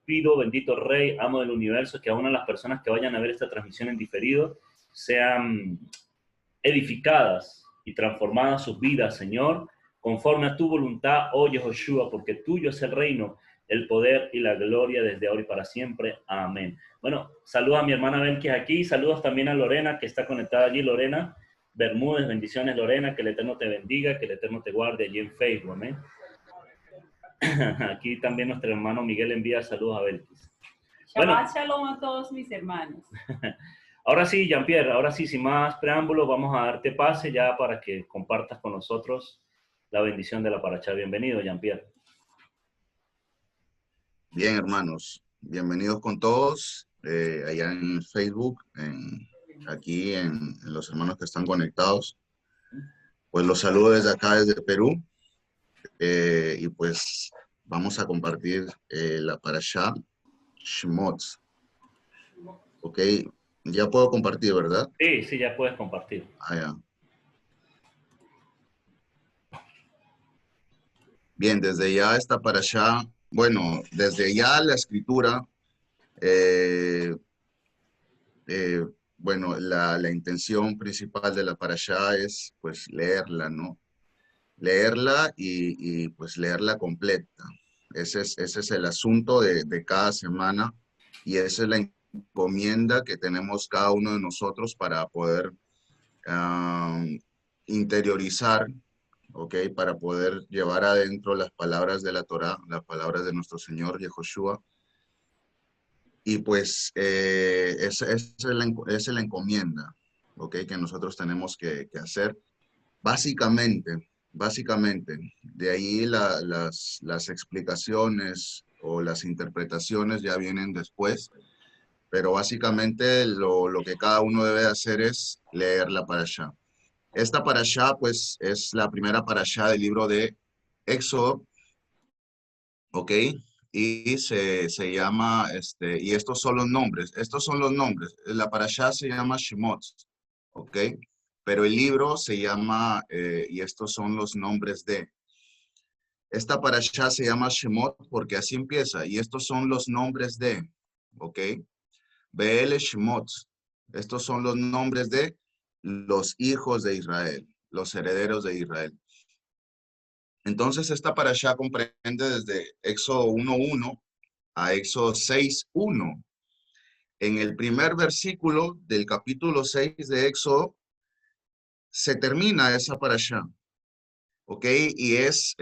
pido, bendito Rey, amo del universo, que aún a las personas que vayan a ver esta transmisión en diferido sean edificadas y transformadas sus vidas, Señor, conforme a tu voluntad, oh Yehoshua, porque tuyo es el reino, el poder y la gloria desde ahora y para siempre. Amén. Bueno, saludos a mi hermana Belkis aquí, saludos también a Lorena, que está conectada allí. Lorena Bermúdez, bendiciones Lorena, que el Eterno te bendiga, que el Eterno te guarde allí en Facebook, amén. Aquí también nuestro hermano Miguel envía saludos a Belkis. Shabbat Shalom a todos mis hermanos. Ahora sí, Jean-Pierre, ahora sí, sin más preámbulos, vamos a darte pase ya para que compartas con nosotros la bendición de la Parashá. Bienvenido, Jean-Pierre. Bien, hermanos, bienvenidos con todos, allá en Facebook, aquí en los hermanos que están conectados. Pues los saludo desde acá, desde Perú, y pues vamos a compartir la Parashá Shemot. Ok, ya puedo compartir, ¿verdad? Sí, sí, ya puedes compartir. Ya. Bien, desde ya esta Parashá, bueno, desde ya la escritura, bueno, la intención principal de la Parashá es pues leerla, ¿no? Leerla y pues leerla completa. Ese es el asunto de cada semana y esa es la encomienda que tenemos cada uno de nosotros para poder interiorizar, ¿ok? Para poder llevar adentro las palabras de la Torá, las palabras de nuestro Señor Yehoshua. Y pues esa es la encomienda, ¿ok? Que nosotros tenemos que hacer. Básicamente, de ahí las explicaciones o las interpretaciones ya vienen después, pero básicamente lo que cada uno debe hacer es leer la parashá. Esta parashá, pues, es la primera parashá del libro de Éxodo, ¿ok? Y se llama, y estos son los nombres, la parashá se llama Shemot, ¿ok? Pero el libro se llama, y estos son los nombres de. Esta parashá se llama Shemot porque así empieza, y estos son los nombres de, ¿ok? Be'ele Shemot, estos son los nombres de los hijos de Israel, los herederos de Israel. Entonces esta parashá comprende desde Éxodo 1:1 a Éxodo 6:1. En el primer versículo del capítulo 6 de Éxodo se termina esa parashá. ¿Ok? Y es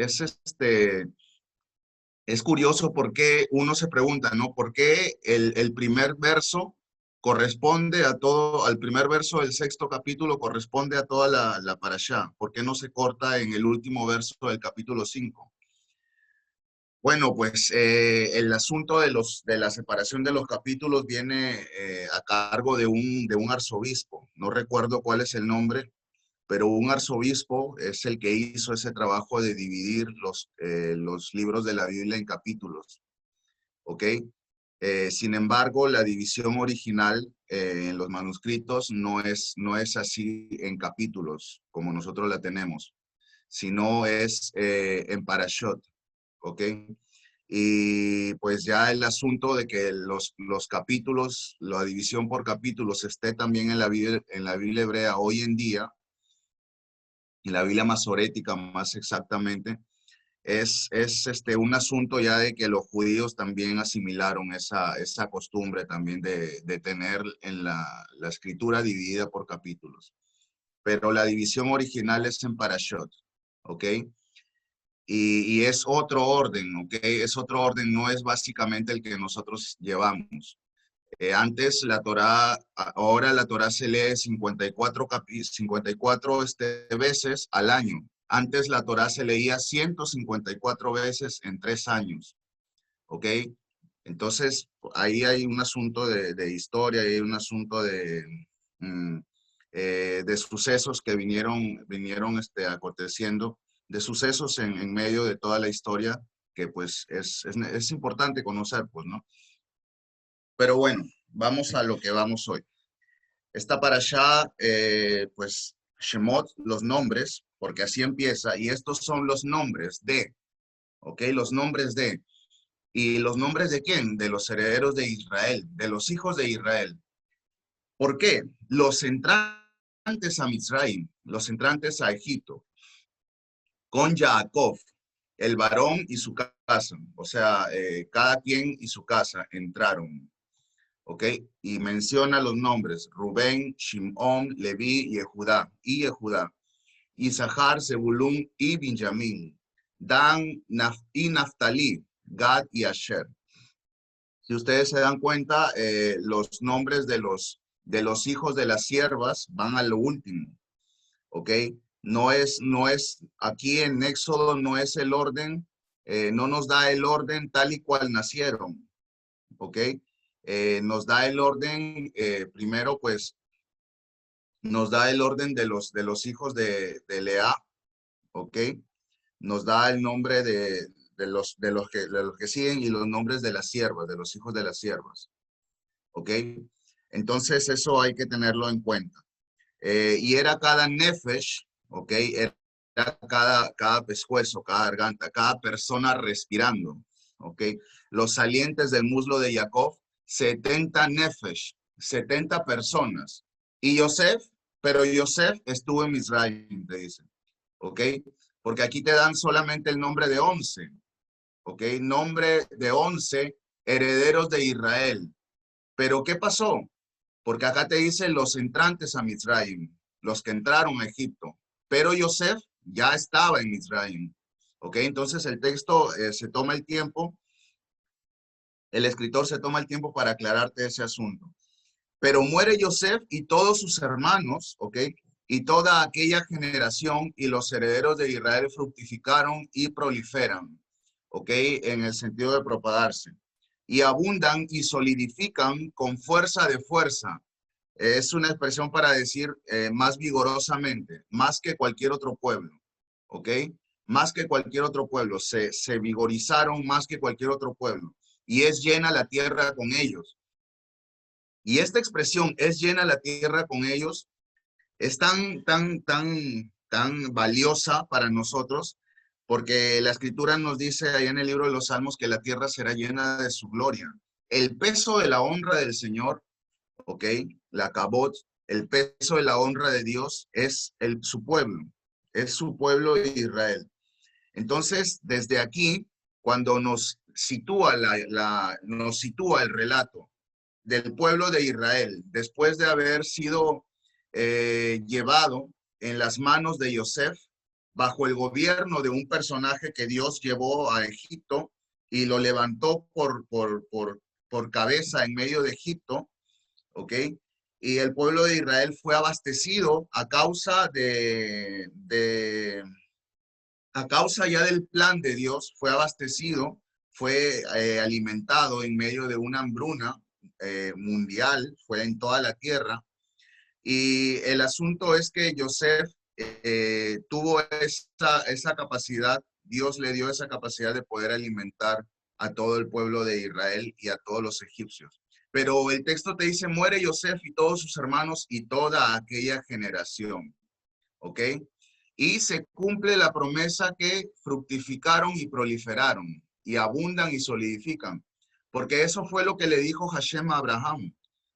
curioso porque uno se pregunta, ¿no? ¿Por qué el primer verso corresponde a todo, al primer verso del sexto capítulo corresponde a toda la parashá? ¿Por qué no se corta en el último verso del capítulo 5? Bueno, pues el asunto de la separación de los capítulos viene a cargo de un arzobispo. No recuerdo cuál es el nombre, pero un arzobispo es el que hizo ese trabajo de dividir los libros de la Biblia en capítulos, ¿ok? Sin embargo, la división original en los manuscritos no es así en capítulos, como nosotros la tenemos, sino es en parashot, ¿ok? Y pues ya el asunto de que los capítulos, la división por capítulos esté también en la Biblia hebrea hoy en día, en la Biblia masorética más exactamente, es un asunto ya de que los judíos también asimilaron esa costumbre también de tener en la escritura dividida por capítulos. Pero la división original es en parashot, ¿ok? Y es otro orden, ¿ok? Es otro orden, no es básicamente el que nosotros llevamos. Antes la Torá, ahora la Torá se lee 54 veces al año. Antes la Torá se leía 154 veces en 3 años, ¿ok? Entonces, ahí hay un asunto de historia, hay un asunto de sucesos que vinieron aconteciendo, de sucesos en medio de toda la historia, que pues es importante conocer, pues, ¿no? Pero bueno, vamos a lo que vamos hoy. Esta parashá, pues, Shemot, los nombres, porque así empieza, y estos son los nombres de, ¿ok? Los nombres de. ¿Y los nombres de quién? De los herederos de Israel, de los hijos de Israel. ¿Por qué? Los entrantes a Misraim, los entrantes a Egipto, con Jacob, el varón y su casa, o sea, cada quien y su casa entraron, ¿ok? Y menciona los nombres, Rubén, Shimón, Leví y Judá, Isahar, Zebulún y Benjamín, Dan y Naftalí, Gad y Asher. Si ustedes se dan cuenta, los nombres de los hijos de las siervas van a lo último, ¿ok? Aquí en Éxodo no es el orden, no nos da el orden tal y cual nacieron, ¿ok? Nos da el orden, primero pues, nos da el orden de los hijos de Lea, ¿ok? Nos da el nombre de los que siguen y los nombres de las siervas, de los hijos de las siervas, ¿ok? Entonces eso hay que tenerlo en cuenta. Y era cada nefesh, ¿ok? Era cada pescuezo, cada garganta, cada persona respirando, ¿ok? Los salientes del muslo de Jacob, 70 nefesh, 70 personas. Y Yosef, pero Yosef estuvo en Misraim, te dicen, ¿ok? Porque aquí te dan solamente el nombre de 11, ¿ok? Nombre de 11 herederos de Israel. Pero ¿qué pasó? Porque acá te dicen los entrantes a Misraim, los que entraron a Egipto. Pero Yosef ya estaba en Misraim. ¿Ok? Entonces el texto se toma el tiempo, el escritor se toma el tiempo para aclararte ese asunto. Pero muere Yosef y todos sus hermanos, ¿ok? Y toda aquella generación y los herederos de Israel fructificaron y proliferan, ¿ok? En el sentido de propagarse. Y abundan y solidifican con fuerza de fuerza. Es una expresión para decir más vigorosamente, más que cualquier otro pueblo, ¿ok? Más que cualquier otro pueblo, se vigorizaron más que cualquier otro pueblo. Y es llena la tierra con ellos. Y esta expresión, es llena la tierra con ellos, es tan valiosa para nosotros, porque la escritura nos dice ahí en el libro de los Salmos que la tierra será llena de su gloria. El peso de la honra del Señor, ¿ok? La cabot, el peso de la honra de Dios su pueblo, es su pueblo de Israel. Entonces, desde aquí, cuando nos sitúa, nos sitúa el relato del pueblo de Israel, después de haber sido llevado en las manos de Yosef, bajo el gobierno de un personaje que Dios llevó a Egipto y lo levantó por cabeza en medio de Egipto, ¿ok? Y el pueblo de Israel fue abastecido a causa ya del plan de Dios, fue abastecido, fue alimentado en medio de una hambruna mundial, fue en toda la tierra. Y el asunto es que Yosef tuvo esa capacidad, Dios le dio esa capacidad de poder alimentar a todo el pueblo de Israel y a todos los egipcios. Pero el texto te dice, muere Yosef y todos sus hermanos y toda aquella generación. ¿Ok? Y se cumple la promesa que fructificaron y proliferaron y abundan y solidifican. Porque eso fue lo que le dijo Hashem a Abraham.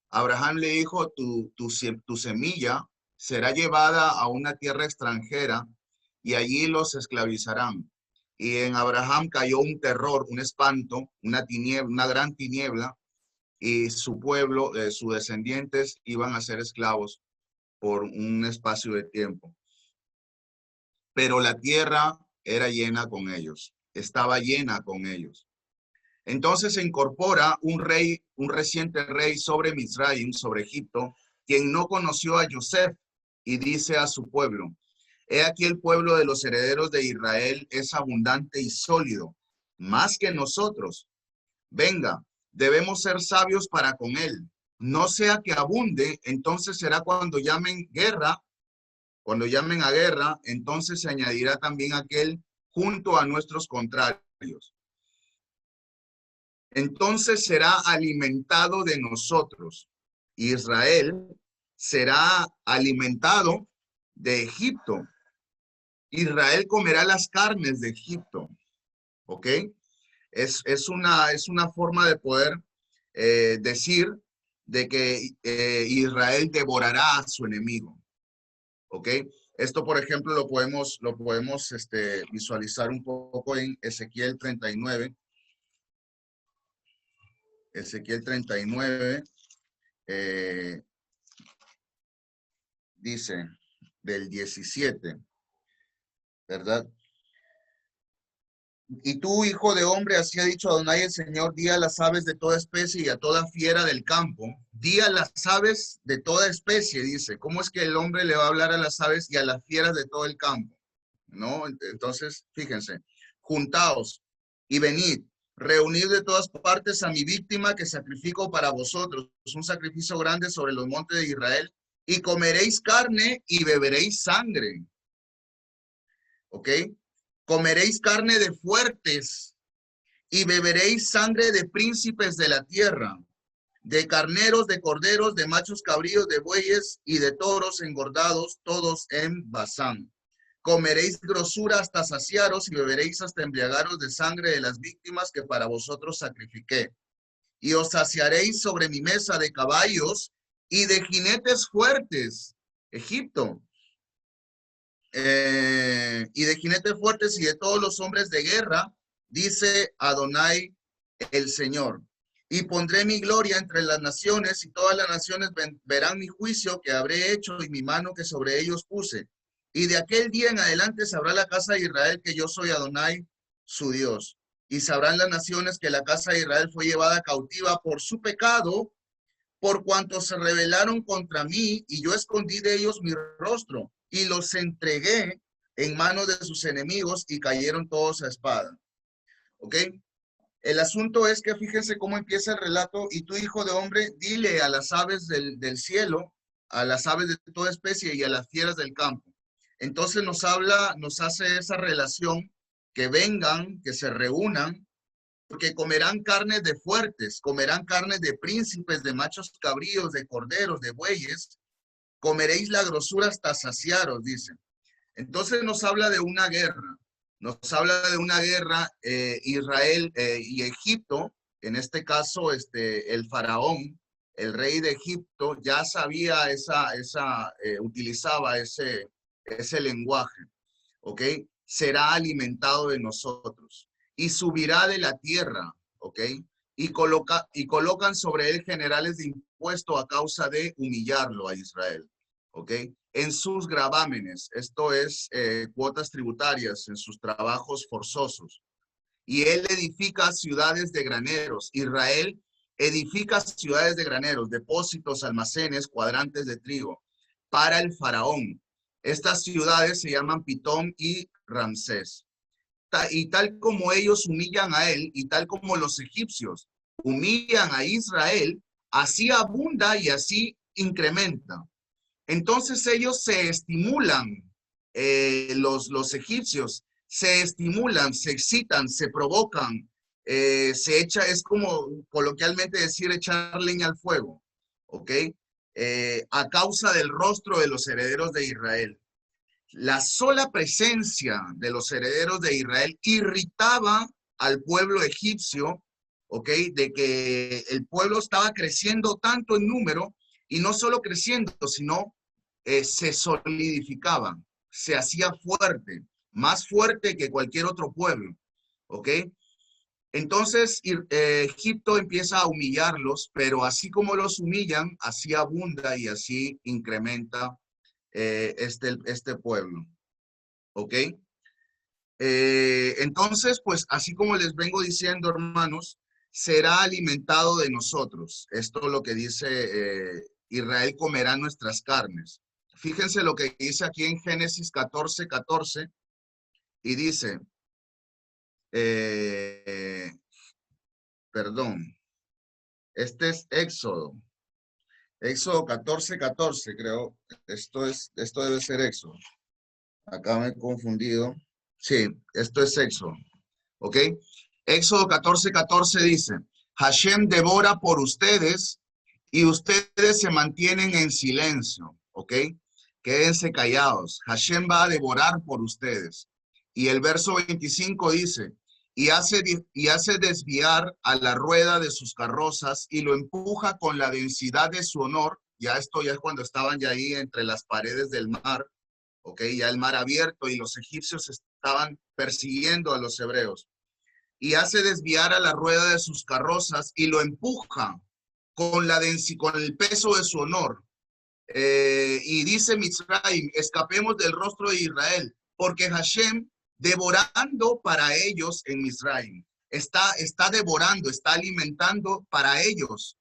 Abraham le dijo, tu semilla será llevada a una tierra extranjera y allí los esclavizarán. Y en Abraham cayó un terror, un espanto, una tiniebla, una gran tiniebla, y su pueblo, sus descendientes iban a ser esclavos por un espacio de tiempo. Pero la tierra era llena con ellos, estaba llena con ellos. Entonces se incorpora un reciente rey sobre Misraim, sobre Egipto, quien no conoció a Yosef y dice a su pueblo, he aquí el pueblo de los herederos de Israel es abundante y sólido, más que nosotros. Venga, debemos ser sabios para con él. No sea que abunde, entonces será cuando llamen a guerra, entonces se añadirá también aquel junto a nuestros contrarios. Entonces será alimentado de nosotros. Israel será alimentado de Egipto. Israel comerá las carnes de Egipto. ¿Ok? Es una forma de poder decir de que Israel devorará a su enemigo. ¿Ok? Esto, por ejemplo, lo podemos visualizar un poco en Ezequiel 39. Ezequiel 39 dice del 17, ¿verdad? Y tú, hijo de hombre, así ha dicho Adonai el Señor, di a las aves de toda especie y a toda fiera del campo. Di a las aves de toda especie, dice. ¿Cómo es que el hombre le va a hablar a las aves y a las fieras de todo el campo? ¿No? Entonces, fíjense, juntaos y venid, reunid de todas partes a mi víctima que sacrifico para vosotros. Es un sacrificio grande sobre los montes de Israel, y comeréis carne y beberéis sangre. ¿Ok? Comeréis carne de fuertes y beberéis sangre de príncipes de la tierra, de carneros, de corderos, de machos cabríos, de bueyes y de toros engordados, todos en Basán. Comeréis grosura hasta saciaros y beberéis hasta embriagaros de sangre de las víctimas que para vosotros sacrifiqué. Y os saciaréis sobre mi mesa de caballos y de jinetes fuertes. Egipto. Y de jinetes fuertes y de todos los hombres de guerra, dice Adonai el Señor. Y pondré mi gloria entre las naciones, y todas las naciones verán mi juicio que habré hecho y mi mano que sobre ellos puse. Y de aquel día en adelante sabrá la casa de Israel que yo soy Adonai, su Dios. Y sabrán las naciones que la casa de Israel fue llevada cautiva por su pecado, por cuanto se rebelaron contra mí, y yo escondí de ellos mi rostro, y los entregué en manos de sus enemigos, y cayeron todos a espada. ¿Ok? El asunto es que fíjense cómo empieza el relato. Y tú, hijo de hombre, dile a las aves del cielo, a las aves de toda especie y a las fieras del campo. Entonces nos hace esa relación, que vengan, que se reúnan, porque comerán carnes de fuertes, comerán carnes de príncipes, de machos cabríos, de corderos, de bueyes. Comeréis la grosura hasta saciaros, dice. Entonces nos habla de una guerra. Nos habla de una guerra, Israel y Egipto. En este caso, el faraón, el rey de Egipto, ya sabía utilizaba ese lenguaje. ¿Ok? Será alimentado de nosotros y subirá de la tierra. ¿Ok? Y colocan sobre él generales de impuesto a causa de humillarlo a Israel. ¿Ok? En sus gravámenes, esto es cuotas tributarias, en sus trabajos forzosos. Y él edifica ciudades de graneros. Israel edifica ciudades de graneros, depósitos, almacenes, cuadrantes de trigo para el faraón. Estas ciudades se llaman Pitón y Ramsés. Y tal como ellos humillan a él, y tal como los egipcios humillan a Israel, así abunda y así incrementa. Entonces ellos se estimulan, los egipcios se estimulan, se excitan, se provocan, es como coloquialmente decir echar leña al fuego, ¿ok? A causa del rostro de los herederos de Israel. La sola presencia de los herederos de Israel irritaba al pueblo egipcio, ¿ok? De que el pueblo estaba creciendo tanto en número, y no solo creciendo, sino se solidificaba, se hacía fuerte, más fuerte que cualquier otro pueblo, ¿ok? Entonces Egipto empieza a humillarlos, pero así como los humillan, así abunda y así incrementa este pueblo, ¿ok? Entonces, pues así como les vengo diciendo, hermanos, será alimentado de nosotros. Esto es lo que dice Israel comerá nuestras carnes. Fíjense lo que dice aquí en Génesis 14:14, y dice, perdón, este es Éxodo 14:14, creo. Esto debe ser Éxodo. Acá me he confundido. Sí, esto es Éxodo. ¿Ok? Éxodo 14:14 dice, Hashem devora por ustedes y ustedes se mantienen en silencio. ¿Ok? Quédense callados. Hashem va a devorar por ustedes. Y el verso 25 dice, y hace desviar a la rueda de sus carrozas y lo empuja con la densidad de su honor. Ya esto ya es cuando estaban ya ahí entre las paredes del mar, ¿ok? Ya el mar abierto y los egipcios estaban persiguiendo a los hebreos. Y hace desviar a la rueda de sus carrozas y lo empuja con el peso de su honor. Y dice Mitzrayim, escapemos del rostro de Israel, porque Hashem devorando para ellos en Misraim. Está devorando, está alimentando para ellos,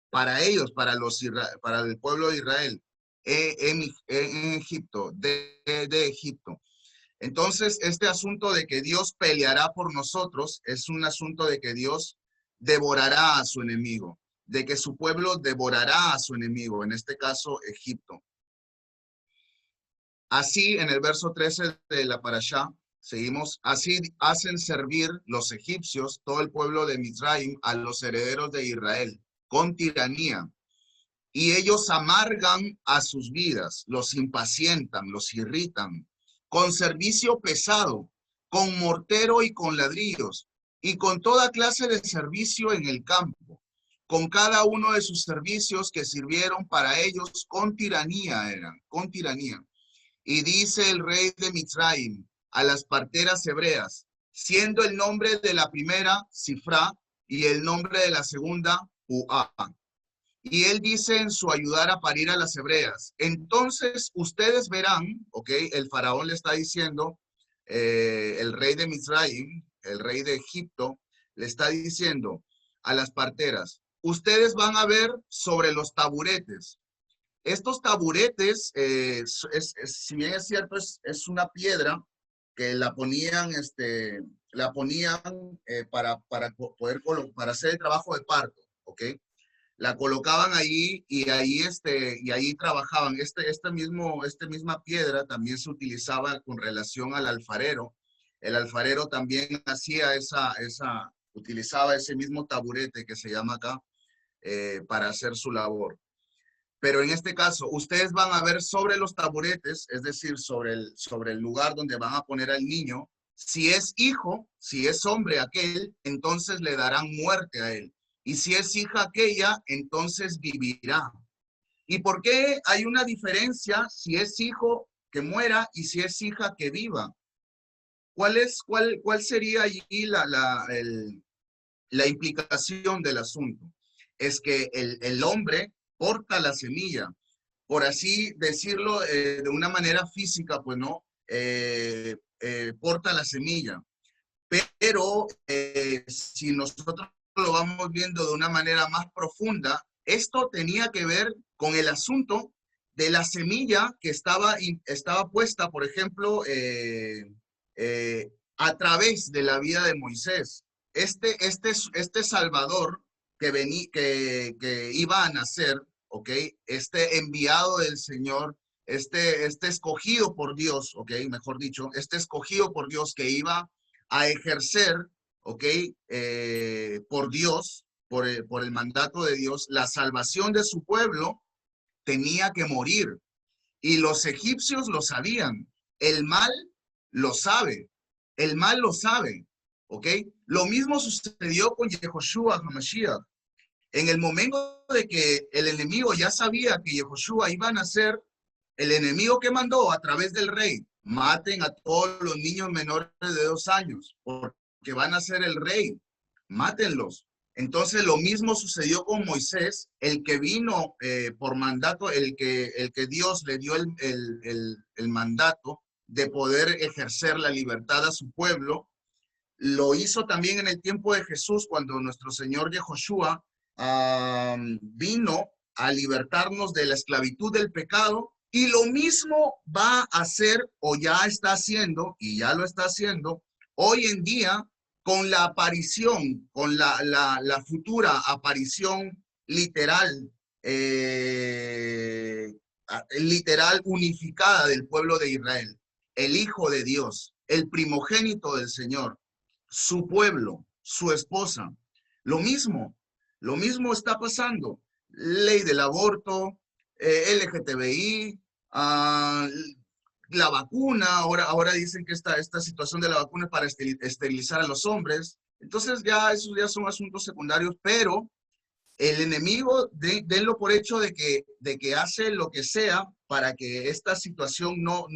para el pueblo de Israel, en Egipto, de Egipto. Entonces, este asunto de que Dios peleará por nosotros es un asunto de que Dios devorará a su enemigo, de que su pueblo devorará a su enemigo, en este caso Egipto. Así, en el verso 13 de la parashá, seguimos, así hacen servir los egipcios, todo el pueblo de Misraim, a los herederos de Israel, con tiranía. Y ellos amargan a sus vidas, los impacientan, los irritan, con servicio pesado, con mortero y con ladrillos, y con toda clase de servicio en el campo, con cada uno de sus servicios que sirvieron para ellos con tiranía con tiranía. Y dice el rey de Mitzrayim a las parteras hebreas, siendo el nombre de la primera Sifra y el nombre de la segunda Puá. Y él dice en su ayudar a parir a las hebreas, entonces ustedes verán, ¿ok? El faraón le está diciendo, el rey de Misraim, el rey de Egipto, le está diciendo a las parteras, ustedes van a ver sobre los taburetes. Estos taburetes, si bien es cierto, es una piedra que la ponían para para hacer el trabajo de parto, ¿ok? La colocaban ahí y ahí trabajaban. Esta misma piedra también se utilizaba con relación al alfarero. El alfarero también utilizaba ese mismo taburete que se llama acá para hacer su labor. Pero en este caso, ustedes van a ver sobre los taburetes, es decir, sobre el lugar donde van a poner al niño, si es hijo, si es hombre aquel, entonces le darán muerte a él. Y si es hija aquella, entonces vivirá. ¿Y por qué hay una diferencia si es hijo que muera y si es hija que viva? ¿Cuál sería allí la implicación del asunto? Es que el hombre porta la semilla, por así decirlo de una manera física, pues no, porta la semilla. Pero si nosotros lo vamos viendo de una manera más profunda, esto tenía que ver con el asunto de la semilla que estaba puesta, por ejemplo, a través de la vida de Moisés. Este Salvador que iba a nacer, ¿ok? Este enviado del Señor, este escogido por Dios, ¿ok? Mejor dicho, este escogido por Dios que iba a ejercer, ¿ok? Por Dios, por el mandato de Dios, la salvación de su pueblo tenía que morir. Y los egipcios lo sabían. El mal lo sabe. El mal lo sabe. ¿Ok? Lo mismo sucedió con Yehoshua HaMashiach. En el momento de que el enemigo ya sabía que Yehoshua iba a nacer, el enemigo que mandó a través del rey, maten a todos los niños menores de 2 años, porque van a ser el rey, mátenlos. Entonces lo mismo sucedió con Moisés, el que vino por mandato, el que Dios le dio el mandato de poder ejercer la libertad a su pueblo. Lo hizo también en el tiempo de Jesús, cuando nuestro Señor Yehoshua vino a libertarnos de la esclavitud del pecado, y lo mismo va a hacer, o ya está haciendo, y ya lo está haciendo, hoy en día, con la aparición, con la futura aparición literal, literal unificada del pueblo de Israel, el Hijo de Dios, el primogénito del Señor, su pueblo, su esposa. Lo mismo está pasando. Ley del aborto, LGTBI, la vacuna, ahora dicen que esta situación de la vacuna es para esterilizar a los hombres. Entonces ya esos ya son asuntos secundarios, pero el enemigo, denlo por hecho de que hace lo que sea para que esta situación no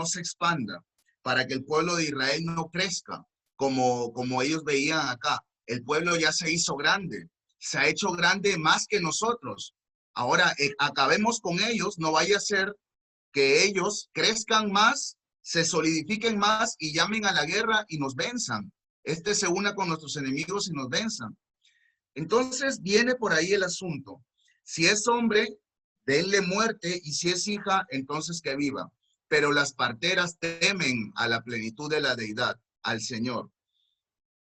se expanda, para que el pueblo de Israel no crezca, como ellos veían acá. El pueblo ya se hizo grande, se ha hecho grande más que nosotros. Ahora, acabemos con ellos, no vaya a ser que ellos crezcan más, se solidifiquen más y llamen a la guerra y nos venzan. Se una con nuestros enemigos y nos venzan. Entonces viene por ahí el asunto. Si es hombre, denle muerte, y si es hija, entonces que viva. Pero las parteras temen a la plenitud de la deidad, al Señor,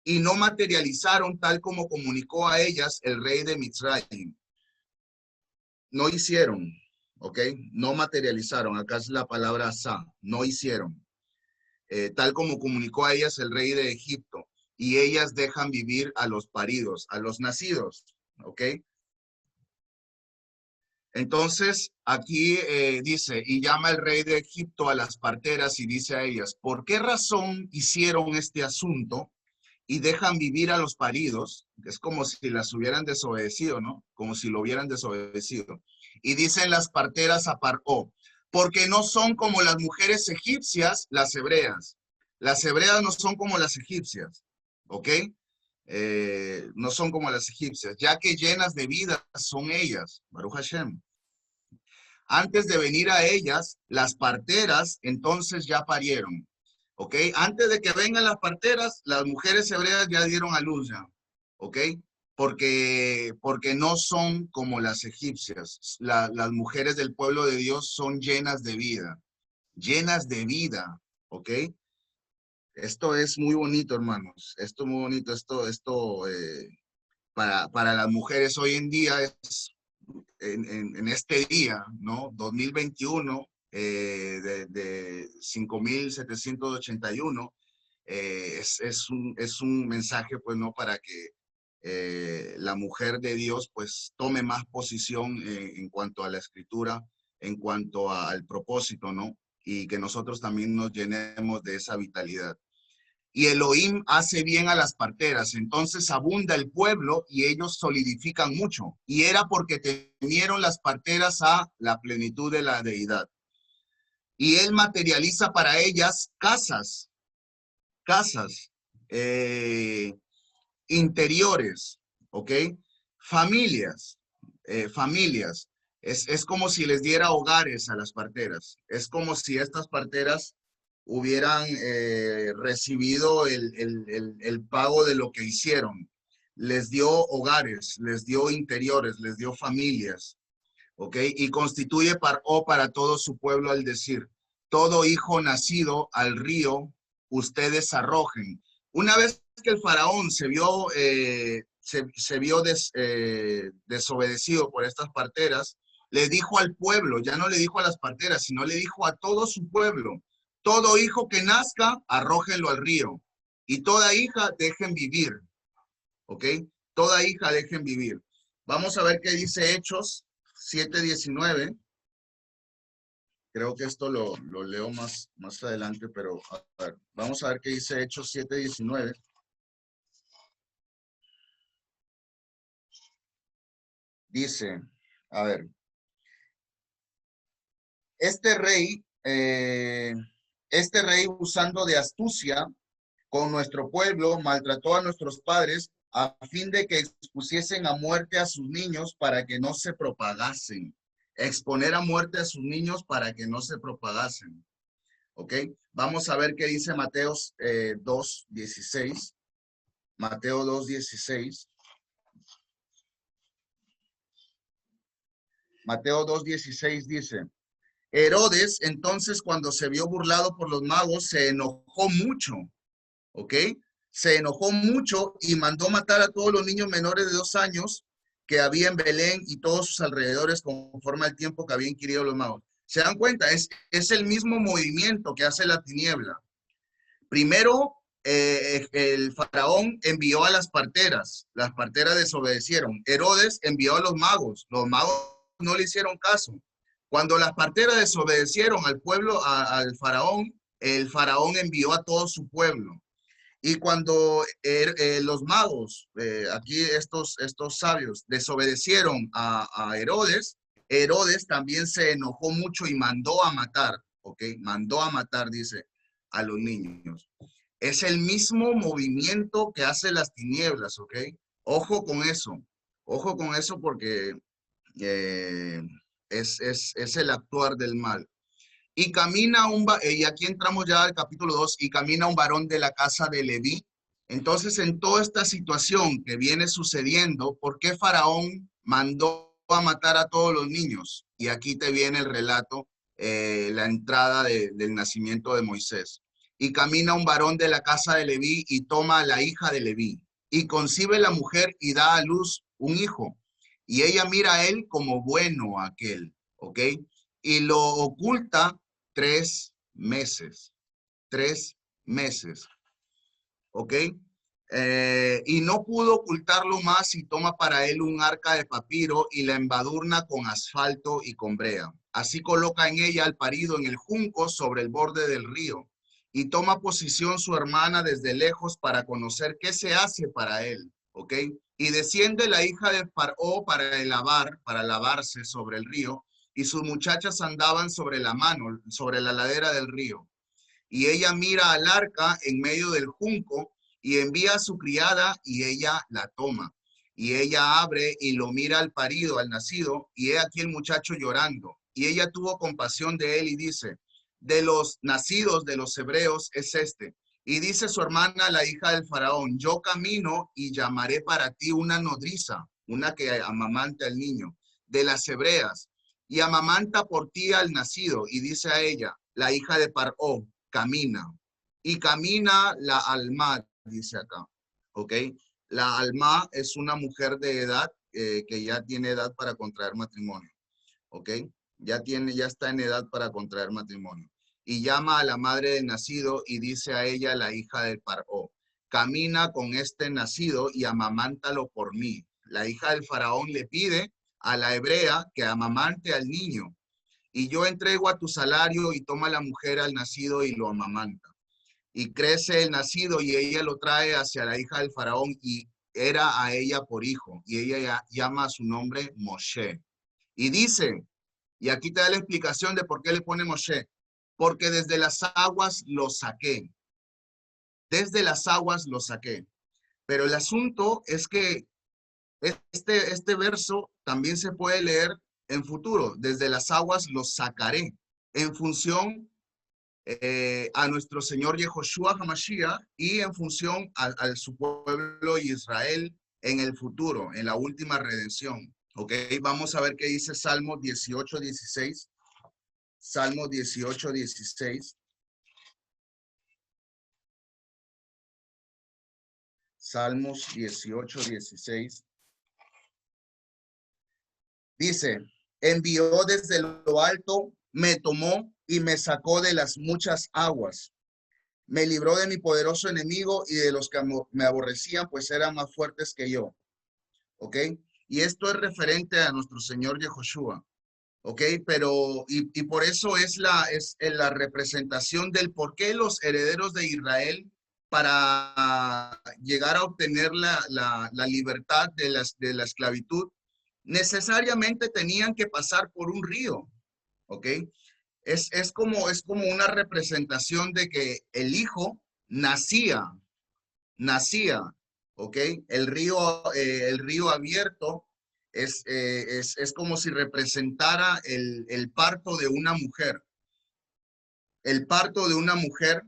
y no materializaron tal como comunicó a ellas el rey de Mitzrayim. No hicieron, ¿ok? No materializaron, acá es la palabra sa, no hicieron. Tal como comunicó a ellas el rey de Egipto, y ellas dejan vivir a los paridos, a los nacidos, ¿ok? Entonces, aquí dice, y llama el rey de Egipto a las parteras y dice a ellas, ¿por qué razón hicieron este asunto y dejan vivir a los paridos? Es como si las hubieran desobedecido, ¿no? Como si lo hubieran desobedecido. Y dicen las parteras a Paró, porque no son como las mujeres egipcias, las hebreas. Las hebreas no son como las egipcias, ¿ok? No son como las egipcias, ya que llenas de vida son ellas, Baruch Hashem. Antes de venir a ellas, las parteras entonces ya parieron, ¿ok? Antes de que vengan las parteras, las mujeres hebreas ya dieron a luz ya, ¿ok? Porque no son como las egipcias. Las mujeres del pueblo de Dios son llenas de vida, ¿ok? Esto es muy bonito, hermanos. Esto es muy bonito. Para las mujeres hoy en día es, en este día, ¿no? 2021, de 5.781, es un mensaje, pues, ¿no? Para que la mujer de Dios, pues, tome más posición en cuanto a la escritura, en cuanto al propósito, ¿no? Y que nosotros también nos llenemos de esa vitalidad. Y Elohim hace bien a las parteras, entonces abunda el pueblo y ellos solidifican mucho. Y era porque temieron las parteras a la plenitud de la deidad. Y él materializa para ellas casas interiores, ¿ok? Familias. Es como si les diera hogares a las parteras. Es como si estas parteras hubieran recibido el pago de lo que hicieron. Les dio hogares, les dio interiores, les dio familias, ¿ok? Y constituye para todo su pueblo al decir, todo hijo nacido al río, ustedes arrojen. Una vez que el faraón se vio desobedecido por estas parteras, le dijo al pueblo, ya no le dijo a las parteras, sino le dijo a todo su pueblo, todo hijo que nazca, arrójenlo al río. Y toda hija, dejen vivir. ¿Ok? Toda hija, dejen vivir. Vamos a ver qué dice Hechos 7:19. Creo que esto lo leo más adelante, pero a ver, vamos a ver qué dice Hechos 7:19. Dice, a ver, este rey usando de astucia con nuestro pueblo, maltrató a nuestros padres a fin de que expusiesen a muerte a sus niños para que no se propagasen. Exponer a muerte a sus niños para que no se propagasen. ¿Ok? Vamos a ver qué dice Mateo 2:16. Mateo 2:16. Mateo 2:16 dice, Herodes, entonces, cuando se vio burlado por los magos, se enojó mucho. ¿Ok? Se enojó mucho y mandó matar a todos los niños menores de 2 años que había en Belén y todos sus alrededores conforme al tiempo que habían inquirido los magos. ¿Se dan cuenta? Es el mismo movimiento que hace la tiniebla. Primero, el faraón envió a las parteras desobedecieron. Herodes envió a los magos no le hicieron caso. Cuando las parteras desobedecieron al pueblo, al faraón, el faraón envió a todo su pueblo. Y cuando los magos, aquí estos sabios, desobedecieron a Herodes, Herodes también se enojó mucho y mandó a matar, ¿ok? Mandó a matar, dice, a los niños. Es el mismo movimiento que hace las tinieblas, ¿ok? Ojo con eso porque es el actuar del mal. Y camina y aquí entramos ya al capítulo 2, y camina un varón de la casa de Leví. Entonces, en toda esta situación que viene sucediendo, ¿por qué Faraón mandó a matar a todos los niños? Y aquí te viene el relato, la entrada del nacimiento de Moisés. Y camina un varón de la casa de Leví y toma a la hija de Leví. Y concibe la mujer y da a luz un hijo. Y ella mira a él como bueno aquel, ¿ok? Y lo oculta 3 meses. 3 meses. ¿Ok? Y no pudo ocultarlo más y toma para él un arca de papiro y la embadurna con asfalto y con brea. Así coloca en ella al parido en el junco sobre el borde del río. Y toma posición su hermana desde lejos para conocer qué se hace para él. ¿Ok? Y desciende la hija de Paró para lavarse sobre el río. Y sus muchachas andaban sobre la mano, sobre la ladera del río. Y ella mira al arca en medio del junco y envía a su criada y ella la toma. Y ella abre y lo mira al parido, al nacido, y he aquí el muchacho llorando. Y ella tuvo compasión de él y dice, de los nacidos de los hebreos es este. Y dice su hermana, la hija del faraón, yo camino y llamaré para ti una nodriza, una que amamante al niño, de las hebreas, y amamanta por ti al nacido. Y dice a ella, la hija de Paró, camina. Y camina la alma, dice acá, ¿ok? La alma es una mujer de edad que ya tiene edad para contraer matrimonio, ¿ok? Ya está en edad para contraer matrimonio. Y llama a la madre del nacido y dice a ella, la hija del Paró, camina con este nacido y amamántalo por mí. La hija del faraón le pide a la hebrea que amamante al niño. Y yo entrego a tu salario y toma la mujer al nacido y lo amamanta. Y crece el nacido y ella lo trae hacia la hija del faraón y era a ella por hijo. Y ella llama a su nombre Moshe. Y dice, y aquí te da la explicación de por qué le pone Moshe. Porque desde las aguas lo saqué. Desde las aguas lo saqué. Pero el asunto es que este verso también se puede leer en futuro. Desde las aguas los sacaré. En función a nuestro Señor Yehoshua HaMashiach y en función a su pueblo Israel en el futuro, en la última redención. Ok, vamos a ver qué dice Salmo 18:16. Salmo 18:16. Salmos 18:16. Dice, envió desde lo alto, me tomó y me sacó de las muchas aguas. Me libró de mi poderoso enemigo y de los que me aborrecían, pues eran más fuertes que yo. ¿Ok? Y esto es referente a nuestro Señor Yehoshua. ¿Ok? Pero, y por eso es la representación del por qué los herederos de Israel, para llegar a obtener la libertad de la esclavitud, necesariamente tenían que pasar por un río. ¿Ok? Es como una representación de que el hijo nacía, ¿ok? El río abierto es como si representara el parto de una mujer. El parto de una mujer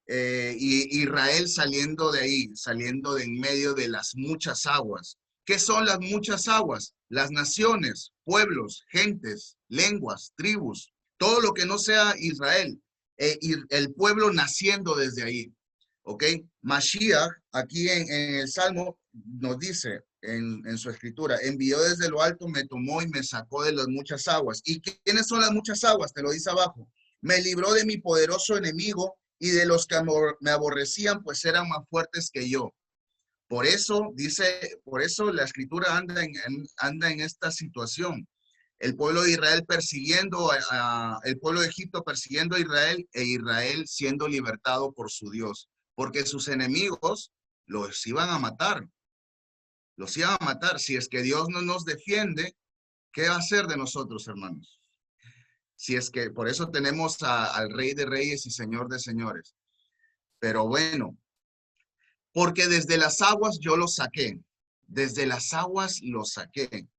y Israel saliendo de ahí, saliendo de en medio de las muchas aguas. ¿Qué son las muchas aguas? Las naciones, pueblos, gentes, lenguas, tribus, todo lo que no sea Israel, y el pueblo naciendo desde ahí. ¿Ok? Mashiach, aquí en el Salmo, nos dice en su escritura, envió desde lo alto, me tomó y me sacó de las muchas aguas. ¿Y quiénes son las muchas aguas? Te lo dice abajo. Me libró de mi poderoso enemigo y de los que me aborrecían, pues eran más fuertes que yo. Por eso, dice, por eso la escritura anda en esta situación. El pueblo de Israel persiguiendo, el pueblo de Egipto persiguiendo a Israel e Israel siendo libertado por su Dios. Porque sus enemigos los iban a matar. Los iban a matar. Si es que Dios no nos defiende, ¿qué va a hacer de nosotros, hermanos? Si es que por eso tenemos al Rey de Reyes y Señor de Señores. Pero bueno, porque desde las aguas yo los saqué. Desde las aguas los saqué.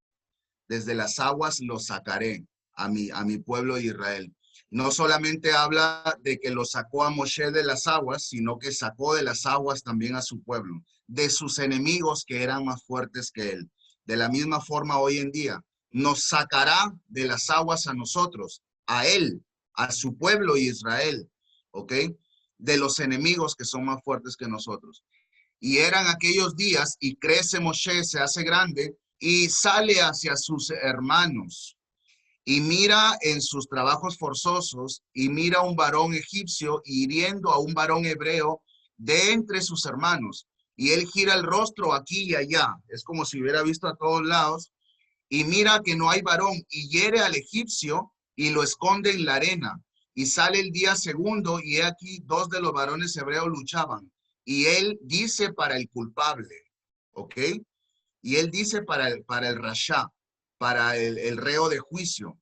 Desde las aguas los sacaré a mi pueblo de Israel. No solamente habla de que lo sacó a Moshe de las aguas, sino que sacó de las aguas también a su pueblo, de sus enemigos que eran más fuertes que él. De la misma forma hoy en día, nos sacará de las aguas a nosotros, a él, a su pueblo Israel, ¿ok? De los enemigos que son más fuertes que nosotros. Y eran aquellos días, y crece Moshe, se hace grande, y sale hacia sus hermanos, y mira en sus trabajos forzosos, y mira a un varón egipcio hiriendo a un varón hebreo de entre sus hermanos. Y él gira el rostro aquí y allá, es como si hubiera visto a todos lados, y mira que no hay varón, y hiere al egipcio y lo esconde en la arena. Y sale el día segundo, y he aquí dos de los varones hebreos luchaban. Y él dice para el culpable, ¿ok? Y él dice para el rasha, para el reo de juicio.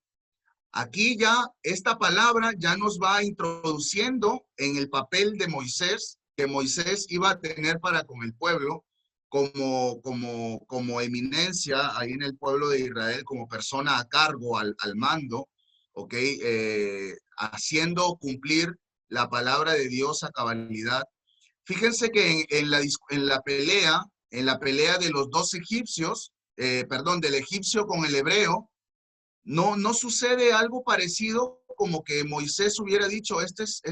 Aquí ya esta palabra ya nos va introduciendo en el papel de Moisés, que Moisés iba a tener para con el pueblo como eminencia ahí en el pueblo de Israel, como persona a cargo, al mando, ¿ok? Haciendo cumplir la palabra de Dios a cabalidad. Fíjense que en la pelea de los dos egipcios, del egipcio con el hebreo, no sucede algo parecido como que Moisés hubiera dicho, este es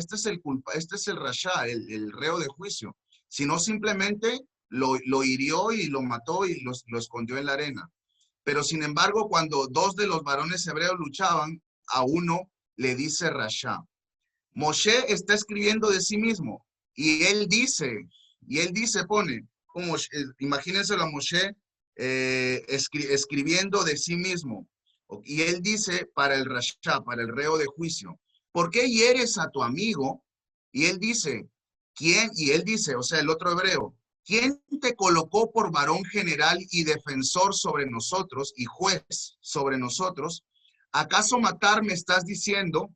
el rasha, el reo de juicio, sino simplemente lo hirió y lo mató y lo escondió en la arena. Pero sin embargo, cuando dos de los varones hebreos luchaban, a uno le dice rasha. Moshe está escribiendo de sí mismo y él dice, pone, como, imagínenselo a Moshe escribiendo de sí mismo. Y él dice para el rasha, para el reo de juicio, ¿por qué hieres a tu amigo? Y él dice, ¿quién? Y él dice, o sea, el otro hebreo, ¿quién te colocó por varón general y defensor sobre nosotros y juez sobre nosotros? ¿Acaso matar me estás diciendo,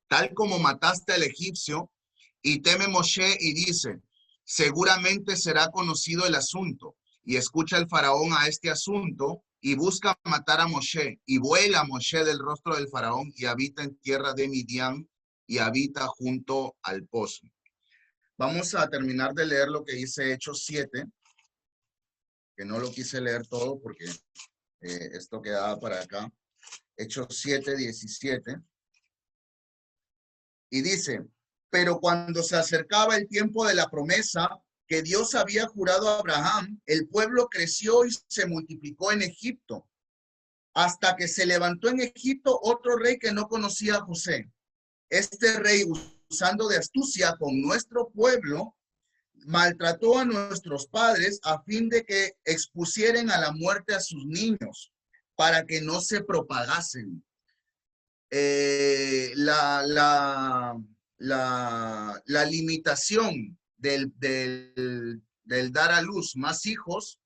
tal como mataste al egipcio? Y teme Moshe y dice, seguramente será conocido el asunto. Y escucha el faraón a este asunto y busca matar a Moshe. Y vuela Moshe del rostro del faraón y habita en tierra de Midian y habita junto al pozo. Vamos a terminar de leer lo que dice Hechos 7, que no lo quise leer todo porque esto quedaba para acá. Hechos 7, 17. Y dice, pero cuando se acercaba el tiempo de la promesa que Dios había jurado a Abraham, el pueblo creció y se multiplicó en Egipto, hasta que se levantó en Egipto otro rey que no conocía a José. Este rey, usando de astucia con nuestro pueblo, maltrató a nuestros padres a fin de que expusieran a la muerte a sus niños, para que no se propagasen. La limitación del dar a luz más hijos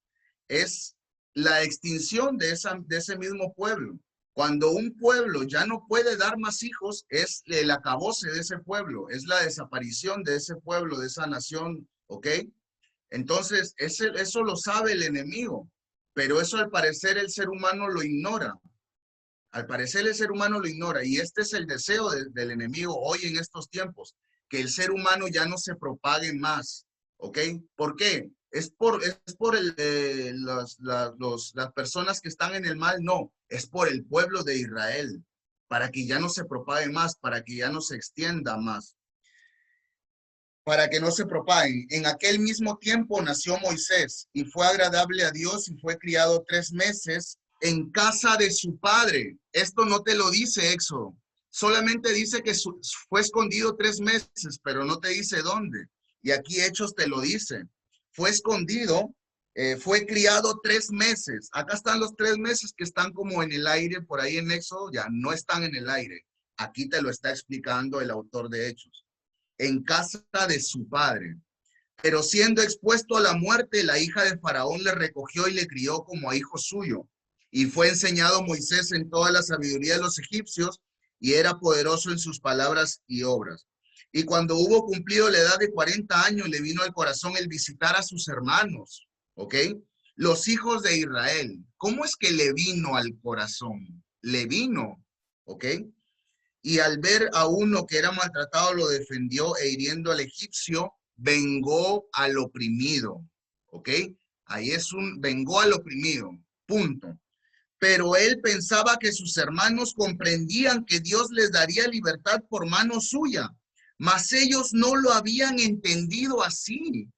es la extinción de ese mismo pueblo. Cuando un pueblo ya no puede dar más hijos, es el acabose de ese pueblo, es la desaparición de ese pueblo, de esa nación, ¿ok? Entonces, eso lo sabe el enemigo, pero eso al parecer el ser humano lo ignora. Al parecer el ser humano lo ignora y este es el deseo del enemigo hoy en estos tiempos, que el ser humano ya no se propague más, ¿ok? ¿Por qué? ¿Es por las personas que están en el mal? No, es por el pueblo de Israel, para que ya no se propague más, para que ya no se extienda más, para que no se propaguen. En aquel mismo tiempo nació Moisés y fue agradable a Dios y fue criado 3 meses en casa de su padre. Esto no te lo dice Éxodo. Solamente dice que fue escondido 3 meses, pero no te dice dónde. Y aquí Hechos te lo dice. Fue escondido fue criado 3 meses. Acá están los 3 meses que están como en el aire, por ahí en Éxodo, ya no están en el aire. Aquí te lo está explicando el autor de Hechos. En casa de su padre. Pero siendo expuesto a la muerte, la hija de Faraón le recogió y le crió como a hijo suyo. Y fue enseñado Moisés en toda la sabiduría de los egipcios, y era poderoso en sus palabras y obras. Y cuando hubo cumplido la edad de 40 años, le vino al corazón el visitar a sus hermanos, ¿ok? Los hijos de Israel. ¿Cómo es que le vino al corazón? Le vino, ¿ok? Y al ver a uno que era maltratado, lo defendió e hiriendo al egipcio, vengó al oprimido, ¿ok? Ahí es vengó al oprimido, punto. Pero él pensaba que sus hermanos comprendían que Dios les daría libertad por mano suya, mas ellos no lo habían entendido así.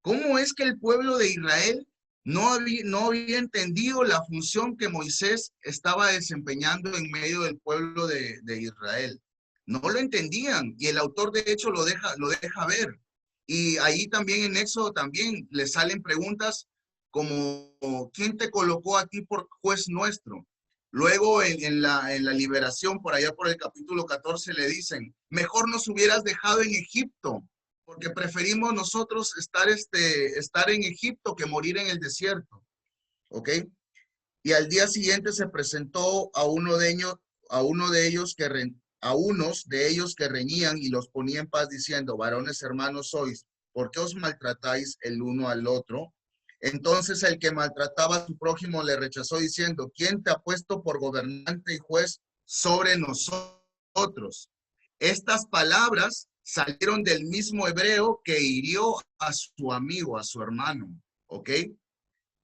¿Cómo es que el pueblo de Israel no había entendido la función que Moisés estaba desempeñando en medio del pueblo de Israel? No lo entendían, y el autor de hecho lo deja ver. Y ahí también en Éxodo también le salen preguntas como, ¿quién te colocó aquí por juez nuestro? Luego en la liberación, por allá por el capítulo 14, le dicen, mejor nos hubieras dejado en Egipto, porque preferimos nosotros estar en Egipto que morir en el desierto, ¿ok? Y al día siguiente se presentó a unos de ellos que reñían y los ponía en paz diciendo, varones hermanos sois, ¿por qué os maltratáis el uno al otro? Entonces el que maltrataba a su prójimo le rechazó diciendo, ¿quién te ha puesto por gobernante y juez sobre nosotros? Estas palabras salieron del mismo hebreo que hirió a su amigo, a su hermano, ¿ok?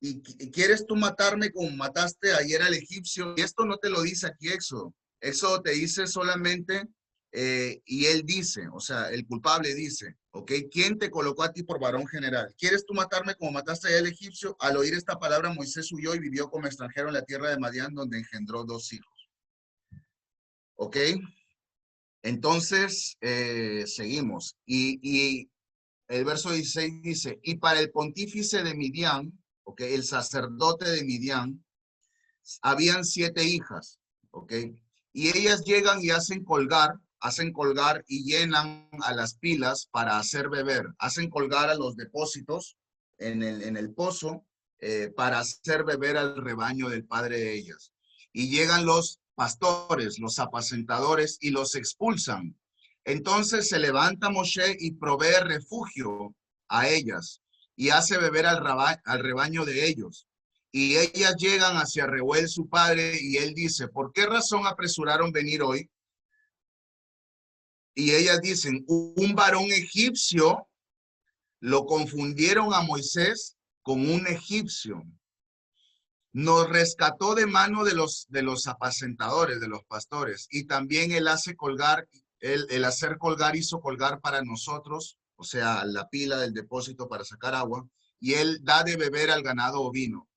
Y quieres tú matarme como mataste ayer al egipcio. Y esto no te lo dice aquí Éxodo. Éxodo te dice solamente, y él dice, o sea, el culpable dice, ¿ok? ¿Quién te colocó a ti por varón general? ¿Quieres tú matarme como mataste ayer al egipcio? Al oír esta palabra, Moisés huyó y vivió como extranjero en la tierra de Madián, donde engendró 2 hijos. ¿Ok? Entonces, seguimos. Y el verso 16 dice, y para el pontífice de Midian, ¿ok? El sacerdote de Midian, habían 7 hijas, ¿ok? Y ellas llegan y hacen colgar y llenan a las pilas para hacer beber, hacen colgar a los depósitos en el pozo para hacer beber al rebaño del padre de ellas. Y llegan los pastores, los apacentadores, y los expulsan. Entonces se levanta Moshe y provee refugio a ellas y hace beber al rebaño de ellos. Y ellas llegan hacia Reuel, su padre, y él dice, ¿por qué razón apresuraron venir hoy? Y ellas dicen, un varón egipcio lo confundieron a Moisés con un egipcio. Nos rescató de mano de los apacentadores, de los pastores, y también él hace colgar, el hacer colgar hizo colgar para nosotros, o sea, la pila del depósito para sacar agua, y él da de beber al ganado ovino.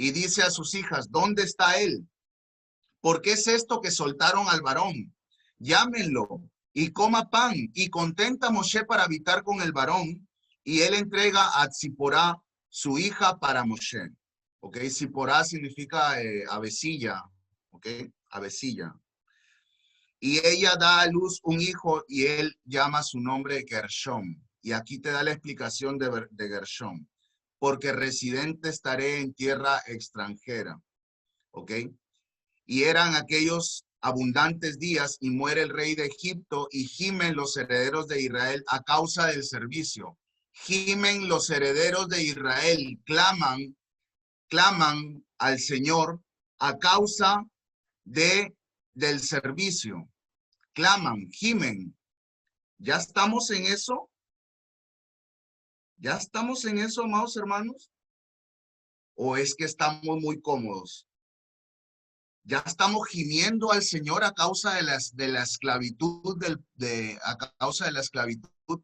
Y dice a sus hijas, ¿dónde está él? ¿Por qué es esto que soltaron al varón? Llámenlo y coma pan, y contenta Moshe para habitar con el varón, y él entrega a Tzipporá, su hija, para Moshe. ¿Ok? Tzipporá significa avecilla, ¿ok? Avecilla. Y ella da a luz un hijo y él llama su nombre Gershom. Y aquí te da la explicación de Gershom. Porque residente estaré en tierra extranjera. ¿Ok? Y eran aquellos abundantes días y muere el rey de Egipto y gimen los herederos de Israel a causa del servicio. Gimen los herederos de Israel, claman al Señor a causa del servicio. Claman, gimen. ¿Ya estamos en eso? ¿Ya estamos en eso, amados hermanos? ¿O es que estamos muy cómodos? Ya estamos gimiendo al Señor a causa de la esclavitud a causa de la esclavitud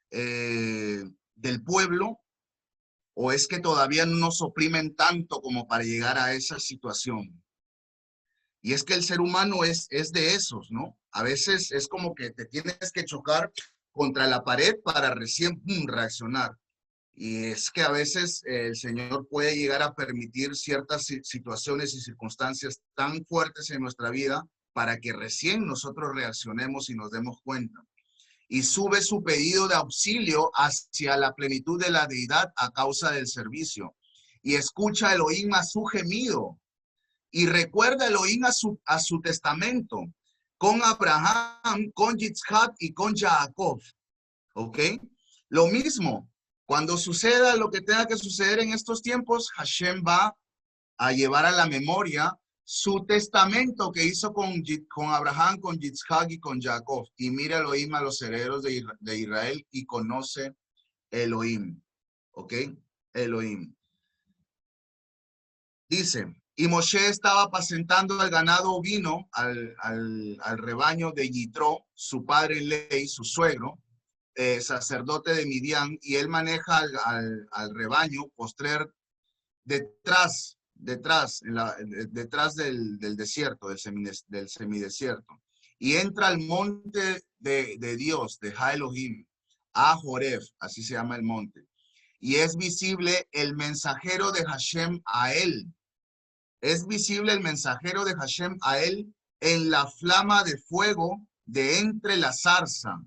del pueblo, o es que todavía no nos oprimen tanto como para llegar a esa situación. Y es que el ser humano es de esos, ¿no? A veces es como que te tienes que chocar contra la pared para recién reaccionar. Y es que a veces el Señor puede llegar a permitir ciertas situaciones y circunstancias tan fuertes en nuestra vida para que recién nosotros reaccionemos y nos demos cuenta. Y sube su pedido de auxilio hacia la plenitud de la deidad a causa del servicio. Y escucha Elohim a su gemido. Y recuerda Elohim a su testamento con Abraham, con Yitzhak y con Jacob. ¿Ok? Lo mismo, cuando suceda lo que tenga que suceder en estos tiempos, Hashem va a llevar a la memoria su testamento que hizo con Abraham, con Yitzhak y con Jacob. Y mira Elohim a los herederos de Israel y conoce Elohim. ¿Ok? Elohim. Dice, y Moshe estaba apacentando al ganado ovino, al rebaño de Yitro, su padre Ley, su suegro, sacerdote de Midian, y él maneja al rebaño postrer detrás del desierto, del semidesierto. Y entra al monte de Dios, de Ha-Elohim, a Joreb, así se llama el monte. Y es visible el mensajero de Hashem a él. Es visible el mensajero de Hashem a él en la flama de fuego de entre la zarza.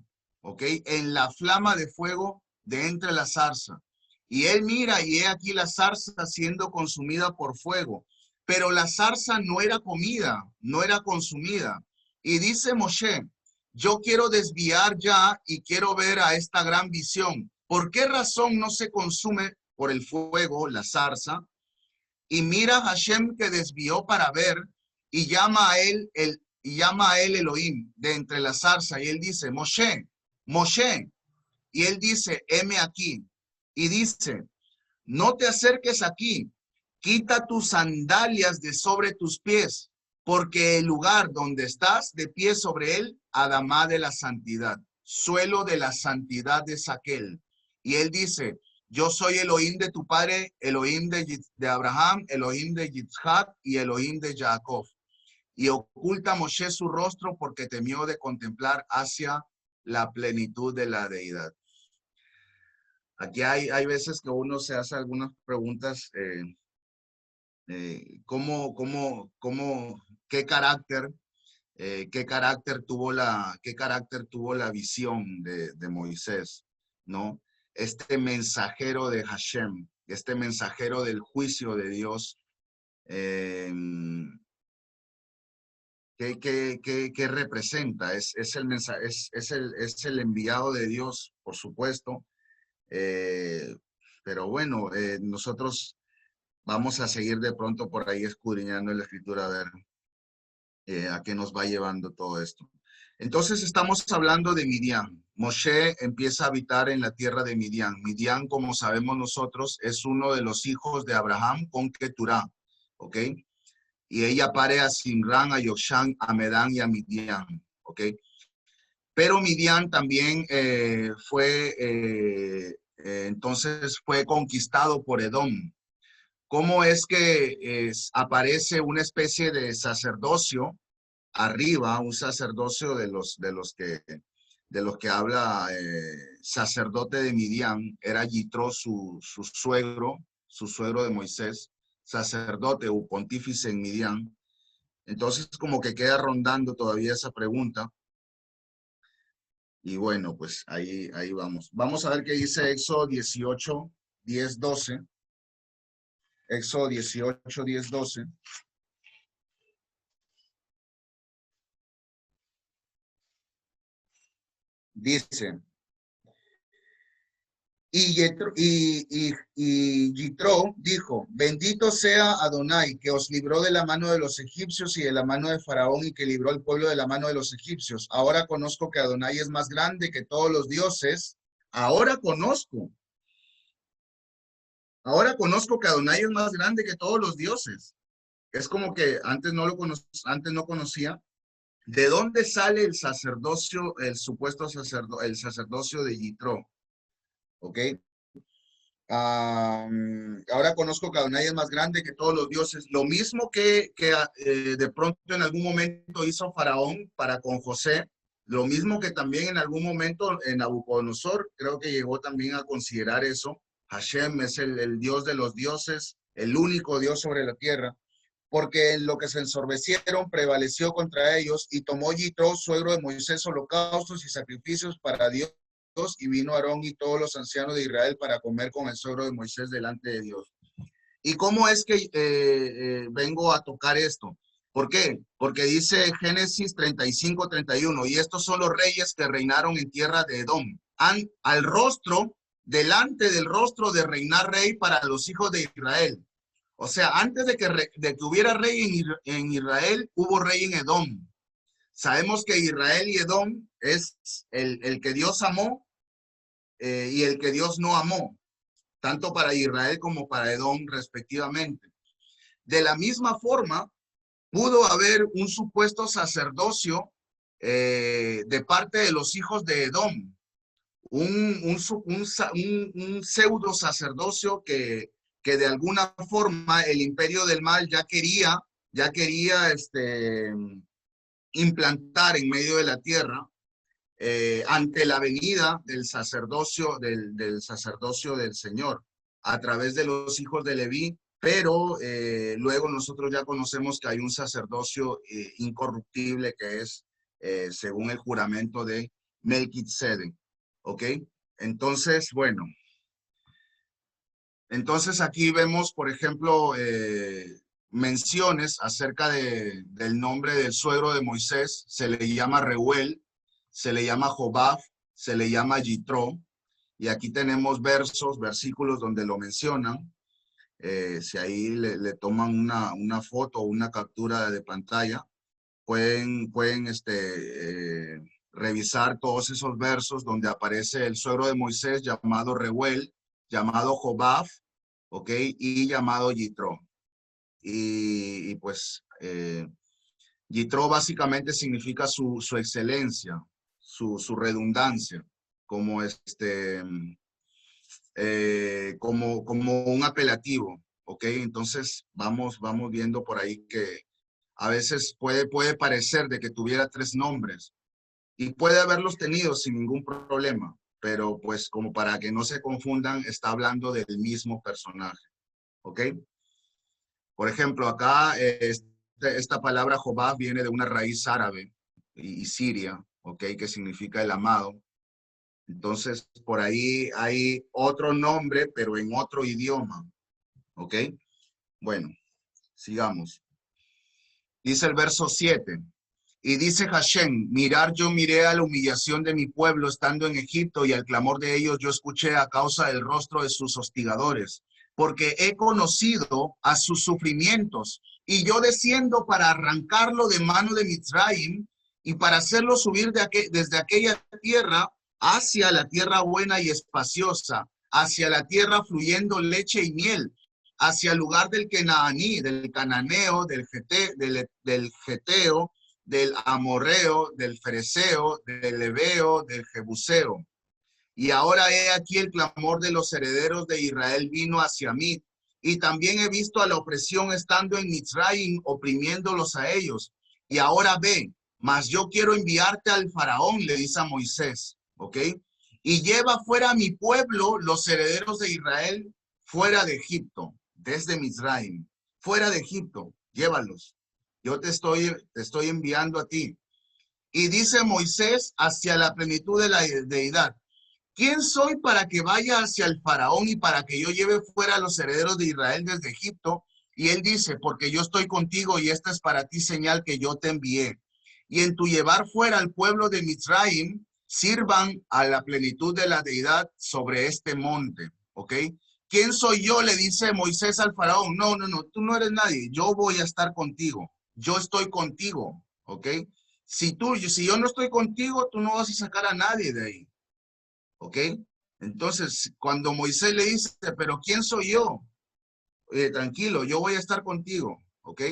¿Ok? En la flama de fuego de entre la zarza. Y él mira y he aquí la zarza siendo consumida por fuego. Pero la zarza no era comida, no era consumida. Y dice Moshe, yo quiero desviar ya y quiero ver a esta gran visión. ¿Por qué razón no se consume por el fuego la zarza? Y mira Hashem que desvió para ver y llama a él Elohim de entre la zarza. Y él dice, Moshe, Moshe. Y él dice, heme aquí. Y dice, no te acerques aquí, quita tus sandalias de sobre tus pies, porque el lugar donde estás de pie sobre él, Adamá de la santidad, suelo de la santidad de Saquel. Y él dice, yo soy Elohim de tu padre, Elohim de Abraham, Elohim de Yitzhak y Elohim de Jacob. Y oculta Moshe su rostro porque temió de contemplar hacia la plenitud de la deidad. Aquí hay veces que uno se hace algunas preguntas, qué carácter tuvo la visión de Moisés, ¿no? Este mensajero de Hashem, este mensajero del juicio de Dios, ¿qué representa? Es el enviado de Dios, por supuesto, pero bueno, nosotros vamos a seguir de pronto por ahí escudriñando en la escritura a ver a qué nos va llevando todo esto. Entonces estamos hablando de Midian. Moshe empieza a habitar en la tierra de Midian. Midian, como sabemos nosotros, es uno de los hijos de Abraham con Keturá, ¿ok? Y ella pare a Simrán, a Yokshan, a Medán y a Midian, ¿ok? Pero Midian también entonces fue conquistado por Edom. ¿Cómo es que aparece una especie de sacerdocio arriba, un sacerdocio de los que habla sacerdote de Midian? Era Yitro, su suegro de Moisés, sacerdote o pontífice en Midian. Entonces como que queda rondando todavía esa pregunta. Y bueno, pues ahí vamos. Vamos a ver qué dice Éxodo 18, 10, 12. Éxodo 18, 10, 12. Dice, y Yitro dijo, bendito sea Adonai, que os libró de la mano de los egipcios y de la mano de Faraón y que libró al pueblo de la mano de los egipcios. Ahora conozco que Adonai es más grande que todos los dioses. Ahora conozco que Adonai es más grande que todos los dioses. Es como que antes no conocía. ¿De dónde sale el sacerdocio, el sacerdocio de Yitro? ¿Ok? Ahora conozco que Adonai es más grande que todos los dioses. Lo mismo que de pronto en algún momento hizo Faraón para con José, lo mismo que también en algún momento en Nabucodonosor, creo que llegó también a considerar eso, Hashem es el Dios de los dioses, el único Dios sobre la tierra, porque en lo que se ensorbecieron prevaleció contra ellos y tomó Yitro, suegro de Moisés, holocaustos y sacrificios para Dios, y vino Aarón y todos los ancianos de Israel para comer con el suegro de Moisés delante de Dios. ¿Y cómo es que vengo a tocar esto? ¿Por qué? Porque dice Génesis 35-31, y estos son los reyes que reinaron en tierra de Edom, al rostro, delante del rostro de reinar rey para los hijos de Israel. O sea, antes de que hubiera rey en Israel, hubo rey en Edom. Sabemos que Israel y Edom es el que Dios amó y el que Dios no amó, tanto para Israel como para Edom respectivamente. De la misma forma, pudo haber un supuesto sacerdocio de parte de los hijos de Edom, un pseudo sacerdocio que de alguna forma el imperio del mal ya quería implantar en medio de la tierra ante la venida del sacerdocio del Señor a través de los hijos de Leví, pero luego nosotros ya conocemos que hay un sacerdocio incorruptible que es según el juramento de Melquisedec, ¿ok? Entonces, bueno, entonces aquí vemos, por ejemplo, menciones acerca del nombre del suegro de Moisés. Se le llama Reuel, se le llama Jobab, se le llama Yitro, y aquí tenemos versículos donde lo mencionan. Si ahí le toman una foto o una captura de pantalla, pueden revisar todos esos versos donde aparece el suegro de Moisés llamado Reuel, llamado Jobab, ¿ok? Y llamado Yitro. Y pues Yitro básicamente significa su excelencia, su redundancia, como como un apelativo, ¿ok? Entonces vamos viendo por ahí que a veces puede parecer de que tuviera 3 nombres y puede haberlos tenido sin ningún problema, pero pues como para que no se confundan, está hablando del mismo personaje, ¿ok? Por ejemplo, acá esta palabra Jobab viene de una raíz árabe y siria, ¿ok? Que significa el amado. Entonces, por ahí hay otro nombre, pero en otro idioma, ¿ok? Bueno, sigamos. Dice el verso 7. Y dice Hashem, mirar, yo miré a la humillación de mi pueblo estando en Egipto y al clamor de ellos yo escuché a causa del rostro de sus hostigadores, porque he conocido a sus sufrimientos y yo desciendo para arrancarlo de mano de Mitzrayim y para hacerlo subir desde aquella tierra hacia la tierra buena y espaciosa, hacia la tierra fluyendo leche y miel, hacia el lugar del Kenaní, del Cananeo, del Geteo, del Amorreo, del Fereceo, del Ebeo, del Jebuseo. Y ahora he aquí el clamor de los herederos de Israel vino hacia mí. Y también he visto a la opresión estando en Mitzrayim, oprimiéndolos a ellos. Y ahora ve, mas yo quiero enviarte al faraón, le dice a Moisés, ¿ok? Y lleva fuera a mi pueblo, los herederos de Israel, fuera de Egipto, desde Mitzrayim, fuera de Egipto, llévalos. Yo te estoy enviando a ti. Y dice Moisés hacia la plenitud de la deidad. ¿Quién soy para que vaya hacia el faraón y para que yo lleve fuera a los herederos de Israel desde Egipto? Y él dice, porque yo estoy contigo y esta es para ti señal que yo te envié. Y en tu llevar fuera al pueblo de Mitzrayim, sirvan a la plenitud de la deidad sobre este monte. ¿Ok? ¿Quién soy yo? Le dice Moisés al faraón. No, tú no eres nadie. Yo voy a estar contigo. Yo estoy contigo. ¿Ok? Si yo no estoy contigo, tú no vas a sacar a nadie de ahí. ¿Ok? Entonces, cuando Moisés le dice, pero ¿quién soy yo? Tranquilo, yo voy a estar contigo. ¿Ok?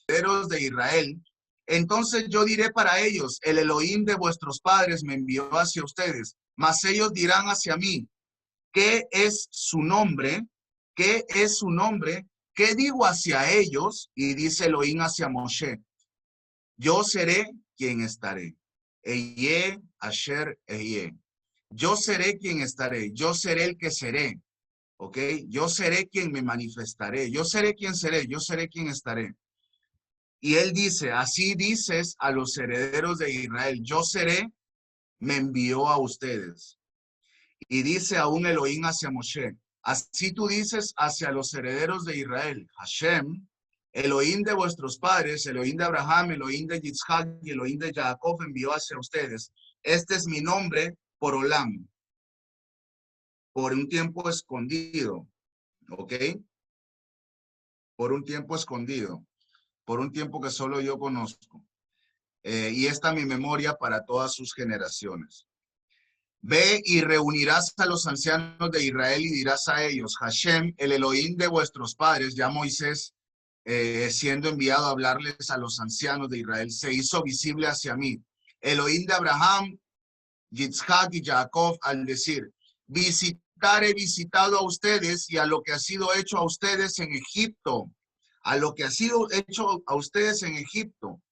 Herederos de Israel. Entonces yo diré para ellos, el Elohim de vuestros padres me envió hacia ustedes, mas ellos dirán hacia mí, ¿qué es su nombre? ¿Qué es su nombre? ¿Qué digo hacia ellos? Y dice Elohim hacia Moshe, yo seré quien estaré. Eye, Asher, Eye. Yo seré quien estaré. Yo seré el que seré. ¿Ok? Yo seré quien me manifestaré. Yo seré quien seré. Yo seré quien estaré. Y él dice, así dices a los herederos de Israel, yo seré, me envió a ustedes. Y dice aún Elohim hacia Moshe, así tú dices hacia los herederos de Israel, Hashem, Elohim de vuestros padres, Elohim de Abraham, Elohim de Yitzhak y Elohim de Jacob envió hacia ustedes. Este es mi nombre por Olam, por un tiempo escondido, ¿ok? Por un tiempo escondido, por un tiempo que solo yo conozco. Y esta mi memoria para todas sus generaciones. Ve y reunirás a los ancianos de Israel y dirás a ellos, Hashem, el Elohim de vuestros padres, ya Moisés, siendo enviado a hablarles a los ancianos de Israel, se hizo visible hacia mí. Elohim de Abraham, Yitzhak y Jacob, al decir, he visitado a ustedes y a lo que ha sido hecho a ustedes en Egipto, a lo que ha sido hecho a ustedes en Egipto.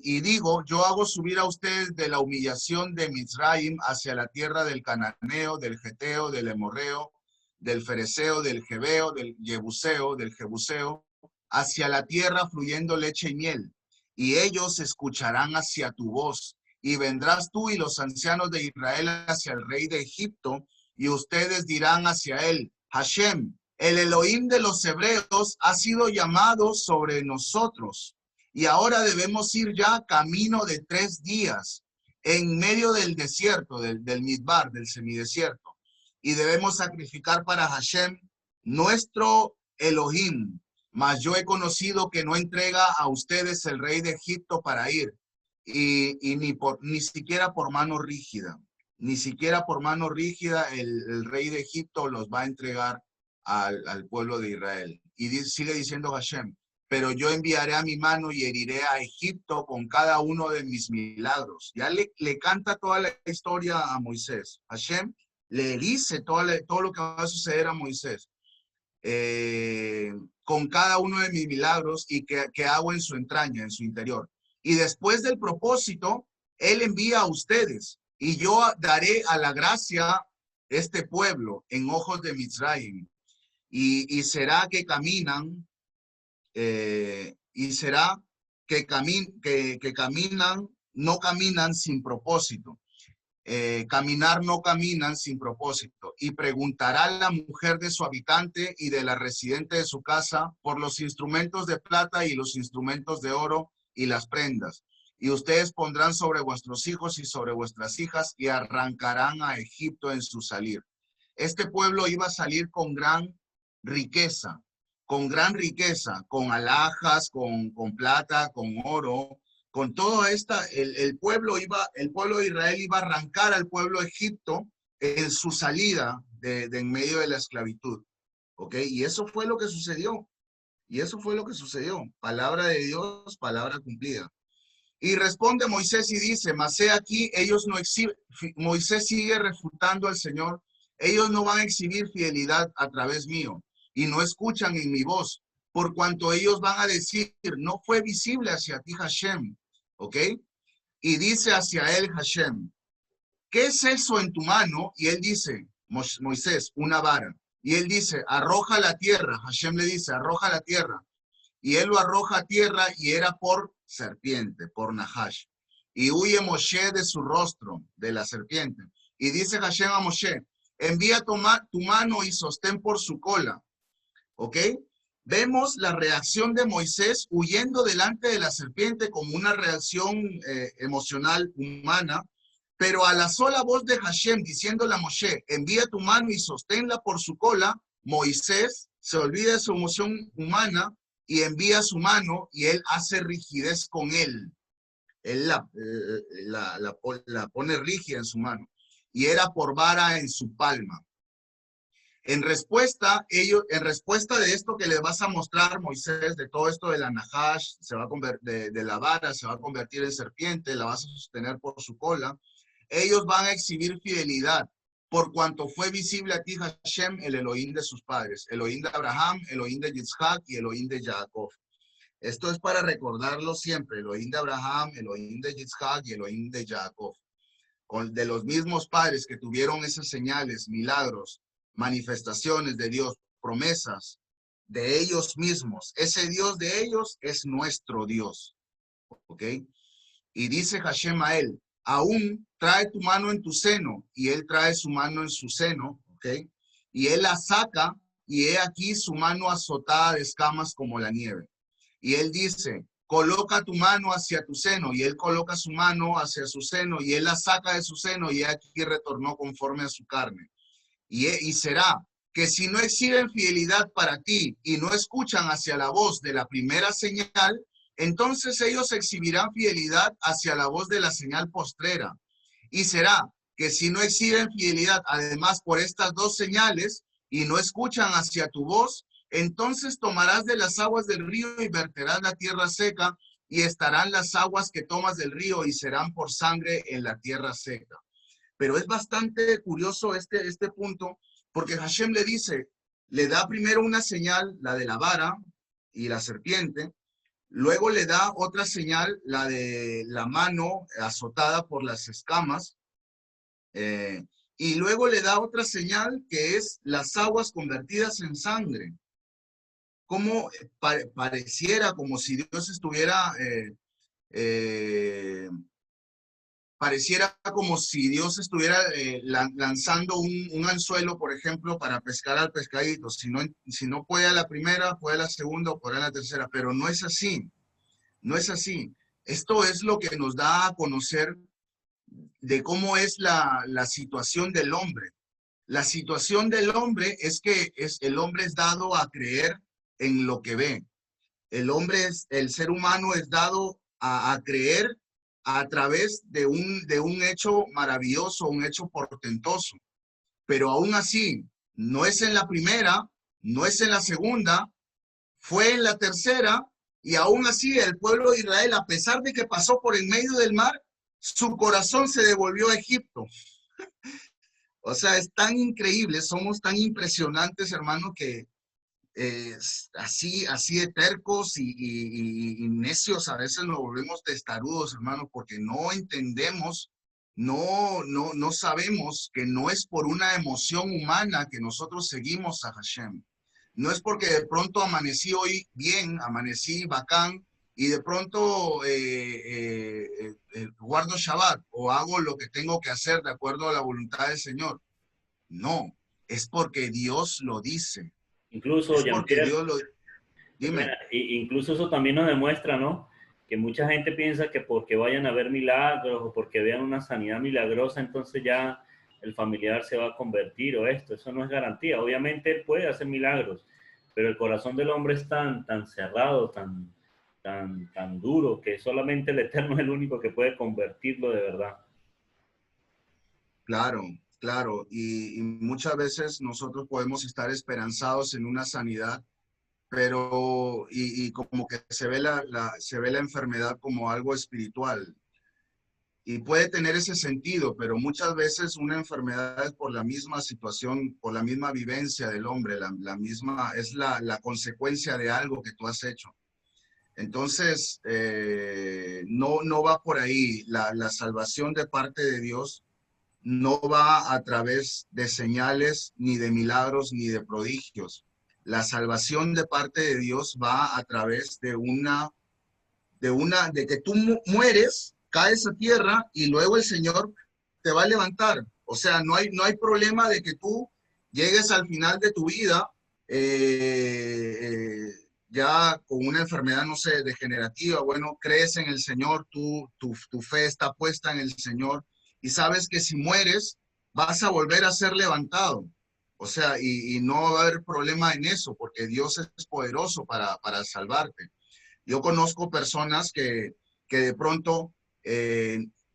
Y digo, yo hago subir a ustedes de la humillación de Mizraim hacia la tierra del Cananeo, del Geteo, del Emorreo, del Fereceo, del Jebeo, del Jebuseo, hacia la tierra fluyendo leche y miel. Y ellos escucharán hacia tu voz. Y vendrás tú y los ancianos de Israel hacia el rey de Egipto, y ustedes dirán hacia él, Hashem, el Elohim de los hebreos ha sido llamado sobre nosotros. Y ahora debemos ir ya camino de 3 días en medio del desierto, del Midbar, del semidesierto. Y debemos sacrificar para Hashem, nuestro Elohim. Mas yo he conocido que no entrega a ustedes el rey de Egipto para ir. Y ni siquiera por mano rígida. Ni siquiera por mano rígida el rey de Egipto los va a entregar al pueblo de Israel. Y sigue diciendo Hashem, pero yo enviaré a mi mano y heriré a Egipto con cada uno de mis milagros. Ya le canta toda la historia a Moisés. Hashem le dice todo lo que va a suceder a Moisés. Con cada uno de mis milagros y que hago en su entraña, en su interior. Y después del propósito, él envía a ustedes y yo daré a la gracia este pueblo en ojos de Mizraim. Y será que caminan, caminan, no caminan sin propósito. Caminar no caminan sin propósito. Y preguntará la mujer de su habitante y de la residente de su casa por los instrumentos de plata y los instrumentos de oro y las prendas. Y ustedes pondrán sobre vuestros hijos y sobre vuestras hijas y arrancarán a Egipto en su salir. Este pueblo iba a salir con gran riqueza, con alhajas, con plata, con oro, con todo esta, el pueblo de Israel iba a arrancar al pueblo de Egipto en su salida de en medio de la esclavitud. ¿Ok? Y eso fue lo que sucedió. Palabra de Dios, palabra cumplida. Y responde Moisés y dice, mas he aquí, ellos no exhiben, Moisés sigue refutando al Señor, ellos no van a exhibir fidelidad a través mío y no escuchan en mi voz, por cuanto ellos van a decir, no fue visible hacia ti Hashem, ¿ok? Y dice hacia él Hashem, ¿qué es eso en tu mano? Y él dice, Moisés, una vara. Y él dice, arroja la tierra. Hashem le dice, arroja la tierra. Y él lo arroja a tierra y era por serpiente, por Nahash. Y huye Moshe de su rostro, de la serpiente. Y dice Hashem a Moshe, envía tu mano y sostén por su cola. ¿Ok? Vemos la reacción de Moisés huyendo delante de la serpiente como una reacción emocional humana, pero a la sola voz de Hashem diciéndole a Moshe, envía tu mano y sosténla por su cola, Moisés se olvida de su emoción humana y envía su mano y él hace rigidez con él. Él la pone rígida en su mano y era por vara en su palma. En respuesta de esto que les vas a mostrar, Moisés, de todo esto de la Nahash, de la vara, se va a convertir en serpiente, la vas a sostener por su cola. Ellos van a exhibir fidelidad, por cuanto fue visible a ti Hashem, el Elohim de sus padres, Elohim de Abraham, Elohim de Yitzhak y Elohim de Jacob. Esto es para recordarlo siempre, Elohim de Abraham, Elohim de Yitzhak y Elohim de Jacob. De los mismos padres que tuvieron esas señales, milagros, manifestaciones de Dios, promesas de ellos mismos. Ese Dios de ellos es nuestro Dios, ¿ok? Y dice Hashem a él, aún trae tu mano en tu seno, y él trae su mano en su seno, ¿ok? Y él la saca, y he aquí su mano azotada de escamas como la nieve. Y él dice, coloca tu mano hacia tu seno, y él coloca su mano hacia su seno, y él la saca de su seno, y aquí retornó conforme a su carne. Y será que si no exhiben fidelidad para ti y no escuchan hacia la voz de la primera señal, entonces ellos exhibirán fidelidad hacia la voz de la señal postrera. Y será que si no exhiben fidelidad, además por estas dos señales, y no escuchan hacia tu voz, entonces tomarás de las aguas del río y verterás la tierra seca, y estarán las aguas que tomas del río y serán por sangre en la tierra seca. Pero es bastante curioso este punto, porque Hashem le dice, le da primero una señal, la de la vara y la serpiente, luego le da otra señal, la de la mano azotada por las escamas, y luego le da otra señal que es las aguas convertidas en sangre. Como pareciera como si Dios estuviera... pareciera como si Dios estuviera lanzando un anzuelo, por ejemplo, para pescar al pescadito. Si no puede a la primera, puede a la segunda o puede a la tercera, pero no es así, no es así. Esto es lo que nos da a conocer de cómo es la situación del hombre. La situación del hombre es que el hombre es dado a creer en lo que ve. El ser humano es dado a creer a través de un hecho maravilloso, un hecho portentoso. Pero aún así, no es en la primera, no es en la segunda, fue en la tercera, y aún así el pueblo de Israel, a pesar de que pasó por en medio del mar, su corazón se devolvió a Egipto. O sea, es tan increíble, somos tan impresionantes, hermano, que así de tercos y necios a veces nos volvemos testarudos, hermano, porque no entendemos, no sabemos que no es por una emoción humana que nosotros seguimos a Hashem. No es porque de pronto amanecí hoy bien, amanecí bacán, y de pronto guardo Shabbat o hago lo que tengo que hacer de acuerdo a la voluntad del Señor. No, es porque Dios lo dice. Incluso, Es porque Jean-Pierre, Dios lo... Dime. incluso eso también nos demuestra, ¿no? Que mucha gente piensa que porque vayan a ver milagros o porque vean una sanidad milagrosa, entonces ya el familiar se va a convertir o esto. Eso no es garantía. Obviamente él puede hacer milagros, pero el corazón del hombre es tan cerrado, tan duro, que solamente el Eterno es el único que puede convertirlo de verdad. Claro, claro. Y muchas veces nosotros podemos estar esperanzados en una sanidad, pero y como que se ve se ve la enfermedad como algo espiritual. Y puede tener ese sentido, pero muchas veces una enfermedad es por la misma situación, por la misma vivencia del hombre, la misma, es la consecuencia de algo que tú has hecho. Entonces, no va por ahí. La salvación de parte de Dios no va a través de señales, ni de milagros, ni de prodigios. La salvación de parte de Dios va a través de que tú mueres, caes a tierra y luego el Señor te va a levantar. O sea, no hay problema de que tú llegues al final de tu vida ya con una enfermedad, no sé, degenerativa. Bueno, crees en el Señor, tu fe está puesta en el Señor y sabes que si mueres vas a volver a ser levantado. O sea, y no va a haber problema en eso porque Dios es poderoso para salvarte. Yo conozco personas que de pronto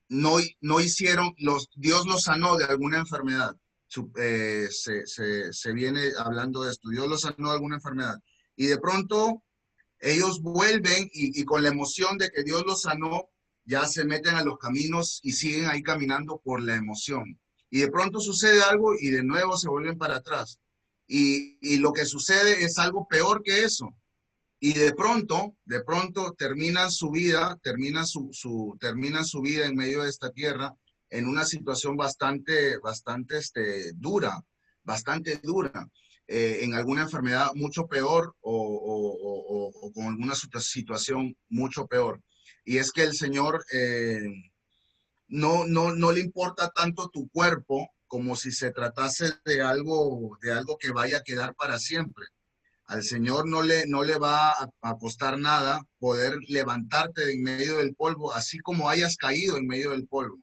no hicieron, Dios los sanó de alguna enfermedad. Se viene hablando de esto. Dios los sanó de alguna enfermedad. Y de pronto ellos vuelven y con la emoción de que Dios los sanó, ya se meten a los caminos y siguen ahí caminando por la emoción. Y de pronto sucede algo y de nuevo se vuelven para atrás. Y lo que sucede es algo peor que eso. Y de pronto terminan su vida, terminan su vida en medio de esta tierra en una situación bastante dura, bastante dura, en alguna enfermedad mucho peor o con alguna situación mucho peor. Y es que el Señor no le importa tanto tu cuerpo como si se tratase de algo que vaya a quedar para siempre. Al Señor no le va a costar nada poder levantarte de en medio del polvo, así como hayas caído en medio del polvo,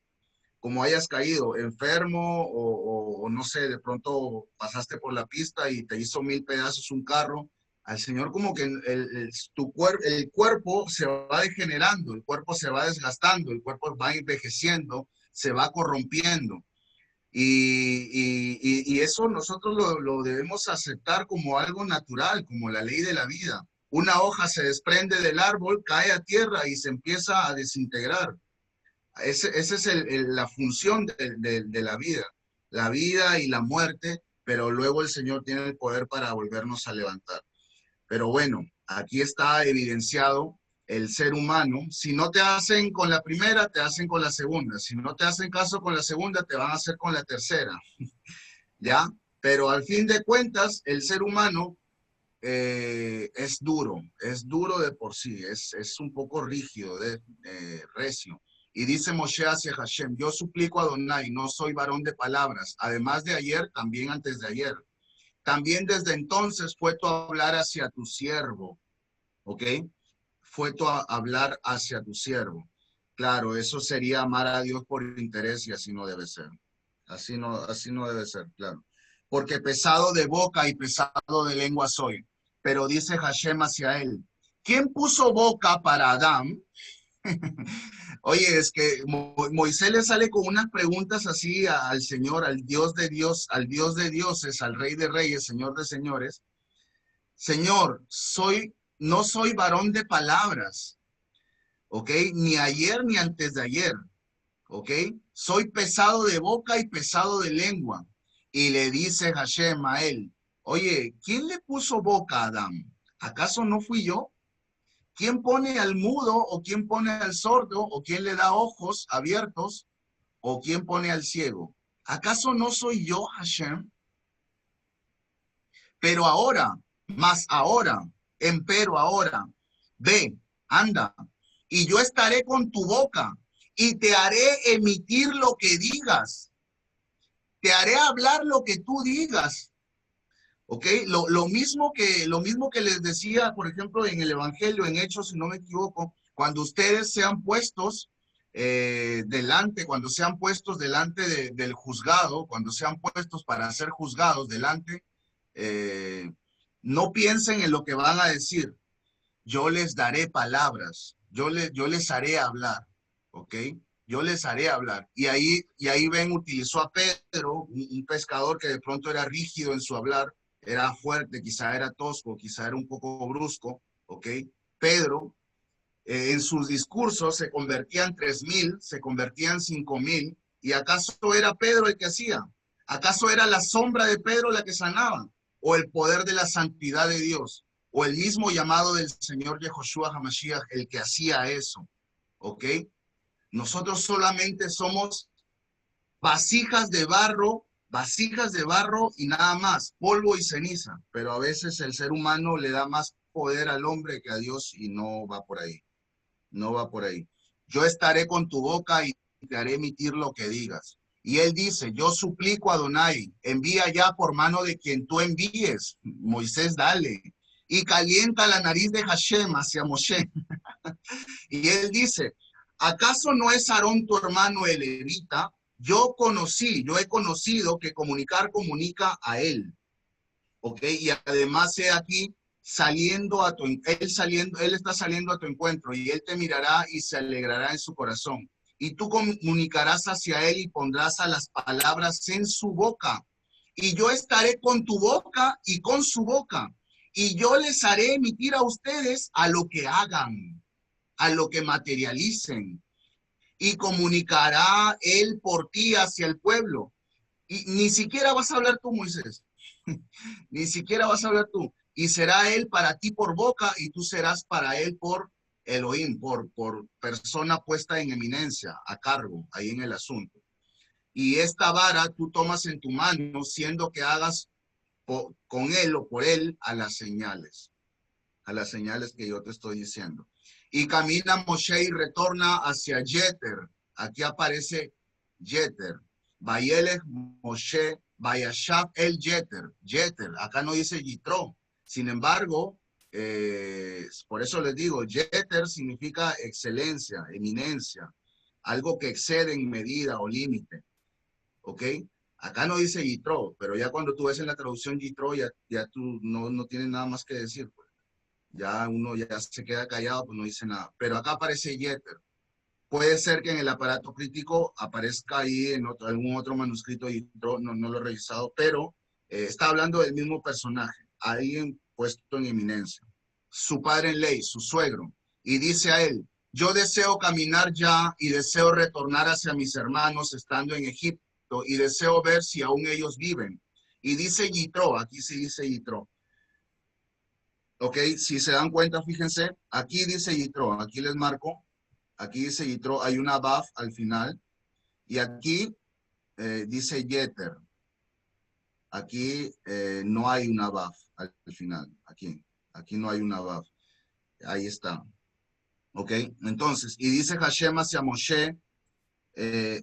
como hayas caído enfermo o no sé, de pronto pasaste por la pista y te hizo 1000 pedazos un carro. Al Señor como que el cuerpo se va degenerando, el cuerpo se va desgastando, el cuerpo va envejeciendo, se va corrompiendo. Y eso nosotros lo debemos aceptar como algo natural, como la ley de la vida. Una hoja se desprende del árbol, cae a tierra y se empieza a desintegrar. Esa es la función de la vida y la muerte, pero luego el Señor tiene el poder para volvernos a levantar. Pero bueno, aquí está evidenciado el ser humano. Si no te hacen con la primera, te hacen con la segunda. Si no te hacen caso con la segunda, te van a hacer con la tercera. ¿Ya? Pero al fin de cuentas, el ser humano es duro de por sí, es un poco rígido, recio. Y dice Moshe hacia Hashem, yo suplico a Adonai, no soy varón de palabras. Además de ayer, también antes de ayer. También desde entonces fue tu hablar hacia tu siervo, ¿ok? Fue tu hablar hacia tu siervo. Claro, eso sería amar a Dios por interés y así no debe ser. Así no debe ser, claro. Porque pesado de boca y pesado de lengua soy. Pero dice Hashem hacia él, ¿quién puso boca para Adán? Oye, es que Moisés le sale con unas preguntas así al Señor, al Dios de Dios, al Dios de dioses, al Rey de reyes, Señor de señores. Señor, no soy varón de palabras, ¿ok? Ni ayer ni antes de ayer, ¿ok? Soy pesado de boca y pesado de lengua. Y le dice Hashem a él, oye, ¿quién le puso boca a Adán? ¿Acaso no fui yo? ¿Quién pone al mudo o quién pone al sordo o quién le da ojos abiertos o quién pone al ciego? ¿Acaso no soy yo, Hashem? Pero ahora, más ahora, empero ahora, ve, anda, y yo estaré con tu boca y te haré emitir lo que digas. Te haré hablar lo que tú digas. ¿Ok? Lo mismo que les decía, por ejemplo, en el Evangelio, en Hechos, si no me equivoco, cuando ustedes sean puestos cuando sean puestos delante del juzgado, cuando sean puestos para ser juzgados delante, eh, no piensen en lo que van a decir. Yo les daré palabras, yo les haré hablar, ¿ok? Yo les haré hablar. Y ahí ven, utilizó a Pedro, un pescador que de pronto era rígido en su hablar, era fuerte, quizá era tosco, quizá era un poco brusco, ¿ok? Pedro, en sus discursos se convertían 3000, se convertían 5000, ¿y acaso era Pedro el que hacía? ¿Acaso era la sombra de Pedro la que sanaba? ¿O el poder de la santidad de Dios? ¿O el mismo llamado del Señor Yehoshua HaMashiach el que hacía eso? ¿Ok? Nosotros solamente somos vasijas de barro y nada más, polvo y ceniza, pero a veces el ser humano le da más poder al hombre que a Dios y no va por ahí. No va por ahí. Yo estaré con tu boca y te haré emitir lo que digas. Y él dice, yo suplico a Adonai, envía ya por mano de quien tú envíes. Moisés, dale. Y calienta la nariz de Hashem hacia Moshe. Y él dice, ¿acaso no es Aarón tu hermano el levita? Yo he conocido que comunicar comunica a él. ¿Ok? Y además he aquí él está saliendo a tu encuentro y él te mirará y se alegrará en su corazón. Y tú comunicarás hacia él y pondrás a las palabras en su boca. Y yo estaré con tu boca y con su boca. Y yo les haré emitir a ustedes a lo que hagan, a lo que materialicen. Y comunicará él por ti hacia el pueblo. Y ni siquiera vas a hablar tú, Moisés. Ni siquiera vas a hablar tú. Y será él para ti por boca y tú serás para él por Elohim, por persona puesta en eminencia, a cargo, ahí en el asunto. y esta vara tú tomas en tu mano, siendo que hagas con él o por él a las señales que yo te estoy diciendo. Y camina Moshe y retorna hacia Yeter. Aquí aparece Yeter. Vayelech Moshe, Vayashav el Yeter. Yeter, acá no dice Yitro. Sin embargo, por eso les digo, Yeter significa excelencia, eminencia, algo que excede en medida o límite. ¿Ok? Acá no dice Yitro, pero ya cuando tú ves en la traducción Yitro, ya tú no tienes nada más que decir, pues. Ya uno ya se queda callado, pues no dice nada. Pero acá aparece Yeter. Puede ser que en el aparato crítico aparezca ahí en algún otro manuscrito, Yitro, no lo he revisado, pero está hablando del mismo personaje, alguien puesto en eminencia. Su padre en ley, su suegro, y dice a él, yo deseo caminar ya y deseo retornar hacia mis hermanos estando en Egipto y deseo ver si aún ellos viven. Y dice Yitro, aquí sí dice Yitro. Ok, si se dan cuenta, fíjense, aquí dice Yitro, aquí les marco, aquí dice Yitro, hay una Baf al final, y aquí dice Yeter. Aquí no hay una Baf al final, aquí no hay una Baf. Ahí está. Ok, entonces, y dice Hashem hacia Moshe,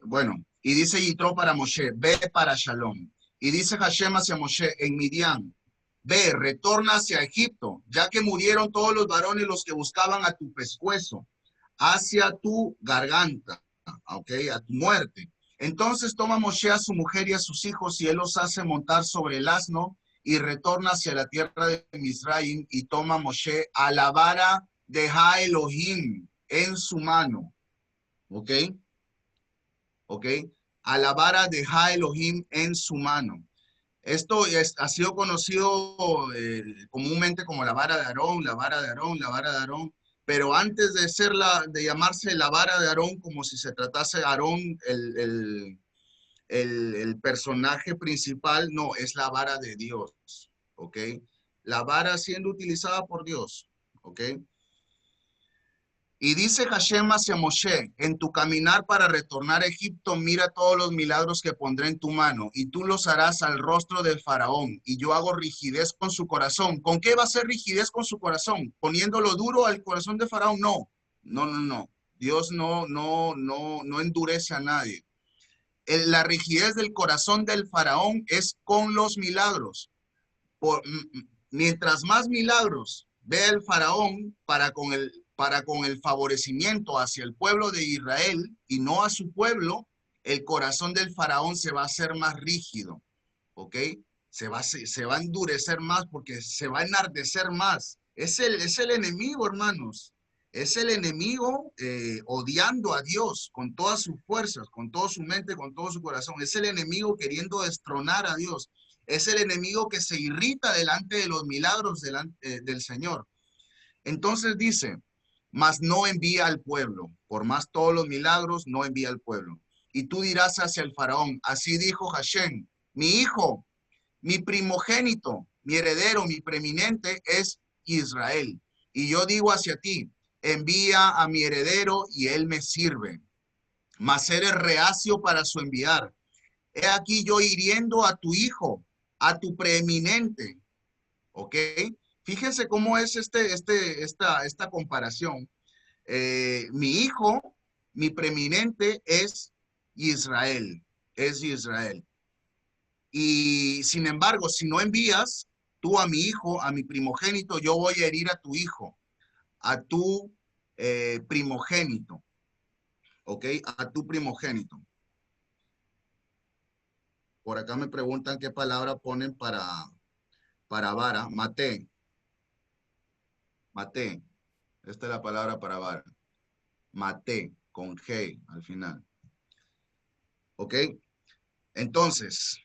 bueno, y dice Yitro para Moshe, ve para Shalom. Y dice Hashem hacia Moshe, en Midian, ve, retorna hacia Egipto, ya que murieron todos los varones los que buscaban a tu pescuezo, hacia tu garganta, ok, a tu muerte. Entonces toma Moshe a su mujer y a sus hijos y él los hace montar sobre el asno y retorna hacia la tierra de Misraim y toma Moshe a la vara de Ha Elohim en su mano, ok, ok, a la vara de Ha Elohim en su mano. Esto ha sido conocido comúnmente como la vara de Aarón, la vara de Aarón, la vara de Aarón, pero antes de llamarse la vara de Aarón, como si se tratase de Aarón, el personaje principal, no, es la vara de Dios, ¿ok? La vara siendo utilizada por Dios, ¿ok? Y dice Hashem hacia Moshe, en tu caminar para retornar a Egipto, mira todos los milagros que pondré en tu mano, y tú los harás al rostro del faraón, y yo hago rigidez con su corazón. ¿Con qué va a ser rigidez con su corazón? ¿Poniéndolo duro al corazón de faraón? No, no. Dios no endurece a nadie. La rigidez del corazón del faraón es con los milagros. Mientras más milagros ve el faraón para con el favorecimiento hacia el pueblo de Israel y no a su pueblo, el corazón del faraón se va a hacer más rígido, ¿ok? Se va a endurecer más porque se va a enardecer más. Es el enemigo, hermanos. Es el enemigo odiando a Dios con todas sus fuerzas, con toda su mente, con todo su corazón. Es el enemigo queriendo destronar a Dios. Es el enemigo que se irrita delante de los milagros del Señor. Entonces dice, mas no envía al pueblo, por más todos los milagros, no envía al pueblo. Y tú dirás hacia el faraón, así dijo Hashem, mi hijo, mi primogénito, mi heredero, mi preeminente es Israel. Y yo digo hacia ti, envía a mi heredero y él me sirve. Mas eres reacio para su enviar. He aquí yo hiriendo a tu hijo, a tu preeminente. ¿Ok? Fíjense cómo es esta comparación. Mi hijo, mi preeminente es Israel. Es Israel. Y sin embargo, si no envías tú a mi hijo, a mi primogénito, yo voy a herir a tu hijo, a tu primogénito. ¿Ok? A tu primogénito. Por acá me preguntan qué palabra ponen para vara. Maté. Esta es la palabra para vara. Maté, con G al final. ¿Ok? Entonces,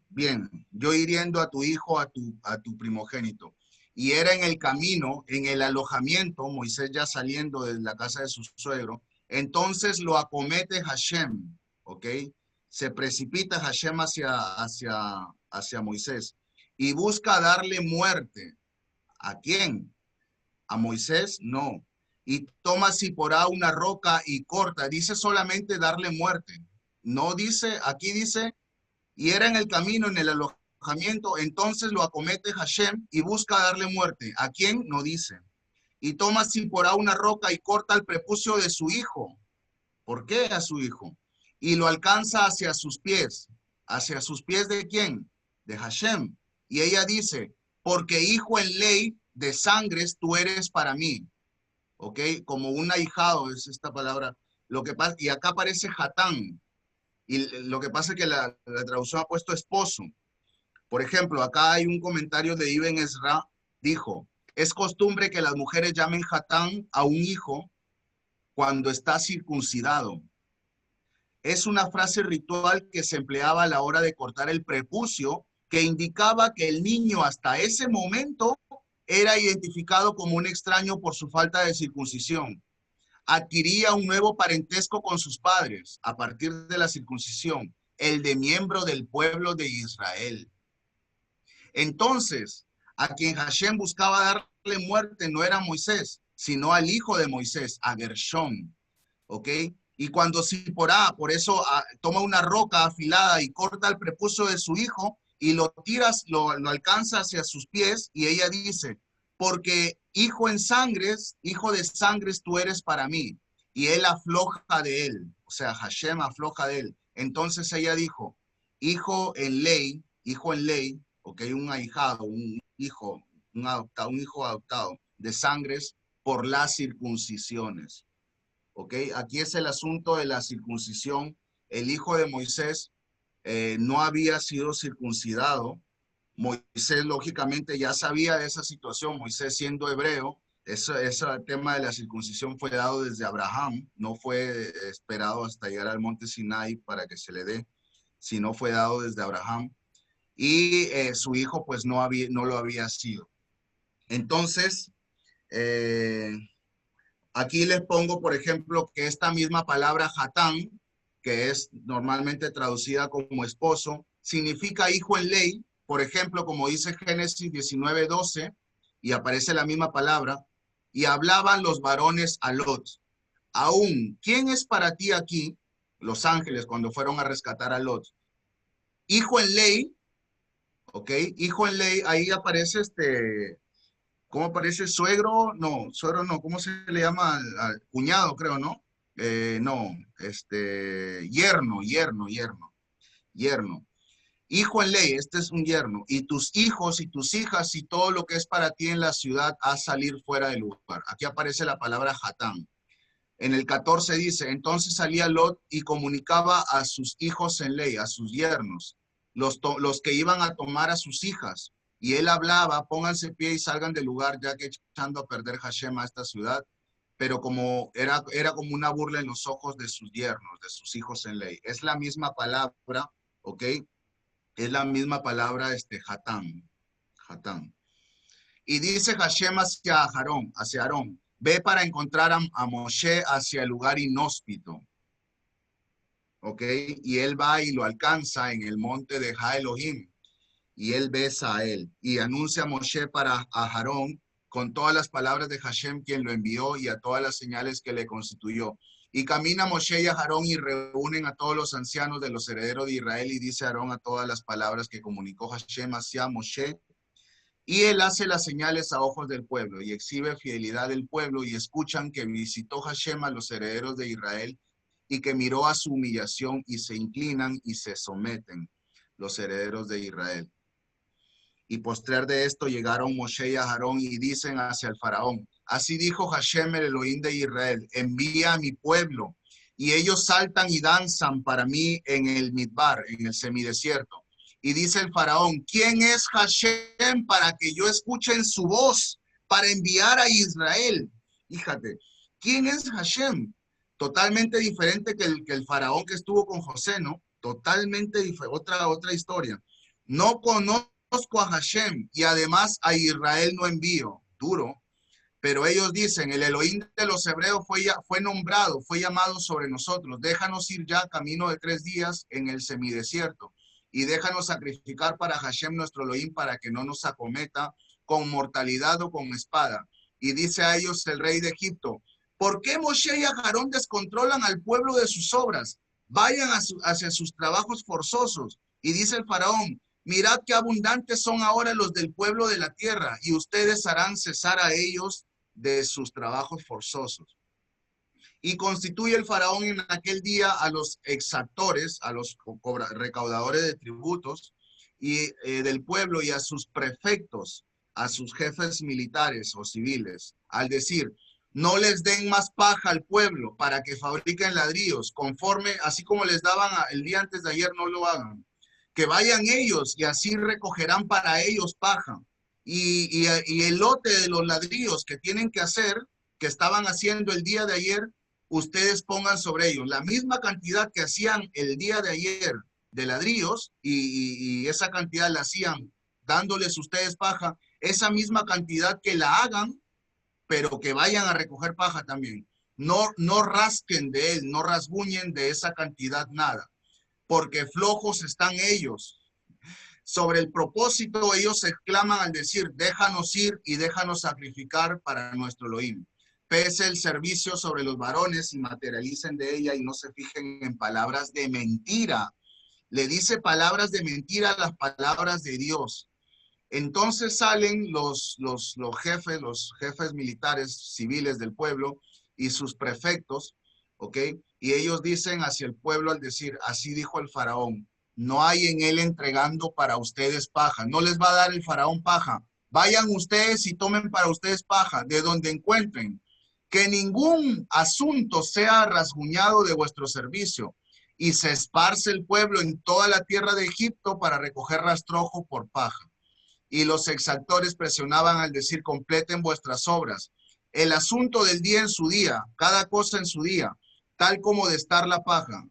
bien, yo hiriendo a tu hijo, a tu primogénito. Y era en el camino, en el alojamiento, Moisés ya saliendo de la casa de su suegro, entonces lo acomete Hashem, ¿ok? Se precipita Hashem hacia Moisés y busca darle muerte. ¿A quién? ¿A Moisés? No. Y toma Ziporá una roca y corta. Dice solamente darle muerte. No dice, aquí dice, y era en el camino, en el alojamiento, entonces lo acomete Hashem y busca darle muerte. ¿A quién? No dice. Y toma Zipporá una roca y corta el prepucio de su hijo. ¿Por qué a su hijo? Y lo alcanza hacia sus pies. ¿Hacia sus pies de quién? De Hashem. Y ella dice, porque hijo en ley de sangres tú eres para mí. ¿Ok? Como un ahijado es esta palabra. Lo que pasa, y acá aparece Hatán. Y lo que pasa es que la traducción ha puesto esposo. Por ejemplo, acá hay un comentario de Ibn Ezra. Dijo, es costumbre que las mujeres llamen Hatán a un hijo cuando está circuncidado. Es una frase ritual que se empleaba a la hora de cortar el prepucio, que indicaba que el niño hasta ese momento era identificado como un extraño por su falta de circuncisión. Adquiría un nuevo parentesco con sus padres a partir de la circuncisión, el de miembro del pueblo de Israel. Entonces, a quien Hashem buscaba darle muerte no era Moisés, sino al hijo de Moisés, a Gershón. ¿Ok? Y cuando Zipporá, por eso toma una roca afilada y corta el prepucio de su hijo y lo tiras, lo alcanza hacia sus pies, y ella dice, porque hijo en sangres, hijo de sangres tú eres para mí. Y él afloja de él, o sea, Hashem afloja de él. Entonces ella dijo, hijo en ley, ok, un ahijado, un hijo, un hijo adoptado de sangres por las circuncisiones. ¿Ok? Aquí es el asunto de la circuncisión. El hijo de Moisés no había sido circuncidado. Moisés, lógicamente, ya sabía de esa situación. Moisés, siendo hebreo, ese tema de la circuncisión fue dado desde Abraham. No fue esperado hasta llegar al monte Sinai para que se le dé, sino fue dado desde Abraham. Y su hijo, pues, no lo había sido. Entonces, aquí les pongo, por ejemplo, que esta misma palabra Hatán, que es normalmente traducida como esposo, significa hijo en ley. Por ejemplo, como dice Génesis 19:12, y aparece la misma palabra, y hablaban los varones a Lot. Aún, ¿quién es para ti aquí? Los ángeles, cuando fueron a rescatar a Lot. Hijo en ley, ¿ok? Hijo en ley, ahí aparece ¿cómo aparece? Suegro, no, ¿cómo se le llama al cuñado, creo, no? No, yerno. Hijo en ley, este es un yerno. Y tus hijos y tus hijas y todo lo que es para ti en la ciudad a salir fuera del lugar. Aquí aparece la palabra Hatán. En el 14 dice, entonces salía Lot y comunicaba a sus hijos en ley, a sus yernos, los que iban a tomar a sus hijas. Y él hablaba, pónganse pie y salgan del lugar, ya que echando a perder Hashem a esta ciudad. Pero como era como una burla en los ojos de sus yernos, de sus hijos en ley. Es la misma palabra, ¿ok? Es la misma palabra, Hatán. Y dice Hashem hacia Aarón, ve para encontrar a Moshe hacia el lugar inhóspito. ¿Ok? Y él va y lo alcanza en el monte de Ha Elohim. Y él besa a él. Y anuncia a Moshe a Aarón con todas las palabras de Hashem, quien lo envió, y a todas las señales que le constituyó. Y camina Moshe y Aarón y reúnen a todos los ancianos de los herederos de Israel. Y dice Aarón a todas las palabras que comunicó Hashem hacia Moshe. Y él hace las señales a ojos del pueblo y exhibe fidelidad del pueblo, y escuchan que visitó Hashem a los herederos de Israel y que miró a su humillación, y se inclinan y se someten los herederos de Israel. Y postrer de esto llegaron Moshe y Aarón y dicen hacia el faraón, así dijo Hashem, el Elohim de Israel, envía a mi pueblo. Y ellos saltan y danzan para mí en el Midbar, en el semidesierto. Y dice el faraón, ¿quién es Hashem para que yo escuche en su voz para enviar a Israel? Fíjate, ¿quién es Hashem? Totalmente diferente que el faraón que estuvo con José, ¿no? Totalmente diferente, otra historia. No conozco a Hashem y además a Israel no envío. Duro. Pero ellos dicen, el Elohim de los hebreos fue nombrado, fue llamado sobre nosotros. Déjanos ir ya camino de 3 días en el semidesierto y déjanos sacrificar para Hashem nuestro Elohim para que no nos acometa con mortalidad o con espada. Y dice a ellos el rey de Egipto, ¿por qué Moshe y Aarón descontrolan al pueblo de sus obras? vayan hacia sus trabajos forzosos. Y dice el faraón, mirad qué abundantes son ahora los del pueblo de la tierra, y ustedes harán cesar a ellos de sus trabajos forzosos. Y constituye el faraón en aquel día a los exactores, a los recaudadores de tributos y del pueblo, y a sus prefectos, a sus jefes militares o civiles, al decir, no les den más paja al pueblo para que fabriquen ladrillos, conforme, así como les daban el día antes de ayer, no lo hagan. Que vayan ellos y así recogerán para ellos paja. Y el lote de los ladrillos que tienen que hacer, que estaban haciendo el día de ayer, ustedes pongan sobre ellos la misma cantidad que hacían el día de ayer de ladrillos, y esa cantidad la hacían dándoles ustedes paja, esa misma cantidad que la hagan, pero que vayan a recoger paja también. No rasquen de él, no rasguñen de esa cantidad nada, porque flojos están ellos. Sobre el propósito, ellos exclaman al decir, déjanos ir y déjanos sacrificar para nuestro Elohim. Pese el servicio sobre los varones y materialicen de ella y no se fijen en palabras de mentira. Le dice palabras de mentira a las palabras de Dios. Entonces salen los jefes militares civiles del pueblo y sus prefectos, ¿ok? Y ellos dicen hacia el pueblo al decir, así dijo el faraón, no hay en él entregando para ustedes paja, no les va a dar el faraón paja, vayan ustedes y tomen para ustedes paja de donde encuentren, que ningún asunto sea rasguñado de vuestro servicio, y se esparce el pueblo en toda la tierra de Egipto para recoger rastrojo por paja. Y los exactores presionaban al decir, completen vuestras obras. El asunto del día en su día, cada cosa en su día, tal como de estar la paja,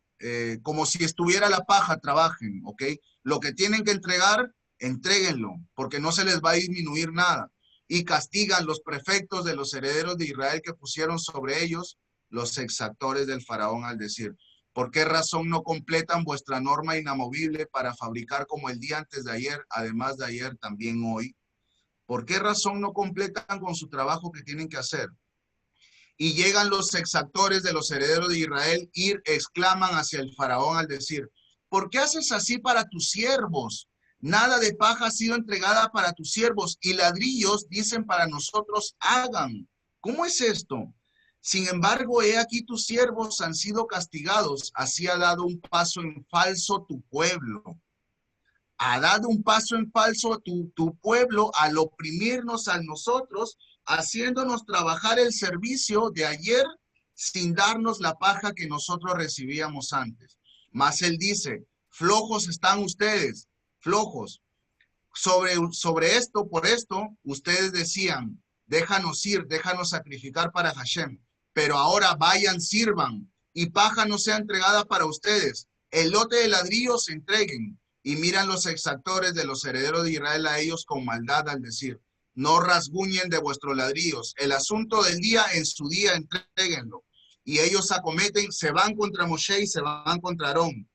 como si estuviera la paja, trabajen, ¿ok? Lo que tienen que entregar, entréguenlo, porque no se les va a disminuir nada. Y castigan los prefectos de los herederos de Israel que pusieron sobre ellos los exactores del faraón al decir, ¿por qué razón no completan vuestra norma inamovible para fabricar como el día antes de ayer, además de ayer también hoy? ¿Por qué razón no completan con su trabajo que tienen que hacer? Y llegan los exactores de los herederos de Israel y exclaman hacia el faraón al decir, ¿por qué haces así para tus siervos? Nada de paja ha sido entregada para tus siervos, y ladrillos dicen para nosotros hagan. ¿Cómo es esto? Sin embargo, he aquí tus siervos han sido castigados, así ha dado un paso en falso tu pueblo. Ha dado un paso en falso tu pueblo al oprimirnos a nosotros, haciéndonos trabajar el servicio de ayer sin darnos la paja que nosotros recibíamos antes. Mas él dice, flojos están ustedes, flojos. Sobre esto, por esto, ustedes decían, déjanos ir, déjanos sacrificar para Hashem, pero ahora vayan, sirvan, y paja no sea entregada para ustedes. El lote de ladrillos entreguen. Y miran los exactores de los herederos de Israel a ellos con maldad al decir, no rasguñen de vuestros ladrillos. El asunto del día en su día entréguenlo. Y ellos acometen, se van contra Moshe y se van contra Aarón,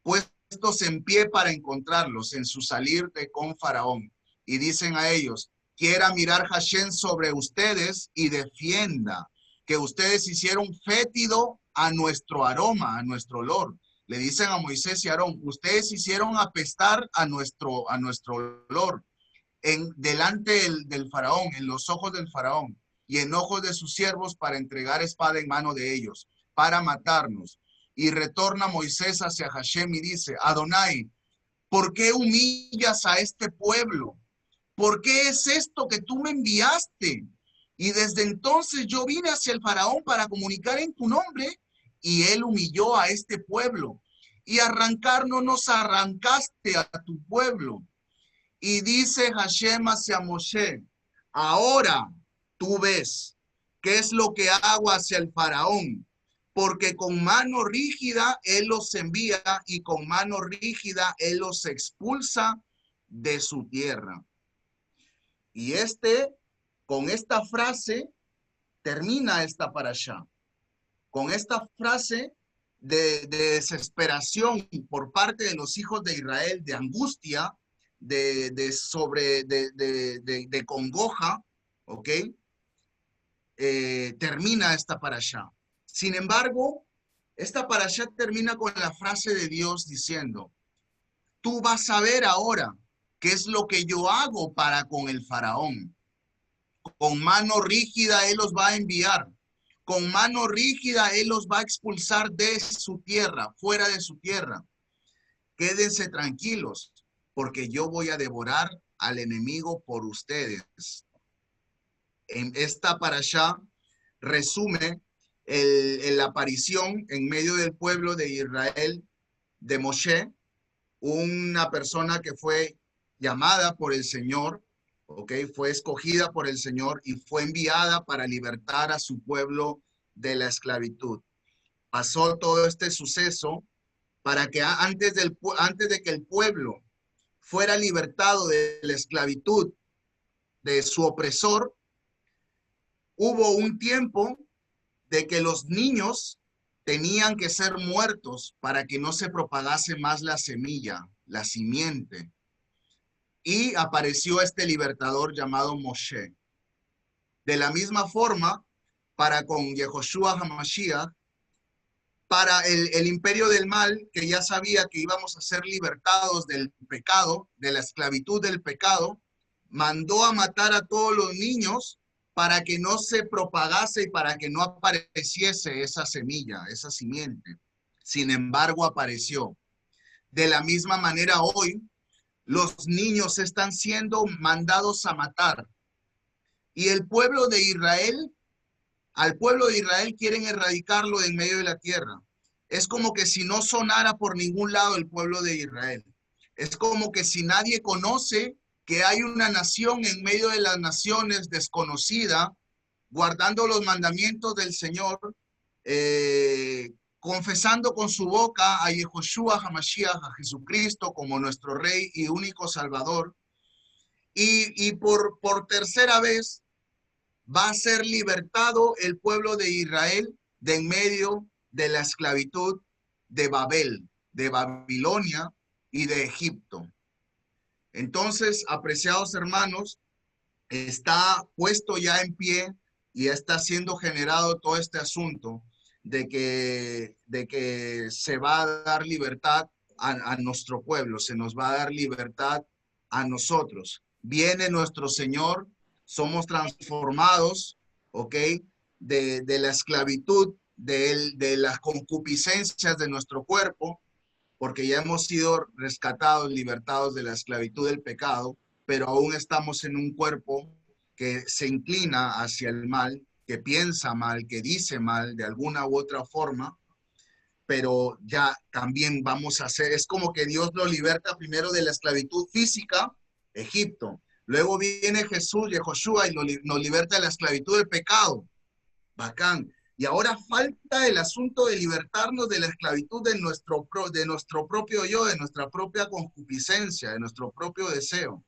puestos en pie para encontrarlos en su salir de con Faraón. Y dicen a ellos, quiera mirar Hashem sobre ustedes y defienda, que ustedes hicieron fétido a nuestro aroma, a nuestro olor. Le dicen a Moisés y Aarón, ustedes hicieron apestar a nuestro olor delante del faraón, en los ojos del faraón y en ojos de sus siervos, para entregar espada en mano de ellos, para matarnos. Y retorna Moisés hacia Hashem y dice, Adonai, ¿por qué humillas a este pueblo? ¿Por qué es esto que tú me enviaste? Y desde entonces yo vine hacia el faraón para comunicar en tu nombre, y él humilló a este pueblo. Y no nos arrancaste a tu pueblo. Y dice Hashem hacia Moshe, ahora tú ves qué es lo que hago hacia el faraón, porque con mano rígida él los envía y con mano rígida él los expulsa de su tierra. Y con esta frase termina esta parashá. Con esta frase de desesperación por parte de los hijos de Israel, de angustia, de congoja, ¿ok? Termina esta parashá. Sin embargo, Esta parashá termina con la frase de Dios diciendo, tú vas a ver ahora qué es lo que yo hago para con el faraón. Con mano rígida él los va a enviar. Con mano rígida él los va a expulsar de su tierra, fuera de su tierra. Quédense tranquilos, porque yo voy a devorar al enemigo por ustedes. En esta parashá resume la aparición en medio del pueblo de Israel de Moshe, una persona que fue llamada por el Señor, fue escogida por el Señor y fue enviada para libertar a su pueblo de la esclavitud. Pasó todo este suceso para que antes de que el pueblo fuera libertado de la esclavitud de su opresor, hubo un tiempo de que los niños tenían que ser muertos para que no se propagase más la semilla, la simiente. Y apareció este libertador llamado Moshe. De la misma forma, para con Yehoshua HaMashiach, para el imperio del mal, que ya sabía que íbamos a ser libertados del pecado, de la esclavitud del pecado, mandó a matar a todos los niños para que no se propagase y para que no apareciese esa semilla, esa simiente. Sin embargo, apareció. De la misma manera hoy, los niños están siendo mandados a matar. Y el pueblo de Israel, al pueblo de Israel quieren erradicarlo de en medio de la tierra. Es como que si no sonara por ningún lado el pueblo de Israel. Es como que si nadie conoce que hay una nación en medio de las naciones desconocida, guardando los mandamientos del Señor, confesando con su boca a Yehoshua HaMashiach, a Jesucristo como nuestro Rey y único Salvador. Y por tercera vez va a ser libertado el pueblo de Israel de en medio de la esclavitud de Babel, de Babilonia y de Egipto. Entonces, apreciados hermanos, está puesto ya en pie y está siendo generado todo este asunto de que se va a dar libertad a nuestro pueblo, se nos va a dar libertad a nosotros. Viene nuestro Señor, somos transformados, ¿ok? De la esclavitud, de las concupiscencias de nuestro cuerpo, porque ya hemos sido rescatados, libertados de la esclavitud del pecado, pero aún estamos en un cuerpo que se inclina hacia el mal, que piensa mal, que dice mal de alguna u otra forma, pero ya también vamos a hacer, es como que Dios lo liberta primero de la esclavitud física, Egipto. Luego viene Jesús, Yehoshua, y nos liberta de la esclavitud del pecado. Bacán. Y ahora falta el asunto de libertarnos de la esclavitud de nuestro propio yo, de nuestra propia concupiscencia, de nuestro propio deseo.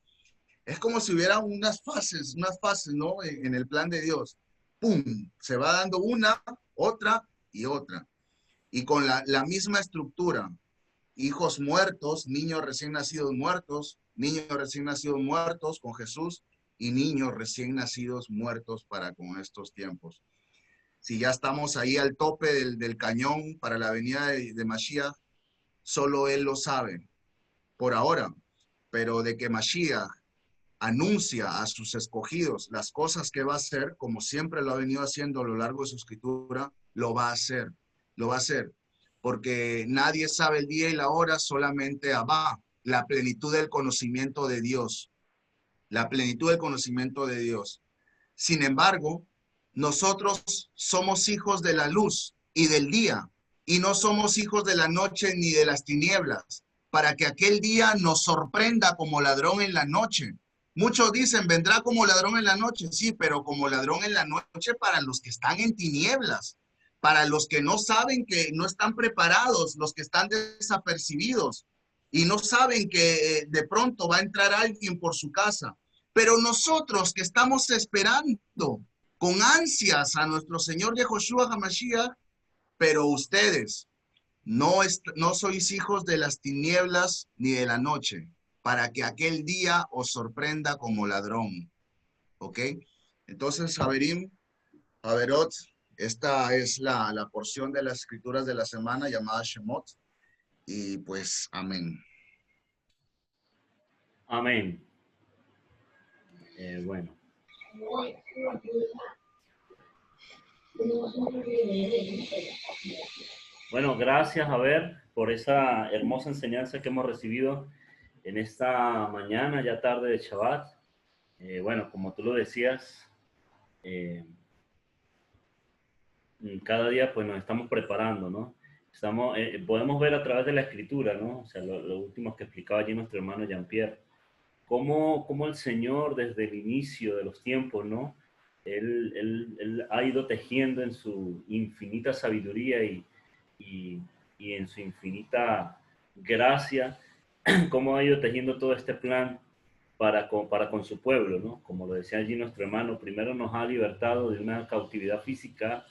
Es como si hubiera unas fases, ¿no? En el plan de Dios. ¡Pum! Se va dando una, otra y otra. Y con la misma estructura. Hijos muertos, niños recién nacidos muertos con Jesús y niños recién nacidos muertos para con estos tiempos. Si ya estamos ahí al tope del cañón para la venida de Mashiach, solo Él lo sabe por ahora, pero de que Mashiach anuncia a sus escogidos las cosas que va a hacer, como siempre lo ha venido haciendo a lo largo de su escritura, lo va a hacer, porque nadie sabe el día y la hora, solamente Abba, la plenitud del conocimiento de Dios, la plenitud del conocimiento de Dios. Sin embargo, nosotros somos hijos de la luz y del día, y no somos hijos de la noche ni de las tinieblas, para que aquel día nos sorprenda como ladrón en la noche. Muchos dicen, vendrá como ladrón en la noche. Sí, pero como ladrón en la noche para los que están en tinieblas, para los que no saben, que no están preparados, los que están desapercibidos y no saben que de pronto va a entrar alguien por su casa. Pero nosotros que estamos esperando con ansias a nuestro Señor Yehoshua HaMashiach, pero ustedes no sois hijos de las tinieblas ni de la noche, para que aquel día os sorprenda como ladrón. ¿Ok? Entonces, Haverim, Haverot, esta es la porción de las escrituras de la semana llamada Shemot. Y pues, amén. Amén. Bueno. Bueno, gracias, a ver, por esa hermosa enseñanza que hemos recibido en esta mañana, ya tarde de Shabbat. Bueno, como tú lo decías, cada día pues nos estamos preparando, ¿no? Podemos ver a través de la escritura, ¿no? O sea, lo último que explicaba allí nuestro hermano Jean-Pierre, cómo el Señor desde el inicio de los tiempos, ¿no? Él ha ido tejiendo en su infinita sabiduría y, y en su infinita gracia, cómo ha ido tejiendo todo este plan para con su pueblo, ¿no? Como lo decía allí nuestro hermano, primero nos ha libertado de una cautividad física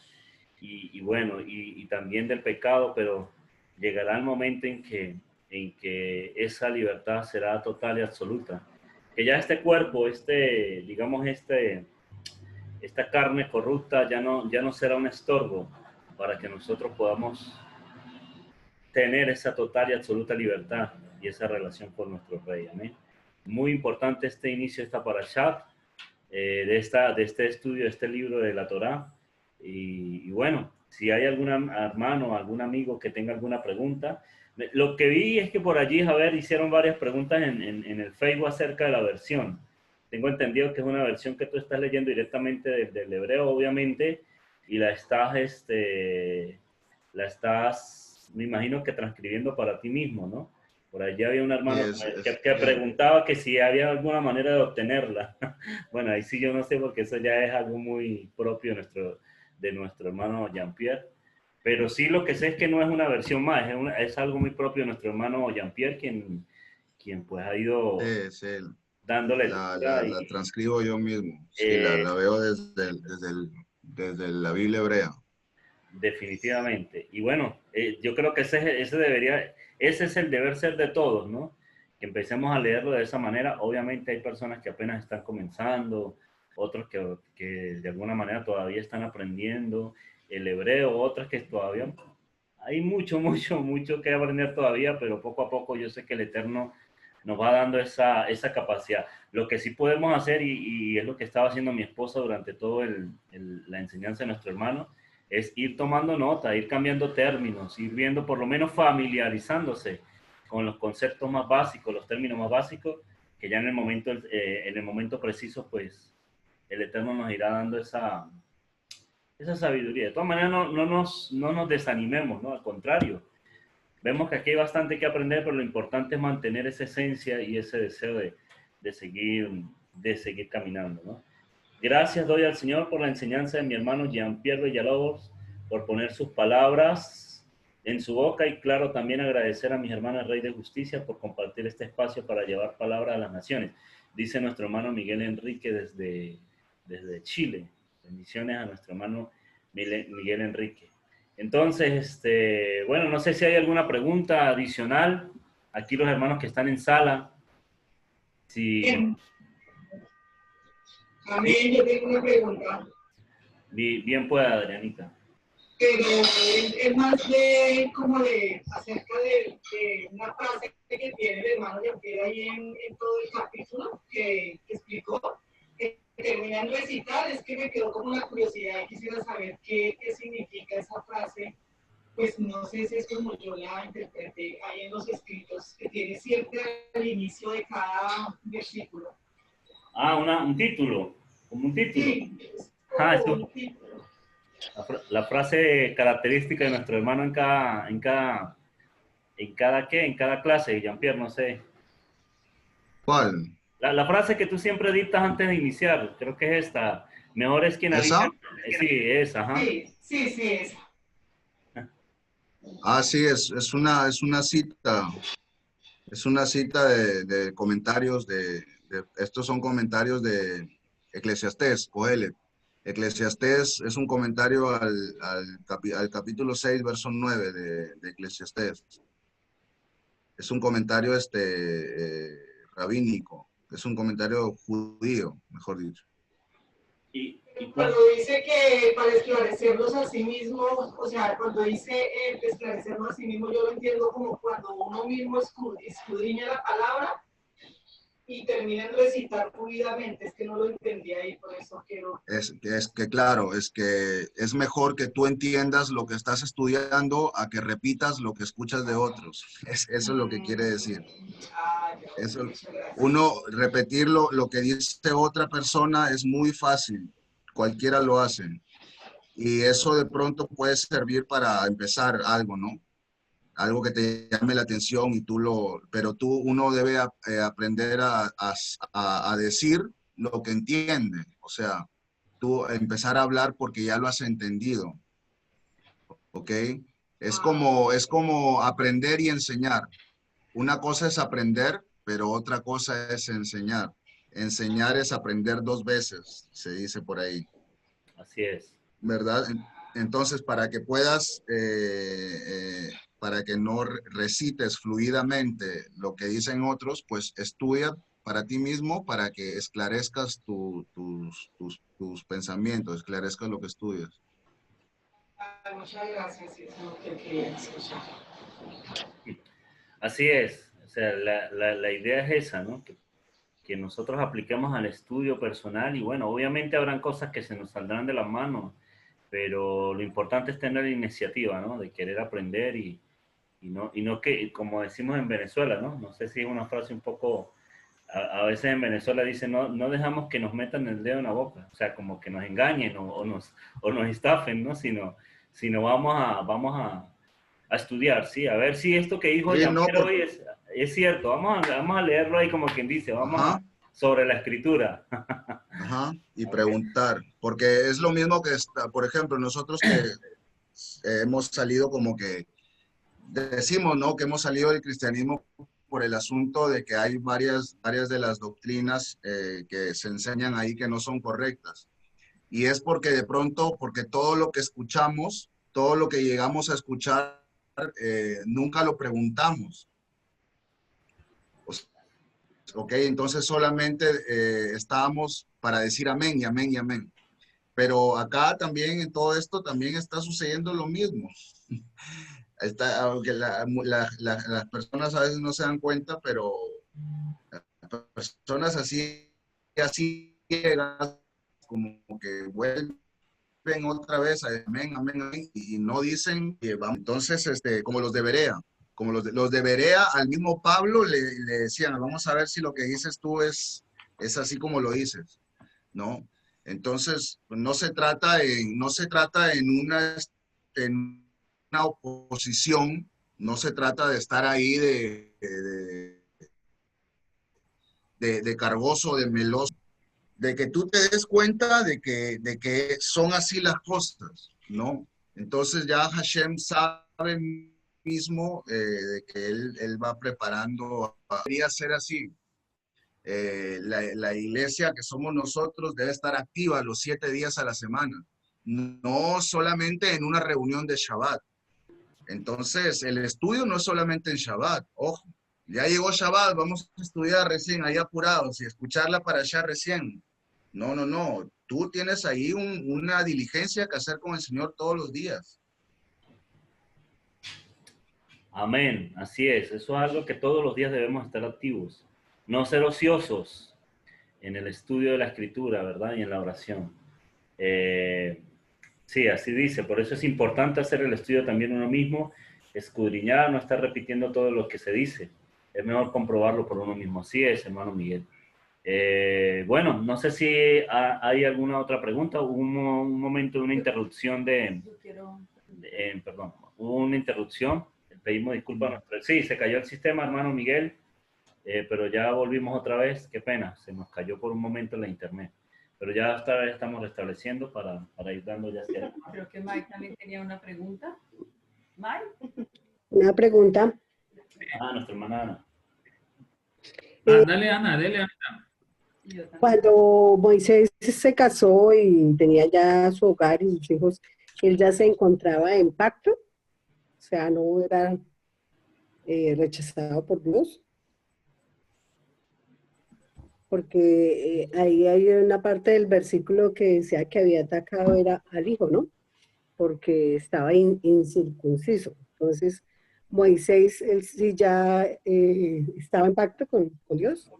y bueno, y también del pecado, pero llegará el momento en que esa libertad será total y absoluta. Que ya este cuerpo, digamos, esta carne corrupta ya no será un estorbo para que nosotros podamos tener esa total y absoluta libertad y esa relación con nuestro Rey. Amén. Muy importante este inicio, esta parashat, de este estudio, de este libro de la Torá. Y bueno, si hay algún hermano, algún amigo que tenga alguna pregunta. Lo que vi es que por allí, Javier, hicieron varias preguntas en el Facebook acerca de la versión. Tengo entendido que es una versión que tú estás leyendo directamente del hebreo, obviamente, y la estás, me imagino que transcribiendo para ti mismo, ¿no? Por allí había un Y hermano que preguntaba que si había alguna manera de obtenerla. Bueno, ahí sí yo no sé porque eso ya es algo muy propio de nuestro hermano Jean-Pierre. Pero sí lo que sé es que no es una versión más, es algo muy propio de nuestro hermano Jean-Pierre, quien pues ha ido Sí, dándole lectura la y transcribo yo mismo. Sí, eh, la veo desde la Biblia hebrea. definitivamente. Y bueno, yo creo que ese es el deber ser de todos, ¿no? Que empecemos a leerlo de esa manera. Obviamente hay personas que apenas están comenzando, otros que de alguna manera todavía están aprendiendo el hebreo, otras que todavía hay mucho que aprender todavía, pero poco a poco yo sé que el Eterno nos va dando esa capacidad. Lo que sí podemos hacer, y es lo que estaba haciendo mi esposa durante toda la enseñanza de nuestro hermano, es ir tomando nota, ir cambiando términos, ir viendo, por lo menos familiarizándose con los conceptos más básicos, los términos más básicos, que ya en el momento preciso, pues el Eterno nos irá dando esa sabiduría. De todas maneras, no nos desanimemos, ¿no? Al contrario, vemos que aquí hay bastante que aprender, pero lo importante es mantener esa esencia y ese deseo de seguir, de seguir caminando, ¿no? Gracias doy al Señor por la enseñanza de mi hermano Jean-Pierre Villalobos, por poner sus palabras en su boca y claro, también agradecer a mis hermanas Rey de Justicia por compartir este espacio para llevar palabra a las naciones. Dice nuestro hermano Miguel Enrique desde Chile. Bendiciones a nuestro hermano Miguel Enrique. Entonces, bueno, no sé si hay alguna pregunta adicional. Aquí los hermanos que están en sala, si... A mí yo tengo una pregunta, Bien pueda, Adrianita. pero es más de como de acerca de una frase que tiene el hermano Jean-Pierre ahí en todo el capítulo que explicó, que termina en recitar, es que me quedó como una curiosidad y quisiera saber qué significa esa frase. Pues no sé si es como yo la interpreté ahí en los escritos, que tiene siempre al inicio de cada versículo. Ah, un título, como un título. Sí, es Ah, como un título. la frase característica de nuestro hermano en cada clase, Jean-Pierre, no sé. ¿Cuál? La frase que tú siempre dictas antes de iniciar, creo que es esta. Mejor es quien avisa. ¿Esa? Sí, esa, ajá. Sí, esa. Ah, sí, es una cita de comentarios estos son comentarios de Eclesiastés, Coelet. Eclesiastés es un comentario al capítulo 6, verso 9 de Eclesiastés. Es un comentario rabínico, es un comentario judío, mejor dicho. Cuando dice que para esclarecerlos a sí mismo, o sea, cuando dice esclarecerlos a sí mismo, yo lo entiendo como cuando uno mismo escudriña la palabra y termina en recitar fluidamente. Es que no lo entendí ahí, por eso quiero... Es que claro, es que es mejor que tú entiendas lo que estás estudiando a que repitas lo que escuchas de otros. Eso es lo que quiere decir. Ya, Eso, muchas gracias. uno repetir lo que dice otra persona es muy fácil. Cualquiera lo hace. Y eso de pronto puede servir para empezar algo, ¿no? Algo que te llame la atención y pero uno debe aprender a decir lo que entiende. O sea, tú empezar a hablar porque ya lo has entendido, ¿ok? Es como aprender y enseñar. Una cosa es aprender, pero otra cosa es enseñar. Enseñar es aprender dos veces, se dice por ahí. Así es. ¿Verdad? Entonces, para que puedas, para que no recites fluidamente lo que dicen otros, pues estudia para ti mismo para que esclarezcas tus pensamientos, esclarezcas lo que estudias. Muchas gracias, eso es lo que quería escuchar. Así es. O sea, la idea es esa, ¿no? Que nosotros apliquemos al estudio personal y bueno, obviamente habrán cosas que se nos saldrán de las manos, pero lo importante es tener la iniciativa, ¿no? De querer aprender y no que, como decimos en Venezuela, ¿no? No sé si es una frase un poco, a veces en Venezuela dicen, no dejamos que nos metan el dedo en la boca, o sea, como que nos engañen o nos estafen, ¿no? Sino a estudiar, ¿sí? A ver si esto que dijo Sí, no, Jean-Pierre hoy es cierto. Vamos a leerlo ahí como quien dice, ajá, sobre la escritura. ajá, y Okay. preguntar, porque es lo mismo que está, por ejemplo, nosotros que hemos salido como que decimos, ¿no? Que hemos salido del cristianismo por el asunto de que hay varias de las doctrinas que se enseñan ahí que no son correctas. Y es porque de pronto, porque todo lo que escuchamos, todo lo que llegamos a escuchar, nunca lo preguntamos. ¿Ok? Entonces solamente estábamos para decir amén y amén y amén. Pero acá también en todo esto también está sucediendo lo mismo. Aunque las personas a veces no se dan cuenta, pero personas así ciegas, como que vuelven otra vez a amén, amén, amén, y no dicen que vamos. Entonces, como los de Berea, como los de Berea, al mismo Pablo le decían, vamos a ver si lo que dices tú es así como lo dices, ¿no? Entonces, no se trata en una oposición, no se trata de estar ahí de cargoso, de meloso, de que tú te des cuenta de que son así las cosas, ¿no? Entonces ya Hashem sabe mismo de que él va preparando, debería ser así. La iglesia que somos nosotros debe estar activa los 7 días a la semana, no solamente en una reunión de Shabbat. Entonces, el estudio no es solamente en Shabbat, ojo. Ya llegó Shabbat, vamos a estudiar recién, ahí apurados, y escucharla para allá recién. No, no, no. Tú tienes ahí una diligencia que hacer con el Señor todos los días. Amén, así es. Eso es algo que todos los días debemos estar activos. No ser ociosos en el estudio de la escritura, ¿verdad? Y en la oración. Sí, así dice. Por eso es importante hacer el estudio también uno mismo, escudriñar, no estar repitiendo todo lo que se dice. Es mejor comprobarlo por uno mismo. Así es, hermano Miguel. Bueno, no sé si hay alguna otra pregunta. Hubo un momento de una interrupción perdón, hubo una interrupción. Pedimos disculpas. Sí, se cayó el sistema, hermano Miguel, pero ya volvimos otra vez. Qué pena, se nos cayó por un momento la internet. Pero ya esta vez estamos restableciendo para ir dando ya hacia... Creo que Mike también tenía una pregunta. Mike. Una pregunta. Nuestra hermana Ana. Dale, Ana, dale, Ana. Cuando Moisés se casó y tenía ya su hogar y sus hijos, él ya se encontraba en pacto, o sea, no era rechazado por Dios. porque ahí hay una parte del versículo que decía que había atacado era al hijo, ¿no? Porque estaba incircunciso. Entonces, Moisés, él sí ya estaba en pacto con Dios.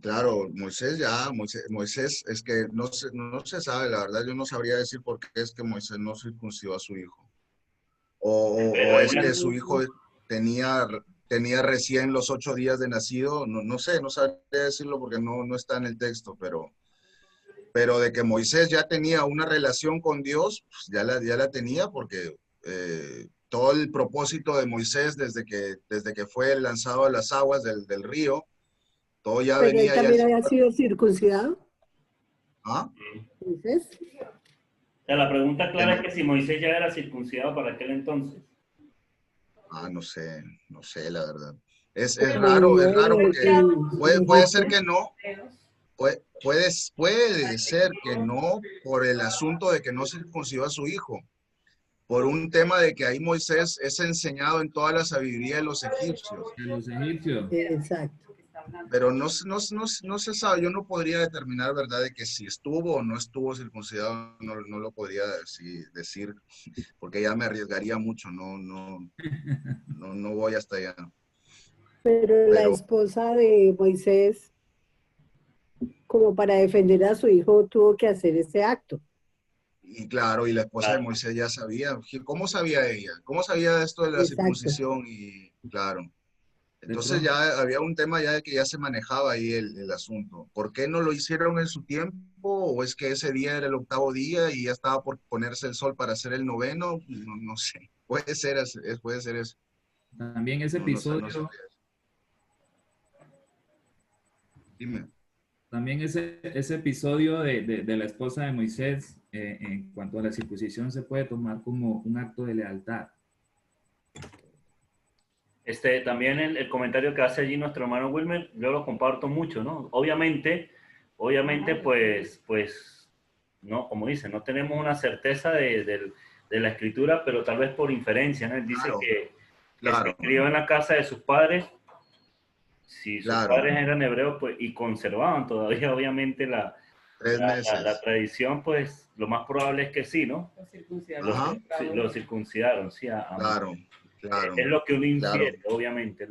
Claro, Moisés es que no se sabe, la verdad yo no sabría decir por qué es que Moisés no circuncidó a su hijo. O Pero es ella, que su hijo tenía, tenía recién los 8 días de nacido, no sé, no sabría decirlo porque no está en el texto, pero de que Moisés ya tenía una relación con Dios, pues ya la tenía porque todo el propósito de Moisés desde que fue lanzado a las aguas del río, todo ya Pero él venía ya. también había sido circuncidado. ¿Ah? Entonces, o sea, la pregunta Que clara es no, que si Moisés ya era circuncidado para aquel entonces. no sé, la verdad. Es como es no raro porque en puede ser Egipto. que no, puede ser que no por el asunto de que no circuncidó a su hijo, por un tema de que ahí Moisés es enseñado en toda la sabiduría de los egipcios, De los egipcios. Exacto. pero no se sabe, yo no podría determinar, ¿verdad?, de que si estuvo o no estuvo circuncidado, no lo podría decir, porque ya me arriesgaría mucho, no voy hasta allá. Pero la Pero, esposa de Moisés, como para defender a su hijo, tuvo que hacer ese acto. y claro, y la esposa de Claro. Moisés ya sabía. ¿Cómo sabía ella? ¿Cómo sabía esto de la Exacto. circuncisión? Y claro, De entonces pronto, ya había un tema ya de que ya se manejaba ahí el asunto. ¿Por qué no lo hicieron en su tiempo? ¿O es que ese día era el 8.º día y ya estaba por ponerse el sol para hacer el 9.º? No sé. Puede ser eso. también ese No episodio, sabría. Dime. también ese episodio de la esposa de Moisés, en cuanto a la circuncisión, se puede tomar como un acto de lealtad. También el comentario que hace allí nuestro hermano Wilmer, yo lo comparto mucho, ¿no? Obviamente, pues, no, como dice, no tenemos una certeza de la escritura, pero tal vez por inferencia, ¿no? Él dice Claro, que se claro, crió en la casa de sus padres, si sus claro. padres eran hebreos, pues, y conservaban todavía, obviamente, Tres la meses. tradición, pues, lo más probable es que sí, ¿no? Los circuncidaron. Ajá, Lo circuncidaron, sí, claro, claro, es lo que uno claro, infiere, obviamente, es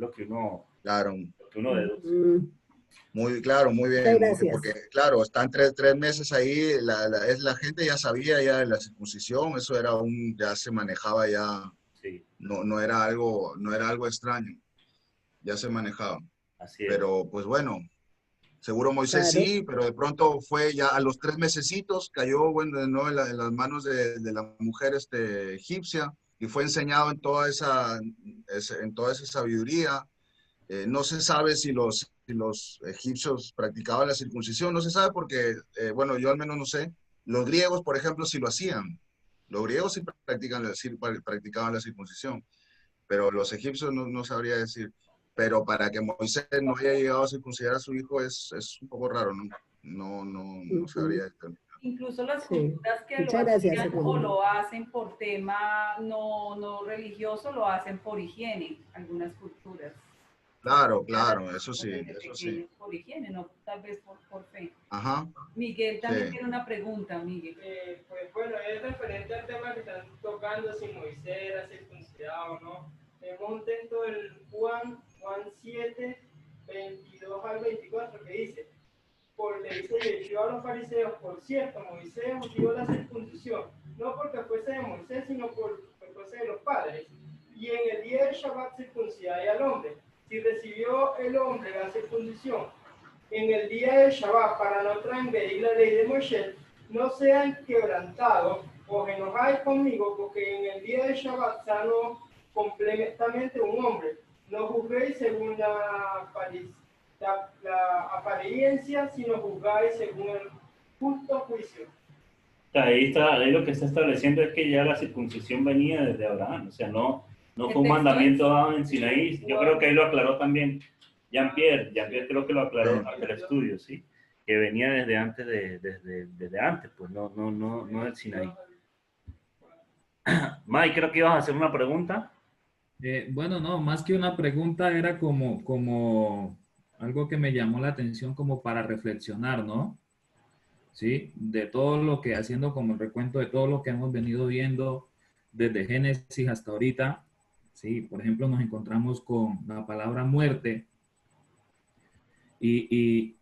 claro. lo que uno deduce. Mm, Muy claro, muchas muy bien, porque gracias. claro, están tres meses ahí, la gente ya sabía ya de la circuncisión, eso era ya se manejaba ya, Sí, no era algo extraño, ya se manejaba. así es. Pero pues bueno, seguro Moisés Claro. sí, pero de pronto fue ya a los 3 mesecitos, cayó bueno, de nuevo en las manos de la mujer egipcia y fue enseñado en toda esa sabiduría. No se sabe si los egipcios practicaban la circuncisión, no se sabe porque, bueno, yo al menos no sé. Los griegos, por ejemplo, sí lo hacían. Los griegos sí practicaban la circuncisión, pero los egipcios no sabría decir. Pero para que Moisés no haya llegado a circuncidar a su hijo es un poco raro, ¿no? No Ujú. sabría determinar. Incluso las Sí. culturas que lo Muchas gracias, hacían o hermano. lo hacen por tema no religioso, lo hacen por higiene, algunas culturas. Claro, eso sí, Desde eso sí. pequeños por higiene, no tal vez por fe. Ajá, Miguel sí. también tiene una pregunta, Miguel. Pues bueno, es referente al tema que están tocando, si Moisés era circuncidado o no. Tenemos un texto del Juan 7, 22 al 24 que dice, le dice Yeshua a los fariseos, por cierto, Moisés os dio la circuncisión, no porque fuese de Moisés, sino porque fuese de los padres. Y en el día del Shabbat circuncidáis al hombre. Si recibió el hombre la circuncisión en el día del Shabbat para no transgredir la ley de Moisés, no sean quebrantados, os enojáis conmigo, porque en el día del Shabbat sano completamente un hombre. No juzguéis según la apariencia, sino juzgáis según el justo juicio. Ahí lo que está estableciendo es que ya la circuncisión venía desde Abraham, o sea, no fue un texto mandamiento es? dado en Sinaí. Yo creo que ahí lo aclaró también Jean-Pierre creo que lo aclaró Sí. durante el estudio, ¿sí? Que venía desde antes, desde antes, pues no del Sinaí. Mike, creo que ibas a hacer una pregunta. Bueno, no, más que una pregunta era como algo que me llamó la atención como para reflexionar, ¿no? ¿Sí? De todo lo que, haciendo como el recuento de todo lo que hemos venido viendo desde Génesis hasta ahorita, ¿sí? Por ejemplo, nos encontramos con la palabra muerte y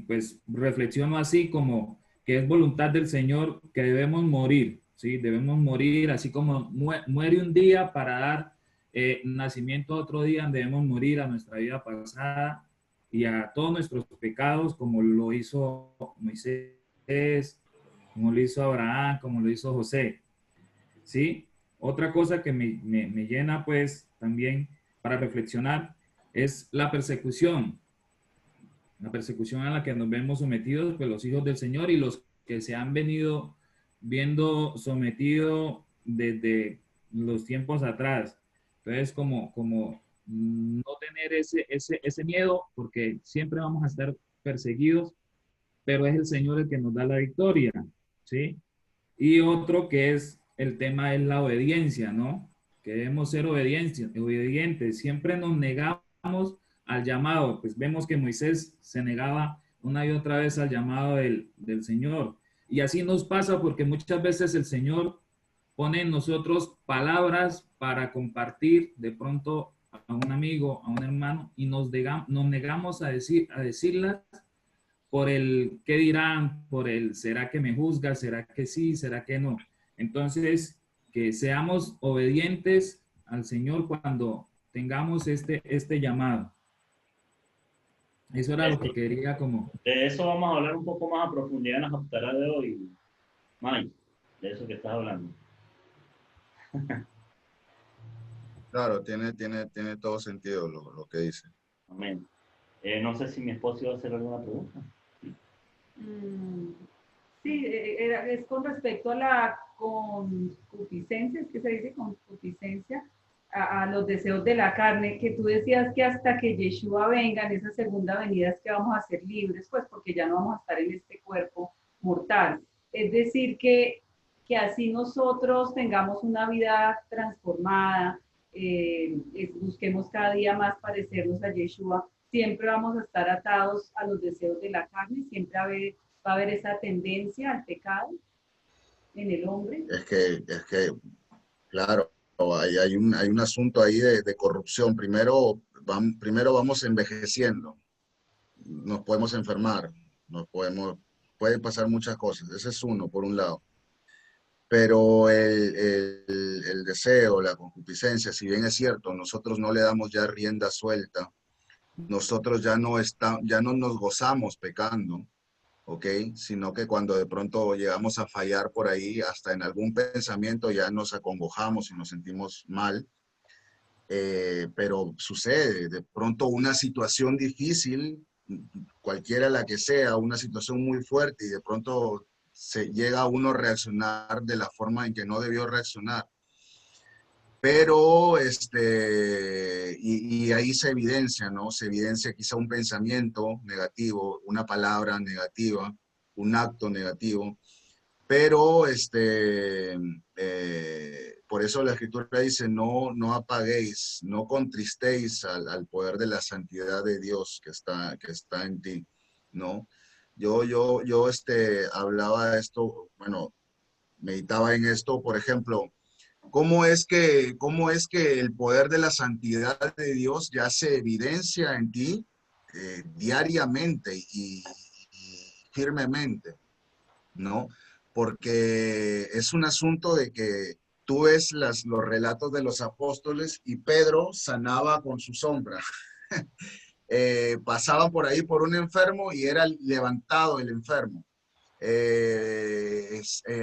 pues reflexiono así como que es voluntad del Señor que debemos morir, ¿sí? Debemos morir, así como muere un día para dar nacimiento a otro día, debemos morir a nuestra vida pasada y a todos nuestros pecados, como lo hizo Moisés, como lo hizo Abraham, como lo hizo José, ¿sí? Otra cosa que me llena pues también para reflexionar es la persecución a la que nos vemos sometidos, pues los hijos del Señor y los que se han venido viendo sometidos desde los tiempos atrás. Entonces, como no tener ese miedo, porque siempre vamos a estar perseguidos, pero es el Señor el que nos da la victoria, ¿sí? Y otro que es el tema es la obediencia, ¿no? Que debemos ser obedientes. Siempre nos negamos al llamado. Pues vemos que Moisés se negaba una y otra vez al llamado del Señor. Y así nos pasa porque muchas veces el Señor pone en nosotros palabras para compartir de pronto a un amigo, a un hermano, y nos negamos a decirlas por el qué dirán, por el será que me juzga, será que sí, será que no. Entonces, que seamos obedientes al Señor cuando tengamos este llamado. Eso era lo que quería como... De eso vamos a hablar un poco más a profundidad en la haftará de hoy, Mike, de eso que estás hablando. Claro, tiene todo sentido lo que dice. Amén. No sé si mi esposo iba a hacer alguna pregunta. Sí, es con respecto a la concupiscencia, es que se dice concupiscencia, a los deseos de la carne, que tú decías que hasta que Yeshua venga en esa segunda venida es que vamos a ser libres, pues porque ya no vamos a estar en este cuerpo mortal. Es decir, que así nosotros tengamos una vida transformada, busquemos cada día más parecernos a Yeshua, siempre vamos a estar atados a los deseos de la carne, siempre va a haber esa tendencia al pecado en el hombre. Es que claro, hay un asunto ahí de corrupción. Primero vamos envejeciendo, nos podemos enfermar, pueden pasar muchas cosas. Ese es uno, por un lado. Pero el deseo, la concupiscencia, si bien es cierto, nosotros no le damos ya rienda suelta, nosotros ya no nos gozamos pecando, ¿ok? Sino que cuando de pronto llegamos a fallar por ahí, hasta en algún pensamiento ya nos acongojamos y nos sentimos mal. Pero sucede, de pronto una situación difícil, cualquiera la que sea, una situación muy fuerte y de pronto se llega a uno a reaccionar de la forma en que no debió reaccionar. Pero, y ahí se evidencia, ¿no? Se evidencia quizá un pensamiento negativo, una palabra negativa, un acto negativo. Pero, por eso la Escritura dice, no apaguéis, no contristéis al poder de la santidad de Dios que está en ti, ¿no? Yo hablaba de esto, bueno, meditaba en esto, por ejemplo, ¿cómo es que el poder de la santidad de Dios ya se evidencia en ti diariamente y firmemente, ¿no? Porque es un asunto de que tú ves los relatos de los apóstoles y Pedro sanaba con su sombra. Pasaban por ahí por un enfermo y era levantado el enfermo.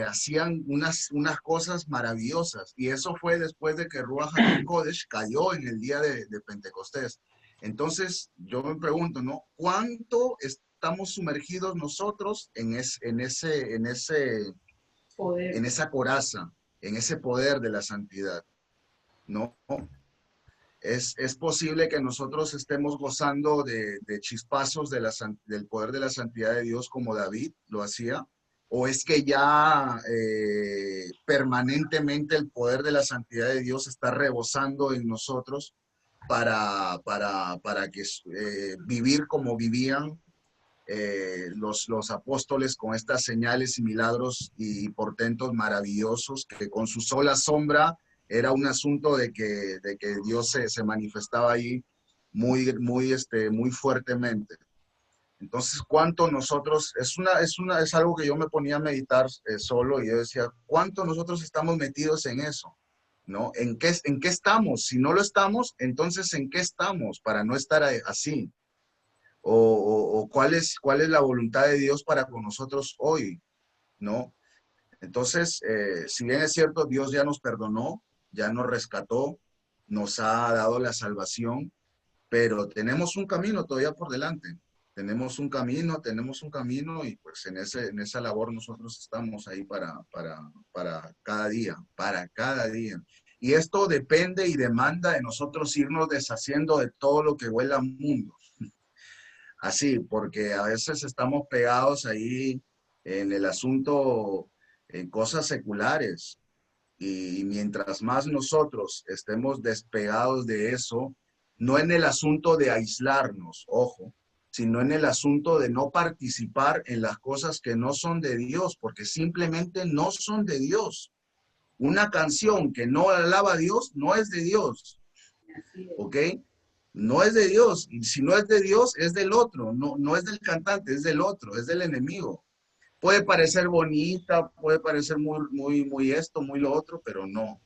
Hacían unas cosas maravillosas y eso fue después de que Ruach HaKodesh cayó en el día de Pentecostés. Entonces yo me pregunto, ¿no? ¿Cuánto estamos sumergidos nosotros en esa coraza, en ese poder de la santidad? ¿No? Es posible que nosotros estemos gozando de chispazos del poder de la santidad de Dios como David lo hacía, o es que ya permanentemente el poder de la santidad de Dios está rebosando en nosotros para que vivir como vivían los apóstoles, con estas señales y milagros y portentos maravillosos, que con su sola sombra era un asunto de que Dios se manifestaba ahí muy fuertemente. Entonces, ¿cuánto nosotros, es algo que yo me ponía a meditar solo, y yo decía, ¿cuánto nosotros estamos metidos en eso? ¿No? ¿En qué estamos? Si no lo estamos, entonces ¿en qué estamos para no estar así? O cuál es la voluntad de Dios para con nosotros hoy, ¿no? Entonces, si bien es cierto, Dios ya nos perdonó, ya nos rescató, nos ha dado la salvación, pero tenemos un camino todavía por delante. Tenemos un camino, y pues en esa labor nosotros estamos ahí para cada día. Y esto depende y demanda de nosotros irnos deshaciendo de todo lo que huele a mundo. Así, porque a veces estamos pegados ahí en el asunto, en cosas seculares. Y mientras más nosotros estemos despegados de eso, no en el asunto de aislarnos, ojo, sino en el asunto de no participar en las cosas que no son de Dios, porque simplemente no son de Dios. Una canción que no alaba a Dios no es de Dios, ¿ok? No es de Dios, y si no es de Dios, es del otro, no es del cantante, es del otro, es del enemigo. Puede parecer bonita, puede parecer muy esto, muy lo otro, pero no.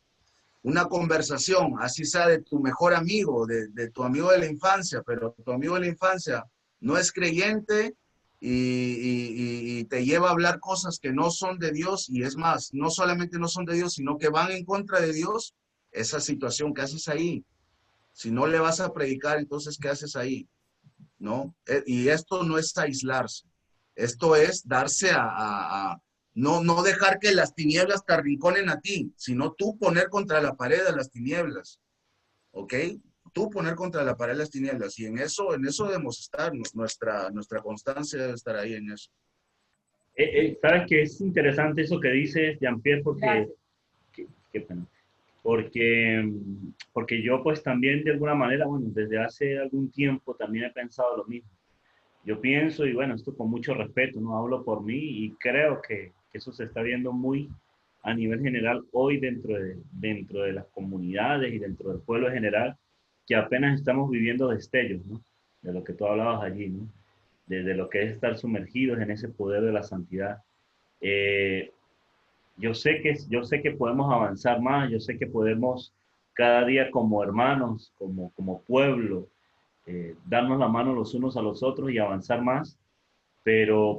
Una conversación, así sea de tu mejor amigo, de tu amigo de la infancia, pero tu amigo de la infancia no es creyente y te lleva a hablar cosas que no son de Dios, y es más, no solamente no son de Dios, sino que van en contra de Dios. Esa situación, ¿qué haces ahí? Si no le vas a predicar, entonces, ¿qué haces ahí? ¿No? Y esto no es aislarse. Esto es darse no dejar que las tinieblas te arrinconen a ti, sino tú poner contra la pared a las tinieblas. ¿Ok? Tú poner contra la pared las tinieblas. Y en eso debemos estar. Nuestra constancia debe estar ahí en eso. Sabes que es interesante eso que dices, Jean-Pierre, porque... Qué pena. Porque yo pues también de alguna manera, bueno, desde hace algún tiempo también he pensado lo mismo. Yo pienso, y bueno, esto con mucho respeto, no hablo por mí, y creo que eso se está viendo muy a nivel general hoy dentro de las comunidades y dentro del pueblo en general, que apenas estamos viviendo destellos, ¿no? De lo que tú hablabas allí, ¿no? De lo que es estar sumergidos en ese poder de la santidad. Yo sé que podemos avanzar más, yo sé que podemos cada día como hermanos, como pueblo, darnos la mano los unos a los otros y avanzar más, pero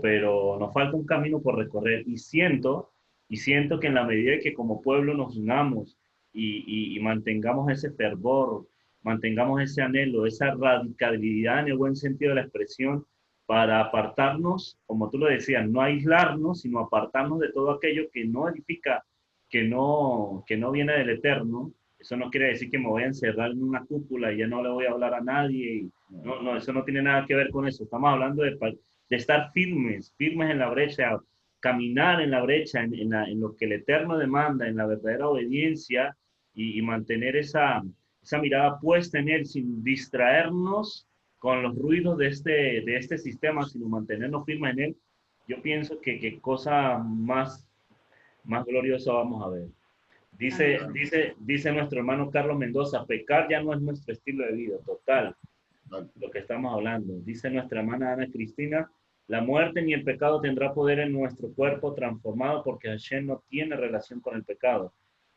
nos falta un camino por recorrer, y siento que en la medida que como pueblo nos unamos y mantengamos ese fervor, mantengamos ese anhelo, esa radicalidad en el buen sentido de la expresión, para apartarnos, como tú lo decías, no aislarnos, sino apartarnos de todo aquello que no edifica, que no viene del Eterno. Eso no quiere decir que me voy a encerrar en una cúpula y ya no le voy a hablar a nadie. No, eso no tiene nada que ver con eso. Estamos hablando de estar firmes en la brecha, caminar en la brecha, en lo que el Eterno demanda, en la verdadera obediencia, y mantener esa mirada puesta en Él sin distraernos con los ruidos de este sistema, sino mantenernos firmes en Él. Yo pienso que cosa más gloriosa vamos a ver. Dice nuestro hermano Carlos Mendoza, pecar ya no es nuestro estilo de vida, total, lo que estamos hablando. Dice nuestra hermana Ana Cristina, la muerte ni el pecado tendrá poder en nuestro cuerpo transformado, porque Hashem no tiene relación con el pecado,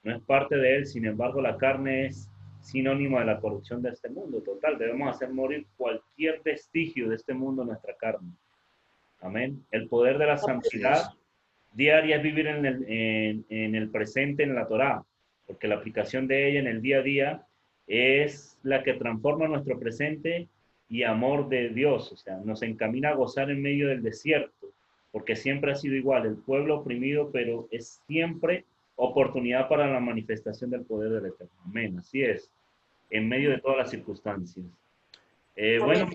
no es parte de él. Sin embargo, la carne es sinónimo de la corrupción de este mundo. Total, debemos hacer morir cualquier vestigio de este mundo en nuestra carne. Amén. El poder de la santidad diaria es vivir en el presente, en la Torá, porque la aplicación de ella en el día a día es la que transforma nuestro presente y amor de Dios. O sea, nos encamina a gozar en medio del desierto, porque siempre ha sido igual, el pueblo oprimido, pero es siempre oportunidad para la manifestación del poder del Eterno. Amén, así es, en medio de todas las circunstancias. Bueno,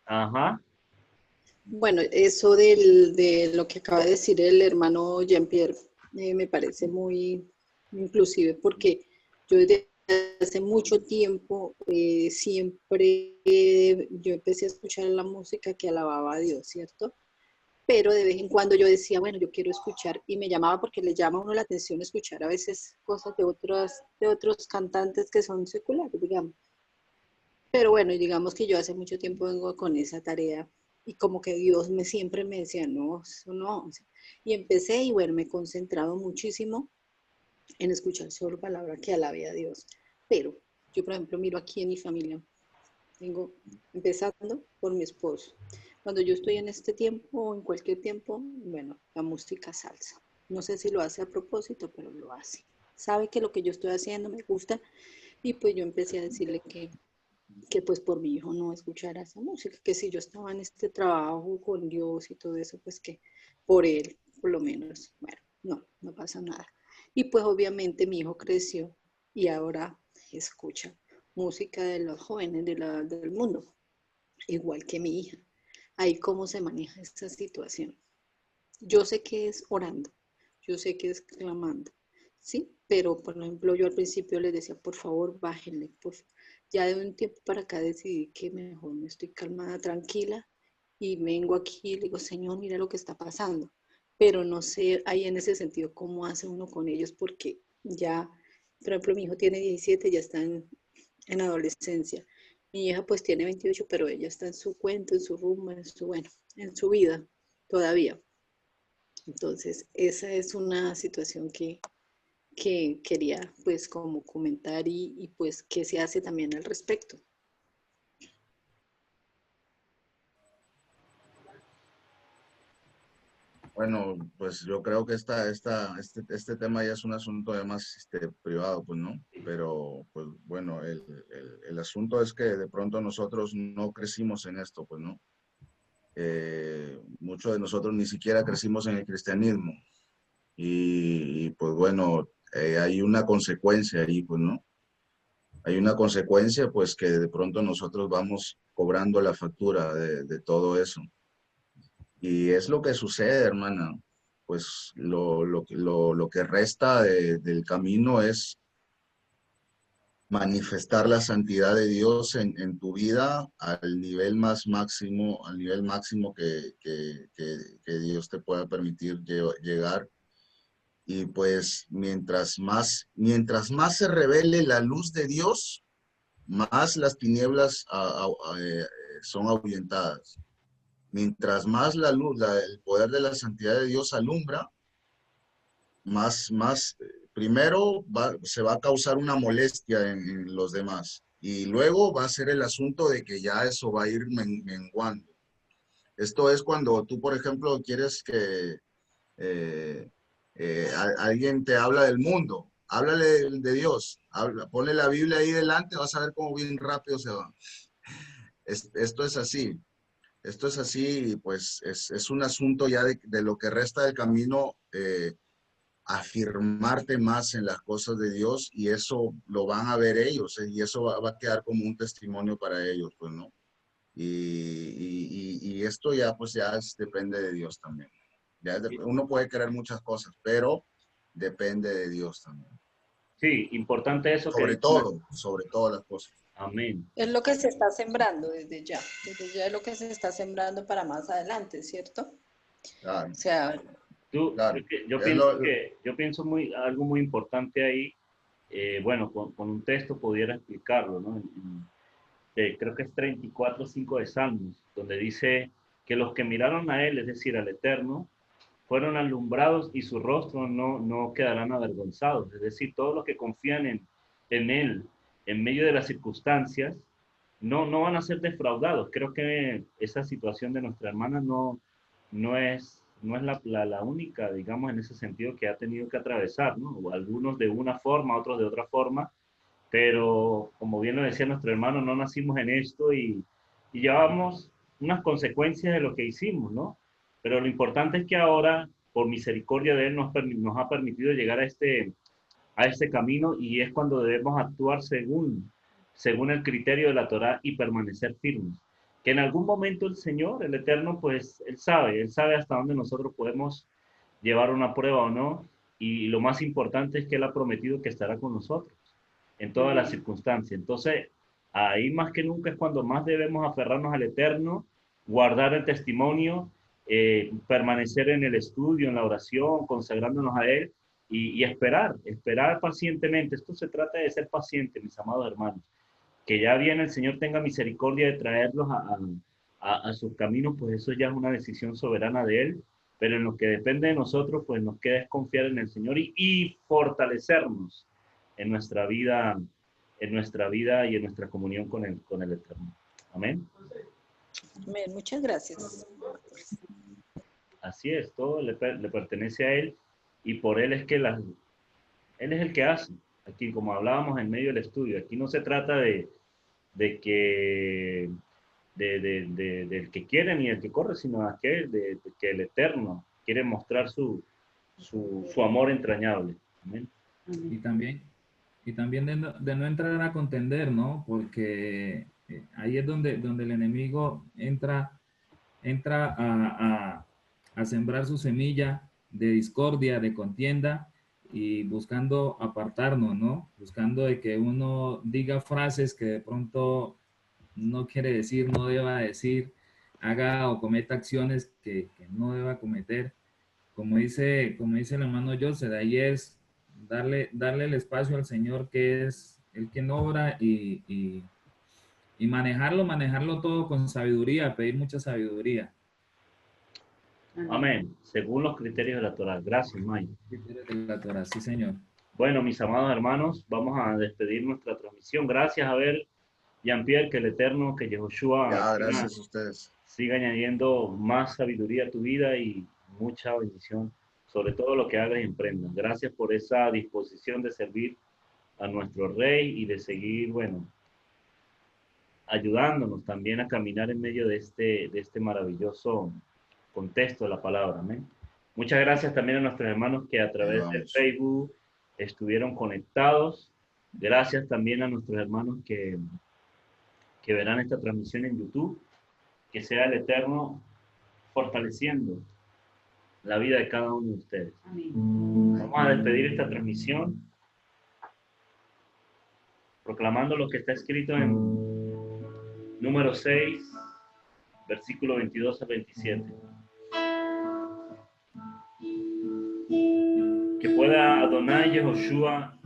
ajá. Bueno, eso de lo que acaba de decir el hermano Jean-Pierre me parece muy inclusive, porque yo desde hace mucho tiempo siempre yo empecé a escuchar la música que alababa a Dios, ¿cierto? Pero de vez en cuando yo decía, bueno, yo quiero escuchar, y me llamaba porque le llama a uno la atención escuchar a veces cosas de otros cantantes que son seculares, digamos. Pero bueno, digamos que yo hace mucho tiempo vengo con esa tarea y como que Dios siempre me decía, no, eso no. Y empecé y bueno, me he concentrado muchísimo en escuchar solo palabra que alabe a Dios. Pero yo, por ejemplo, miro aquí en mi familia, tengo, empezando por mi esposo. Cuando yo estoy en este tiempo o en cualquier tiempo, bueno, la música salsa. No sé si lo hace a propósito, pero lo hace. Sabe que lo que yo estoy haciendo me gusta y pues yo empecé a decirle que pues por mi hijo no escuchara esa música, que si yo estaba en este trabajo con Dios y todo eso, pues que por él, por lo menos, bueno, no pasa nada. Y pues obviamente mi hijo creció y ahora escucha música de los jóvenes del mundo, igual que mi hija. Ahí cómo se maneja esta situación. Yo sé que es orando, yo sé que es clamando, ¿sí? Pero, por ejemplo, yo al principio les decía, por favor, bájenle. Ya de un tiempo para acá decidí que mejor me estoy calmada, tranquila, y vengo aquí y le digo, Señor, mira lo que está pasando. Pero no sé ahí en ese sentido cómo hace uno con ellos, porque ya, por ejemplo, mi hijo tiene 17, ya está en adolescencia. Mi hija pues tiene 28, pero ella está en su cuento, en su rumbo, bueno, en su vida todavía. Entonces, esa es una situación que quería pues como comentar y pues qué se hace también al respecto. Bueno, pues yo creo que este tema ya es un asunto además privado, pues, ¿no? Pero, pues, bueno, el asunto es que de pronto nosotros no crecimos en esto, pues, ¿no? Muchos de nosotros ni siquiera crecimos en el cristianismo. Y pues, bueno, hay una consecuencia ahí, pues, ¿no? Hay una consecuencia, pues, que de pronto nosotros vamos cobrando la factura de todo eso. Y es lo que sucede, hermana. Pues lo que resta del camino es manifestar la santidad de Dios en tu vida al nivel más máximo, al nivel máximo que Dios te pueda permitir llegar. Y pues mientras más se revele la luz de Dios, más las tinieblas son ahuyentadas. Mientras más la luz, el poder de la santidad de Dios alumbra, primero se va a causar una molestia en los demás. Y luego va a ser el asunto de que ya eso va a ir menguando. Esto es cuando tú, por ejemplo, quieres que alguien te habla del mundo. Háblale de Dios. Ponle la Biblia ahí delante, vas a ver cómo bien rápido se va. Esto es así. Esto es así, pues es un asunto ya de lo que resta del camino, afirmarte más en las cosas de Dios, y eso lo van a ver ellos, y eso va a quedar como un testimonio para ellos, pues, ¿no? Y esto ya, pues ya depende de Dios también. Uno puede querer muchas cosas, pero depende de Dios también. Sí, importante eso que... Sobre todo las cosas. Amén. Es lo que se está sembrando desde ya es lo que se está sembrando para más adelante, ¿cierto? Claro. O sea, claro. Yo pienso algo muy importante ahí, bueno, con un texto pudiera explicarlo, ¿no? Creo que es 34:5 de Salmos, donde dice que los que miraron a Él, es decir, al Eterno, fueron alumbrados y su rostro no quedarán avergonzados. Es decir, todos los que confían en Él en medio de las circunstancias, no van a ser defraudados. Creo que esa situación de nuestra hermana no es la única, digamos, en ese sentido que ha tenido que atravesar, ¿no? O algunos de una forma, otros de otra forma, pero como bien lo decía nuestro hermano, no nacimos en esto y llevamos unas consecuencias de lo que hicimos, ¿no? Pero lo importante es que ahora, por misericordia de Él, nos ha permitido llegar a este camino, y es cuando debemos actuar según el criterio de la Torá y permanecer firmes. Que en algún momento el Señor, el Eterno, pues Él sabe hasta dónde nosotros podemos llevar una prueba o no, y lo más importante es que Él ha prometido que estará con nosotros. en todas las circunstancias. Entonces, ahí más que nunca es cuando más debemos aferrarnos al Eterno, guardar el testimonio, permanecer en el estudio, en la oración, consagrándonos a Él y esperar pacientemente. Esto se trata de ser paciente, mis amados hermanos. Que ya viene el Señor tenga misericordia de traerlos a sus caminos, pues eso ya es una decisión soberana de Él, pero en lo que depende de nosotros, pues nos queda es confiar en el Señor y fortalecernos en nuestra vida y en nuestra comunión con el Eterno. Amén. Amén. Muchas gracias. Así es, todo le pertenece a Él y por Él es que Él es el que hace. Aquí, como hablábamos en medio del estudio, aquí no se trata del que quiere ni del que corre, sino aquel de que el Eterno quiere mostrar su amor entrañable. Amén. Y también de no entrar a contender, ¿no? Porque ahí es donde el enemigo entra a sembrar su semilla de discordia, de contienda, y buscando apartarnos, ¿no? Buscando de que uno diga frases que de pronto no quiere decir, no deba decir, haga o cometa acciones que no deba cometer. Como dice el hermano José, de ahí es darle el espacio al Señor, que es el que obra, y manejarlo todo con sabiduría, pedir mucha sabiduría. Amén. Según los criterios de la Torá. Gracias, Maya. Criterios de la Torá, sí, Señor. Bueno, mis amados hermanos, vamos a despedir nuestra transmisión. Gracias, Abel, Jean-Pierre, que el Eterno, que Yehoshua Gracias a ustedes. siga añadiendo más sabiduría a tu vida y mucha bendición sobre todo lo que hagas y emprendas. Gracias por esa disposición de servir a nuestro Rey y de seguir, bueno, ayudándonos también a caminar en medio de este maravilloso contexto de la palabra. Amén. Muchas gracias también a nuestros hermanos que a través de Facebook estuvieron conectados. Gracias también a nuestros hermanos que verán esta transmisión en YouTube. Que sea el Eterno fortaleciendo la vida de cada uno de ustedes. Amén. Vamos a despedir esta transmisión proclamando lo que está escrito en número 6, versículo 22 a 27. Que pueda Adonai Yehoshua,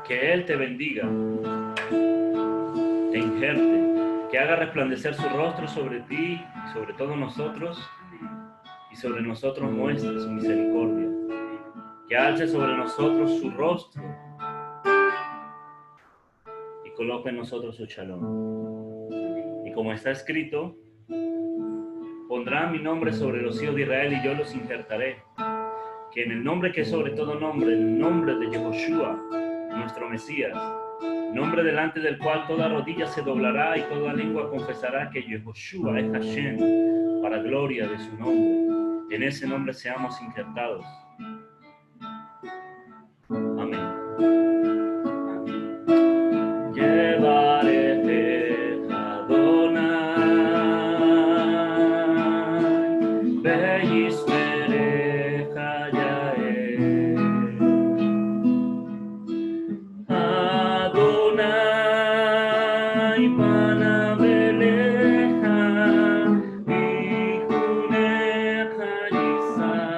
que Él te bendiga, te injerte, que haga resplandecer su rostro sobre ti y sobre todos nosotros, y sobre nosotros muestre su misericordia, que alce sobre nosotros su rostro y coloque en nosotros su shalom. Y como está escrito, pondrá mi nombre sobre los hijos de Israel y yo los injertaré, que en el nombre que es sobre todo nombre, el nombre de Yehoshua, nuestro Mesías, nombre delante del cual toda rodilla se doblará y toda lengua confesará que Yehoshua es Hashem, para gloria de su nombre. En ese nombre seamos injertados. Amén. Llevaré Adonai, Beismere Hayael. Adonai Panaveleja, Bichunecha Yisah.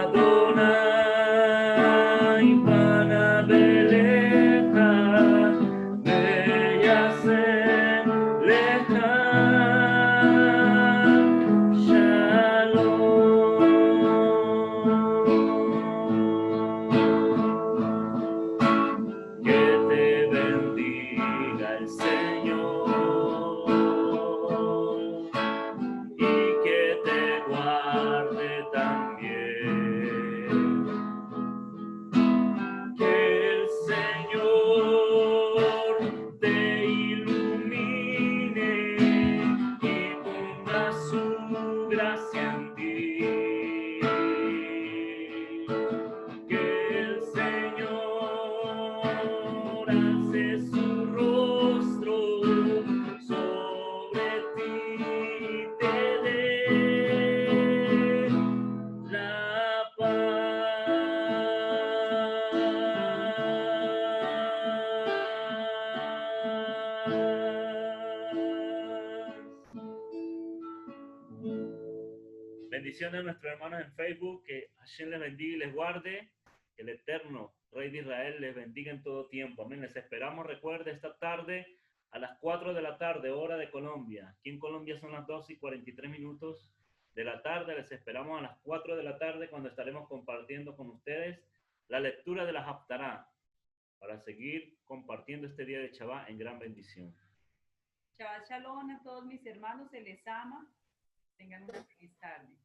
Adonai Panaveleja, Veyasem Lecha Shalom. Que te bendiga el Señor y que te guarde también. Que el Señor te ilumine y ponga su gracia en ti. bendiciones a nuestros hermanos en Facebook, que Hashem les bendiga y les guarde, que el eterno Rey de Israel les bendiga en todo tiempo. Amén. Les esperamos, recuerde, esta tarde a las 4 de la tarde, hora de Colombia. Aquí en Colombia son las 12:43 de la tarde. Les esperamos a las 4 de la tarde cuando estaremos compartiendo con ustedes la lectura de la Haftará para seguir compartiendo este día de Shabbat en gran bendición. Shabbat Shalom a todos mis hermanos, se les ama. Tengan una feliz tarde.